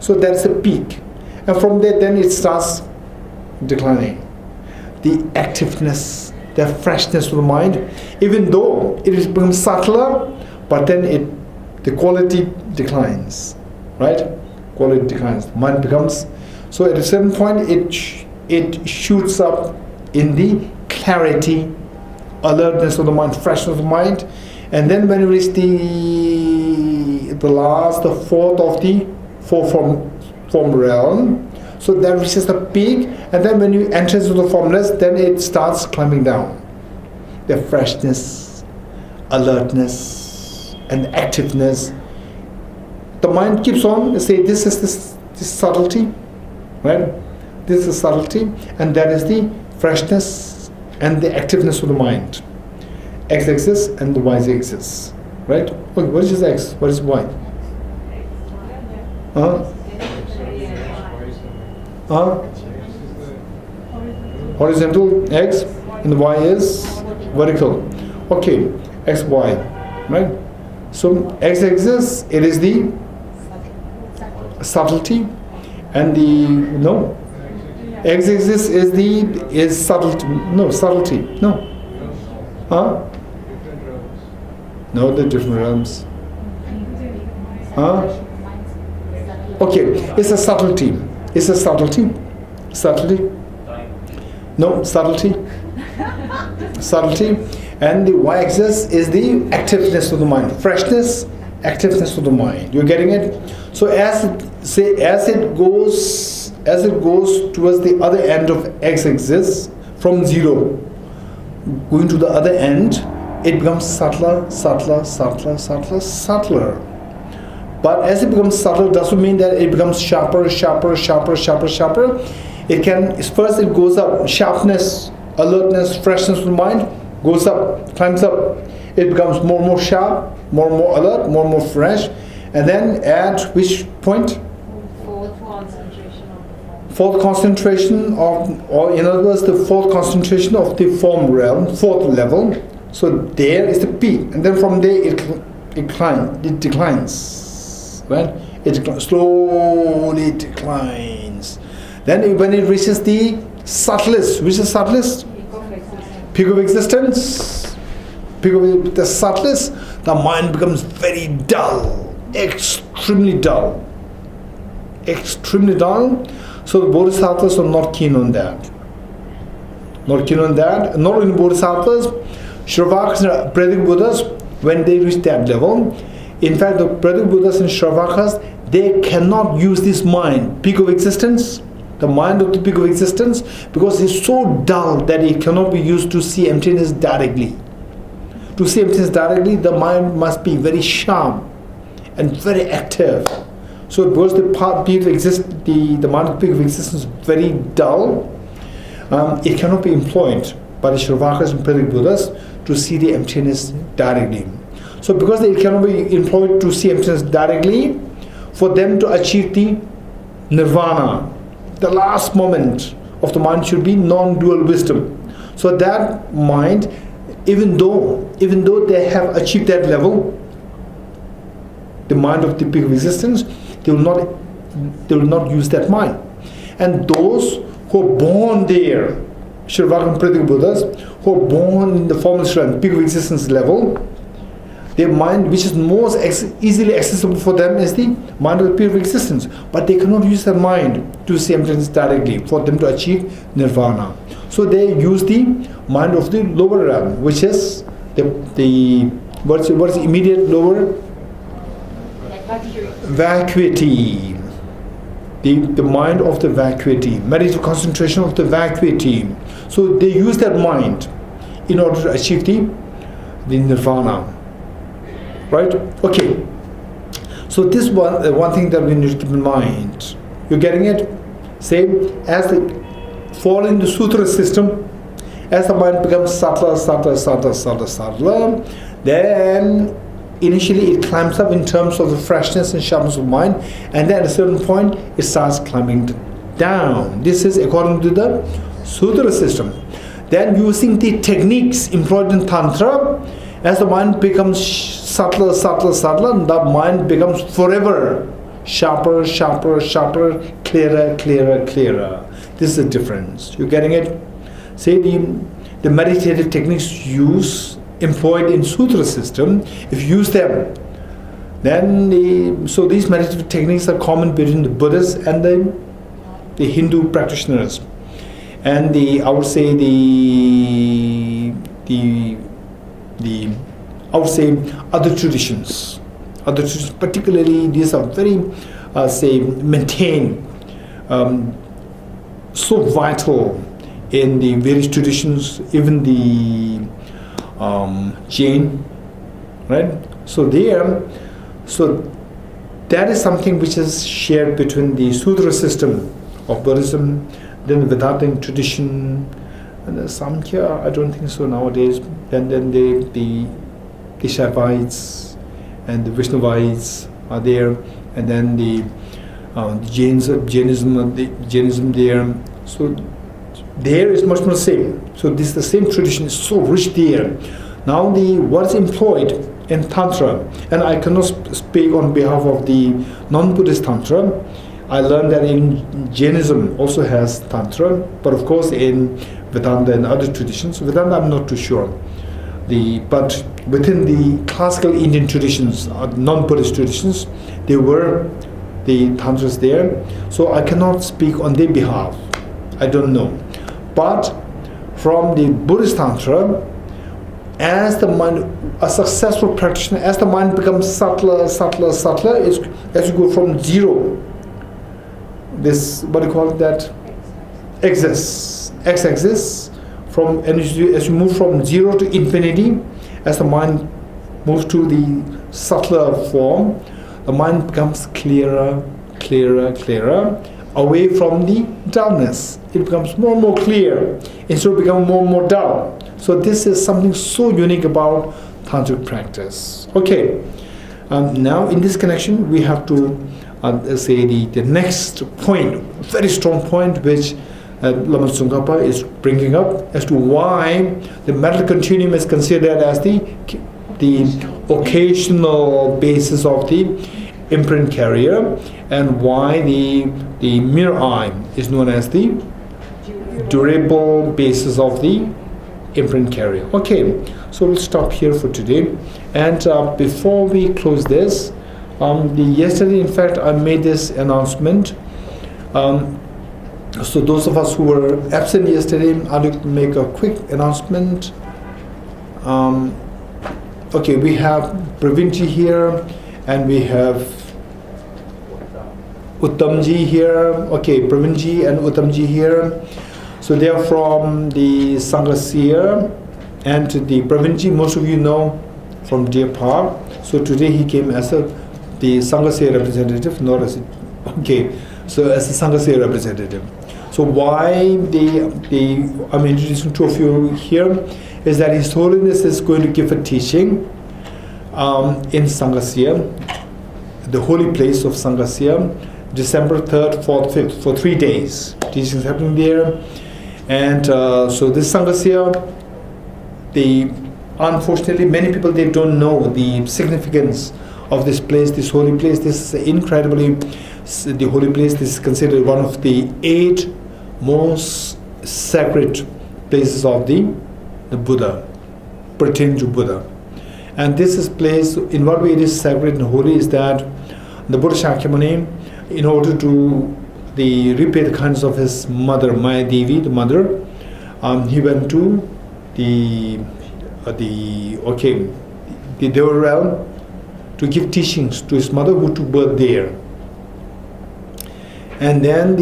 So that's the peak. And from there, then it starts declining. The activeness, the freshness of the mind, even though it is become subtler, but then the quality declines, right? quality declines. Mind becomes, so at a certain point it shoots up in the clarity, alertness of the mind, freshness of the mind, and then when you reach the fourth of the form realm, so that reaches the peak, and then when you enter into the formless, then it starts climbing down. The freshness, alertness, and activeness. The mind keeps on say this is this subtlety, right? This is subtlety, and that is the freshness and the activeness of the mind. X exists and the Y exists, right? Okay, what is X? What is Y? Horizontal X and the Y is vertical. Okay, X, Y, right? So X exists, it is the subtlety, and the X exists is subtlety. No, subtlety. No. No, the different realms. Okay, it's a subtlety. It's a subtlety. Subtlety. No, subtlety. Subtlety. And the Y-axis is the activeness of the mind. Freshness, activeness of the mind. You're getting it? So as it goes towards the other end of X-axis, from 0, going to the other end, it becomes subtler. But as it becomes subtler, doesn't mean that it becomes sharper. It goes up. Sharpness, alertness, freshness of the mind goes up, climbs up. It becomes more and more sharp, more and more alert, more and more fresh. And then at which point? Fourth concentration of, or in other words, the fourth concentration of the form realm, fourth level. So there is the peak, and then from there it declines, right? It slowly declines. Then when it reaches the subtlest, which is subtlest? Peak of existence. Peak of the subtlest, the mind becomes very dull, extremely dull. So the bodhisattvas are not keen on that. Not only bodhisattvas, Shravakas and Pradip Buddhas, when they reach that level, in fact the Pradip Buddhas and Shravakas, they cannot use this mind, peak of existence, the mind of the peak of existence, because it's so dull that it cannot be used to see emptiness directly. To see emptiness directly, the mind must be very sharp and very active. So because the mind of the peak of existence is very dull, it cannot be employed by the Shravakas and Pradip Buddhas to see the emptiness directly. So because it cannot be employed to see emptiness directly, for them to achieve the nirvana, the last moment of the mind should be non-dual wisdom. So that mind, even though they have achieved that level, the mind of the peak of existence, they will not use that mind. And those who are born there, Shravakas and Pradip Buddhas, who are born in the formless realm, peak of existence level, their mind, which is most easily accessible for them, is the mind of the peak of existence. But they cannot use their mind to see emptiness directly for them to achieve nirvana. So they use the mind of the lower realm, which is what is immediate lower? Vacuity. The mind of the vacuity, meditative concentration of the vacuity. So they use that mind in order to achieve the nirvana. Right? Okay. So this one thing that we need to keep in mind. You're getting it? Same as they fall in the sutra system, as the mind becomes subtler, then initially it climbs up in terms of the freshness and sharpness of mind, and then at a certain point it starts climbing down. This is according to the sutra system. Then using the techniques employed in Tantra, as the mind becomes subtler, the mind becomes forever sharper, clearer. This is the difference. You're getting it? Say the meditative techniques employed in sutra system, if you use them Then so these meditative techniques are common between the Buddhists and the Hindu practitioners, and I would say I would say other traditions, particularly these are very say maintained, so vital in the various traditions, even the Jain, right? So that is something which is shared between the Sudra system of Buddhism, then the Vedantic tradition, and the Samkhya, I don't think so nowadays, and then the Shaivites and the Vaishnavites are there, and then the Jainism there. So there is much more same. So this the same tradition is so rich there. Now what's employed in Tantra, and I cannot speak on behalf of the non-Buddhist Tantra. I learned that in Jainism also has Tantra, but of course in Vedanta and other traditions, Vedanta I'm not too sure. But within the classical Indian traditions, non-Buddhist traditions, there were the Tantras there. So I cannot speak on their behalf. I don't know. But from the Buddhist Tantra, as the mind, a successful practitioner, as the mind becomes subtler, as you go from zero, this, what do you call it, that? X-axis, from, and as you move from zero to infinity, as the mind moves to the subtler form, the mind becomes clearer, away from the dullness. It becomes more and more clear, instead of becoming more and more dull. So this is something so unique about tantric practice. Okay, now in this connection we have to say the next point, very strong point, which Lama Tsongkhapa is bringing up as to why the mental continuum is considered as the occasional basis of the imprint carrier, and why the mirror eye is known as the durable basis of the imprint carrier. Okay, so we'll stop here for today. And before we close this, yesterday, in fact, I made this announcement. So those of us who were absent yesterday, I'd like to make a quick announcement. Okay, we have Pravinji here, and we have Uttamji here. Okay, Pravinji and Uttamji here. So they are from the Sangha, and the Pravinji, most of you know from Deer Park. So today he came as the Sangha representative, not as so as the Sangha representative. So why I'm introducing two of you here is that His Holiness is going to give a teaching in Sangha, the holy place of Sangha, December 3rd, 4th, 5th, for 3 days. Teaching is happening there. And so this Sangha, unfortunately many people, they don't know the significance of this place, this holy place. This is incredibly the holy place. This is considered one of the 8 most sacred places of the Buddha, pertaining to Buddha. And this is place, in what way it is sacred and holy is that the Buddha Shakyamuni, in order to repay the kindness of his mother, Maya Devi, the mother, he went to the Deva realm to give teachings to his mother, who took birth there. And then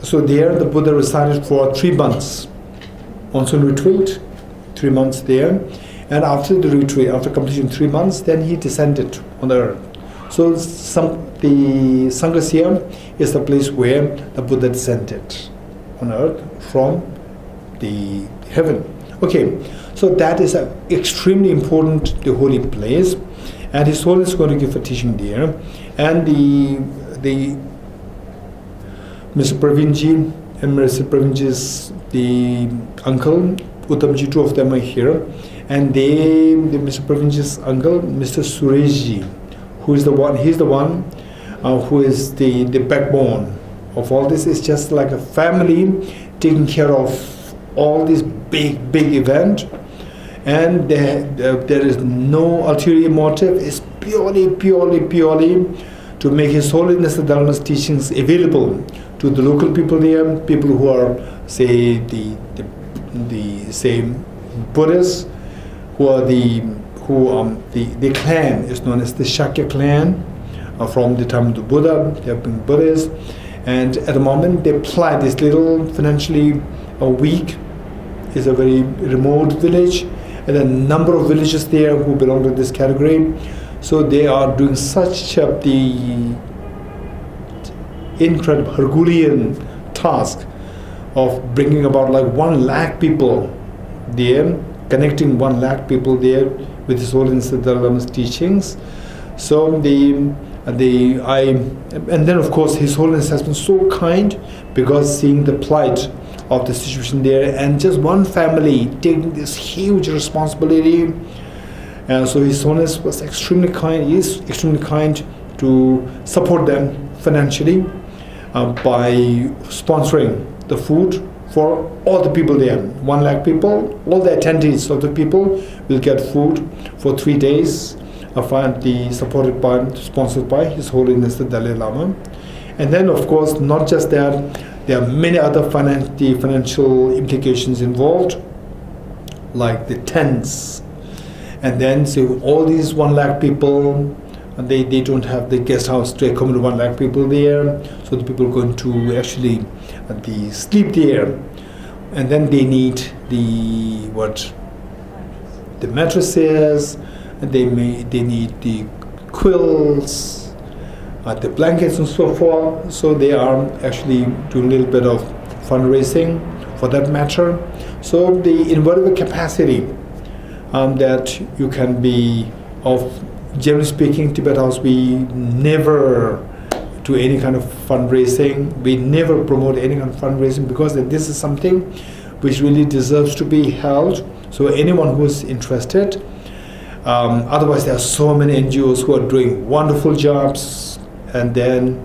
so there the Buddha resided for 3 months, monsoon retreat, 3 months there. And after the retreat, after completion 3 months, then he descended on the earth. So the Sangha is the place where the Buddha descended on earth from the heaven. Okay, so that is extremely important, the holy place, and His Holiness is going to give a teaching there. And the Mr. Pravinji and Mr. Pravinji's the uncle Uttamji, 2 of them are here, and Mr. Pravinji's uncle, Mr. Sureshji, he's the one who is the backbone of all this. Is just like a family taking care of all this big event. and there is no ulterior motive. It's purely to make His Holiness the Dalai Lama's teachings available to the local people there, people who are, say, the same Buddhists, the clan is known as the Shakya clan. From the time of the Buddha, they have been Buddhists, and at the moment they apply this little financially weak. Is a very remote village, and a number of villages there who belong to this category. So they are doing such the incredible Herculean task of bringing about like 1 lakh people there, connecting 1 lakh people there with His Holiness the Dalai Lama's teachings. So and then of course His Holiness has been so kind, because seeing the plight of the situation there, and just one family taking this huge responsibility, and so His Holiness was extremely kind. He is extremely kind to support them financially by sponsoring the food for all the people there. 1 lakh people, all the attendees of the people will get food for 3 days, sponsored by His Holiness the Dalai Lama. And then of course, not just that, there are many other financial implications involved, like the tents. And then so all these 1 lakh people, they don't have the guest house to accommodate 1 lakh people there, so the people are going to actually sleep there, and then they need the mattresses, and they need the quilts, the blankets and so forth. So they are actually doing a little bit of fundraising for that matter. So in whatever capacity that you can be of, generally speaking, Tibet House, we never do any kind of fundraising. We never promote any kind of fundraising, because this is something which really deserves to be held. So anyone who is interested, otherwise there are so many NGOs who are doing wonderful jobs, and then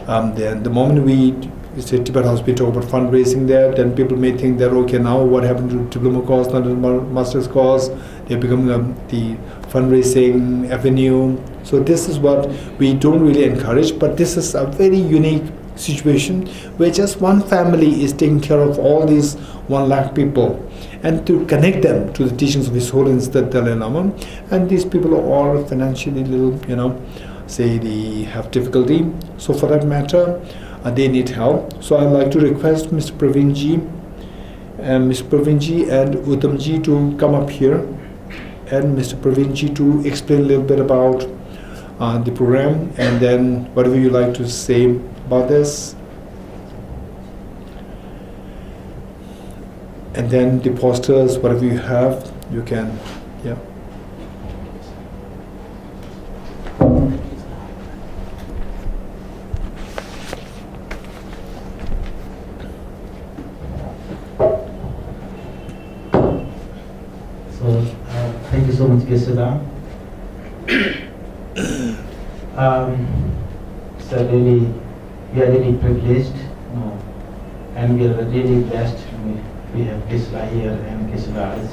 the moment we say Tibet House, we talk about fundraising there, then people may think that, okay, now what happened to diploma course, not the master's course, they're becoming the fundraising avenue. So this is what we don't really encourage, but this is a very unique situation where just one family is taking care of all these 1 lakh people, and to connect them to the teachings of His Holiness the Dalai Lama. And these people are all financially little, say they have difficulty. So for that matter, they need help. So I'd like to request Mr. Praveenji and Uttamji to come up here, and Mr. Praveenji to explain a little bit about the program, and then whatever you like to say about this. And then the posters, whatever you have, you can, yeah. Thank you so much, Kesada. So really, we are really privileged, and we are really blessed. We have Kesada here, and Kesada is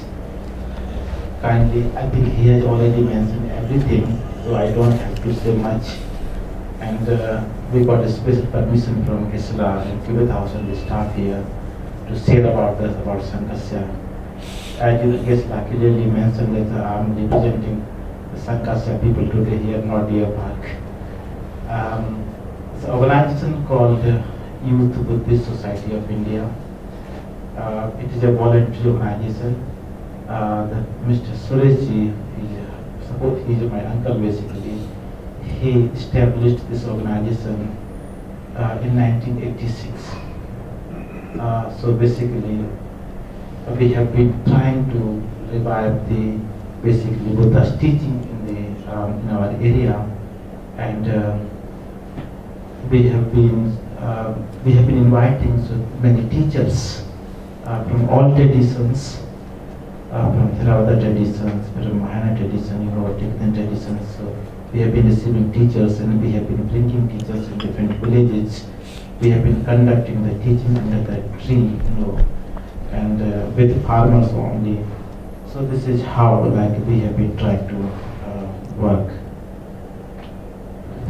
kindly, I think he has already mentioned everything, so I don't have to say much. And we got a special permission from Kesada and Tibet House and the staff here to share about Sankasya. As you Kesada clearly mentioned that I am representing the Sankasya people today here in Nordia Park. It's an organization called Youth Buddhist Society of India. It is a voluntary organization. Mr. Sureshji, he is my uncle basically. He established this organization in 1986. So basically, we have been trying to revive the basically Buddha's teaching in our area, and we have been inviting so many teachers from all traditions, from Theravada traditions, from Mahayana tradition, Tibetan traditions. So we have been receiving teachers, and we have been bringing teachers in different villages. We have been conducting the teaching under the tree, and with farmers only. So this is how like we have been trying to work.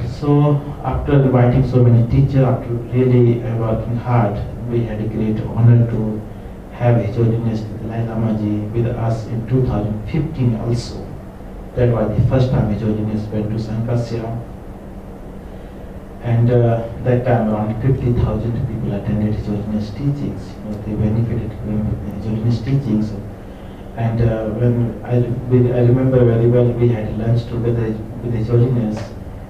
So after inviting so many teachers, after really working hard, we had a great honor to have His Holiness Dalai Lama Ji with us in 2015 also. That was the first time His Holiness went to Sankasya. And that time around 50,000 people attended His Holiness teachings. They benefited from His Holiness teachings. And when I remember very well, we had lunch together with His Holiness,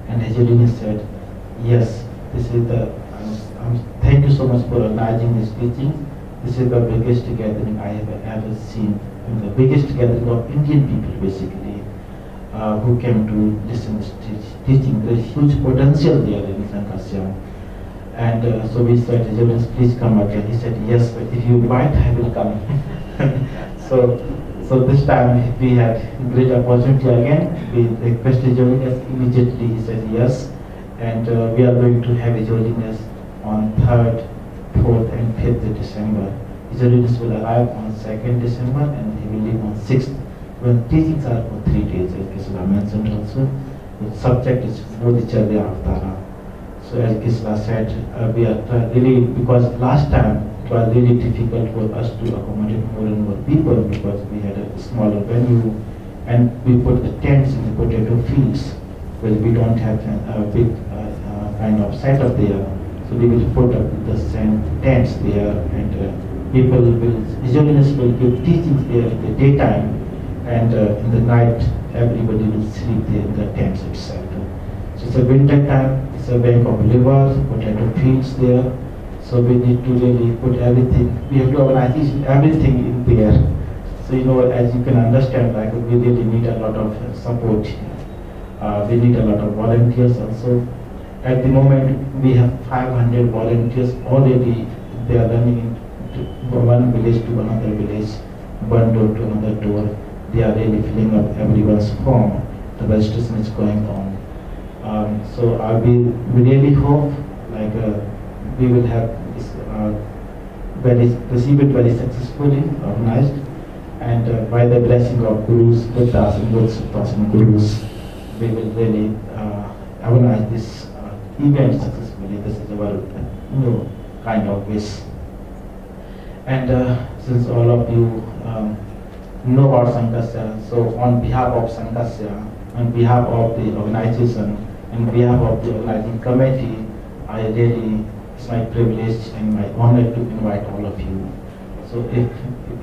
and His Holiness said, "Yes, this is the. Thank you so much for organizing this teaching. This is the biggest gathering I have ever seen. And the biggest gathering of Indian people, basically, who came to listen to this teaching. There is huge potential there in Sankasya." And so we said, "His Holiness, please come again." He said, "Yes, but if you invite, I will come." So this time we had great opportunity again. We requested His Holiness immediately. He said yes, and we are going to have His Holiness on 3rd, 4th, and 5th December. His Holiness will arrive on 2nd December, and he will leave on 6th. When teachings are for 3 days, as Kisla mentioned also, the subject is Bodhicharya Avatara. So as Kisla said, we are really, because last time it was really difficult for us to accommodate more and more people because we had a smaller venue and we put the tents in the potato fields where we don't have a big kind of setup there. So we will put up the same tents there and people will, His Holiness will give teachings there in the daytime and in the night everybody will sleep there in the tents itself. So it's a winter time, it's a bank of rivers, potato fields there. So we need to really put everything, we have to organize everything in there. So as you can understand, like we really need a lot of support. We need a lot of volunteers also. At the moment, we have 500 volunteers already. They are running from one village to another village, one door to another door. They are really filling up everyone's form. The registration is going on. So we really hope like we will have this receive it very successfully organized, and by the blessing of Gurus, Buddhas, and Bodhisattvas and Gurus, we will really organize this event successfully. This is our kind of wish. And since all of you know about Sankasya, so on behalf of Sankasya, on behalf of the organization, on behalf of the organizing committee, I really, it's my privilege and my honor to invite all of you. So if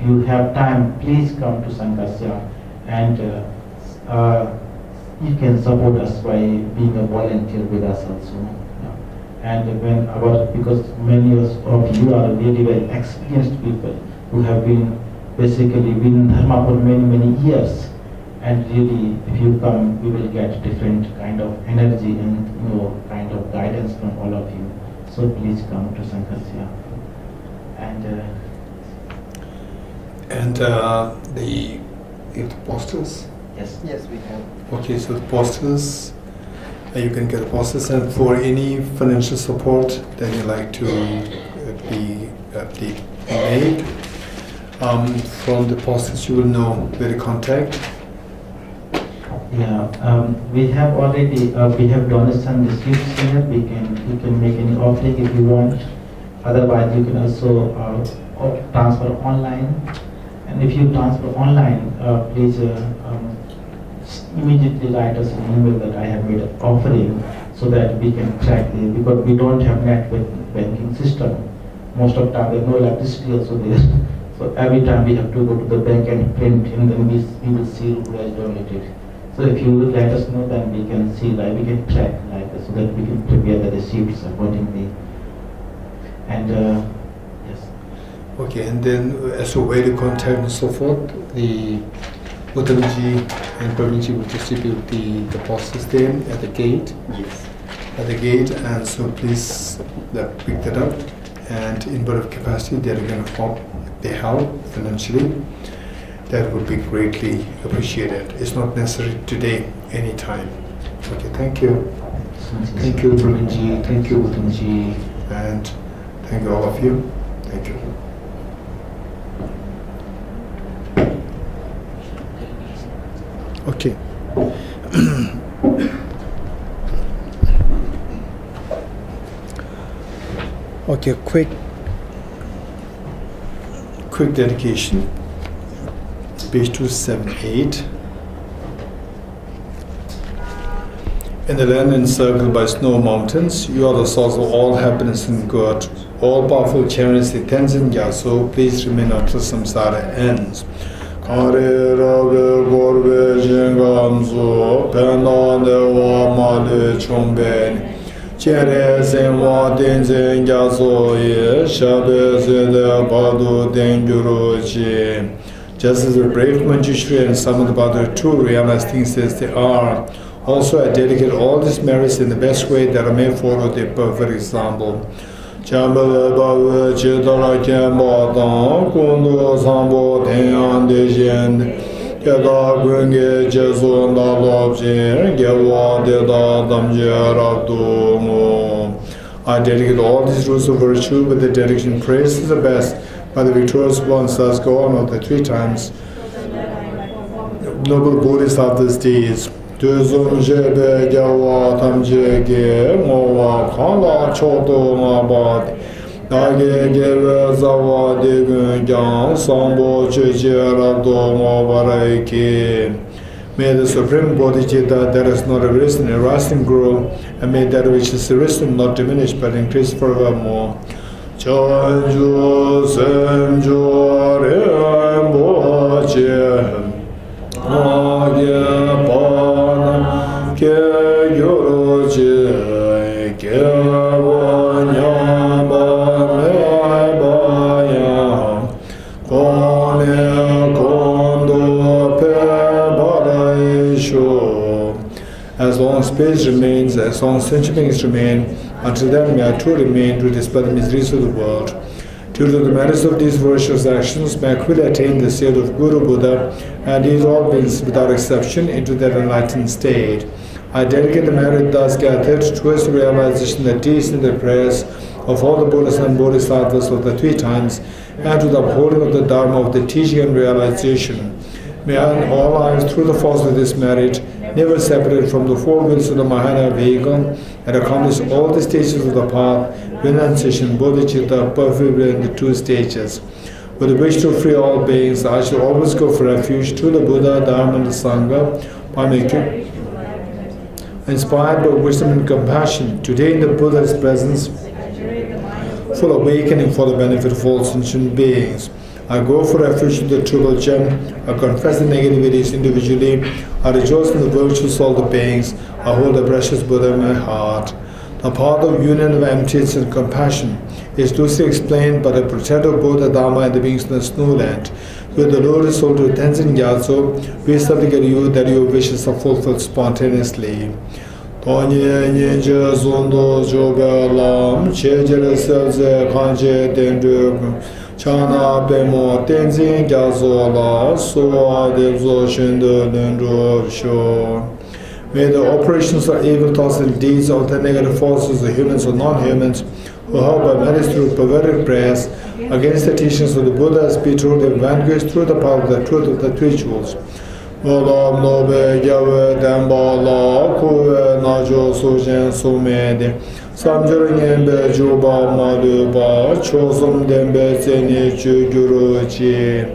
you have time, please come to Sankasya and you can support us by being a volunteer with us also. And because many of you are really very experienced people who have been basically been in Dharma for many years, and really if you come we will get different kind of energy and kind of guidance from all of you. So please come to Sankasya. And the posters. yes, We have. Okay, so the posters, you can get the posters, and for any financial support that you like to be made, from the posters you will know where to contact. Yeah, we have already we have donation receipts here. You can make any offering if you want. Otherwise, you can also transfer online. And if you transfer online, please immediately write us an email that I have made an offering, so that we can track it, because we don't have net banking system. Most of the time there's no electricity also there. So every time we have to go to the bank and print, and then we will see who has donated. So if you let us know, then we can see, like we can track, like so that we can prepare the receipts accordingly. And yes. Okay, and then as a way to contact and so forth, the Uttamji and Praveenji will distribute the posters there at the gate. Yes. At the gate, and so please pick that up. And in whatever capacity that are going to help, they help financially, that would be greatly appreciated. It's not necessary today, anytime. Okay, thank you. Thank you, Praveenji. Thank you, Uttamji. And thank you, all of you. Thank you. Okay. Okay, quick dedication. Page 278. In the land encircled by snow mountains, you are the source of all happiness and good. All powerful charities, the Tenzin Gyatso, please remain until samsara ends. Kare rabe gorbe jingamzo, pena dewa male chomben. Chere senwa Tenzin Gyatso ye, shabe zede badu dengyuroji. Just as the brave Manjushri and Samadbhadra too realize things as they are, also I dedicate all these merits in the best way that I may follow their perfect example. Chambala Baba Chitara Kemba Kundu Sambo Tenyan Dejen Keda Gunge Jesu Nalobjin Gewa Deda Damje Rabdumu. I dedicate all these rules of virtue with the dedication praise is the best by the victorious ones, thus go on of the 3 times. Noble Bodhisattvas days. Tuzum Jebe Gyawa Tamje Ge Mowa Kala Choto Mabad Dage Geve Zawa Degun Gyan Sambo Cheche Rabdo Mobarayki. May the Supreme Bodhicitta that has not arisen and rising grow, and may that which is arisen not diminish but increase forevermore. Chanju Semju Rembo Che Agye Pana Ke Gyoroji Ke Vanyamba Mebaya Kone Kondo Pe Baraisho. As long as space remains, as long as sentient beings remain, until then may I too remain to dispel the miseries of the world. Due to the merits of these virtuous actions, may I quickly attain the state of Guru Buddha and lead all beings without exception into that enlightened state. I dedicate the merit thus gathered towards the realization that deeds in the prayers of all the Buddhas and Bodhisattvas of the 3 times and to the upholding of the Dharma of the teaching and realization. May I in all lives, through the force of this merit, never separate from the 4 wheels of the Mahayana vehicle and accomplish all the stages of the path, renunciation, bodhicitta, perfectly in the 2 stages. With the wish to free all beings, I shall always go for refuge to the Buddha, Dharma, and the Sangha by making inspired by wisdom and compassion. Today in the Buddha's presence, full awakening for the benefit of all sentient beings. I go for refuge in the Triple Gem. I confess the negativities individually. I rejoice in the virtues of all the beings. I hold the precious Buddha in my heart. The path of union of emptiness and compassion is loosely explained by the protector of Buddha, Dharma, and the beings in the snow land. With the Lord soul to Tenzin Gyatso, we supplicate you that your wishes are fulfilled spontaneously. Tonye Nyenje Zondo Jobe Lam, Chejere Selze Kanje Dendru, Chana Bemo Tenzin Gyatso La, Soa Devzo Shendo Dendru Sho. May the operations of evil thoughts and deeds of the negative forces of humans or non-humans who help by merit through perverted prayers against the teachings of the Buddhas be truly vanquished through the power of the truth of the 3 jewels. Olam nobe gyave demba la kuve najo sujen sumede samjur nyembe juba maduba chosum dembe zeni chu guruji.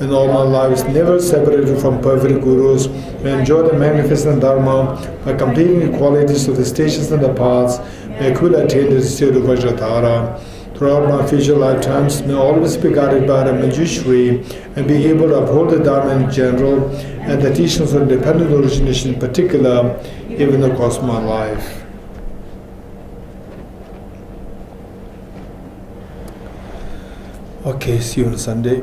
In all my lives, never separated from perfect gurus, may enjoy the magnificent Dharma by completing the qualities of the stations and the paths, may I could attain the state of Vajradhara. Throughout my future lifetimes, may I always be guided by the Manjushri and be able to uphold the Dharma in general and the teachings of independent origination in particular, even in the course of my life. Okay, see you on Sunday.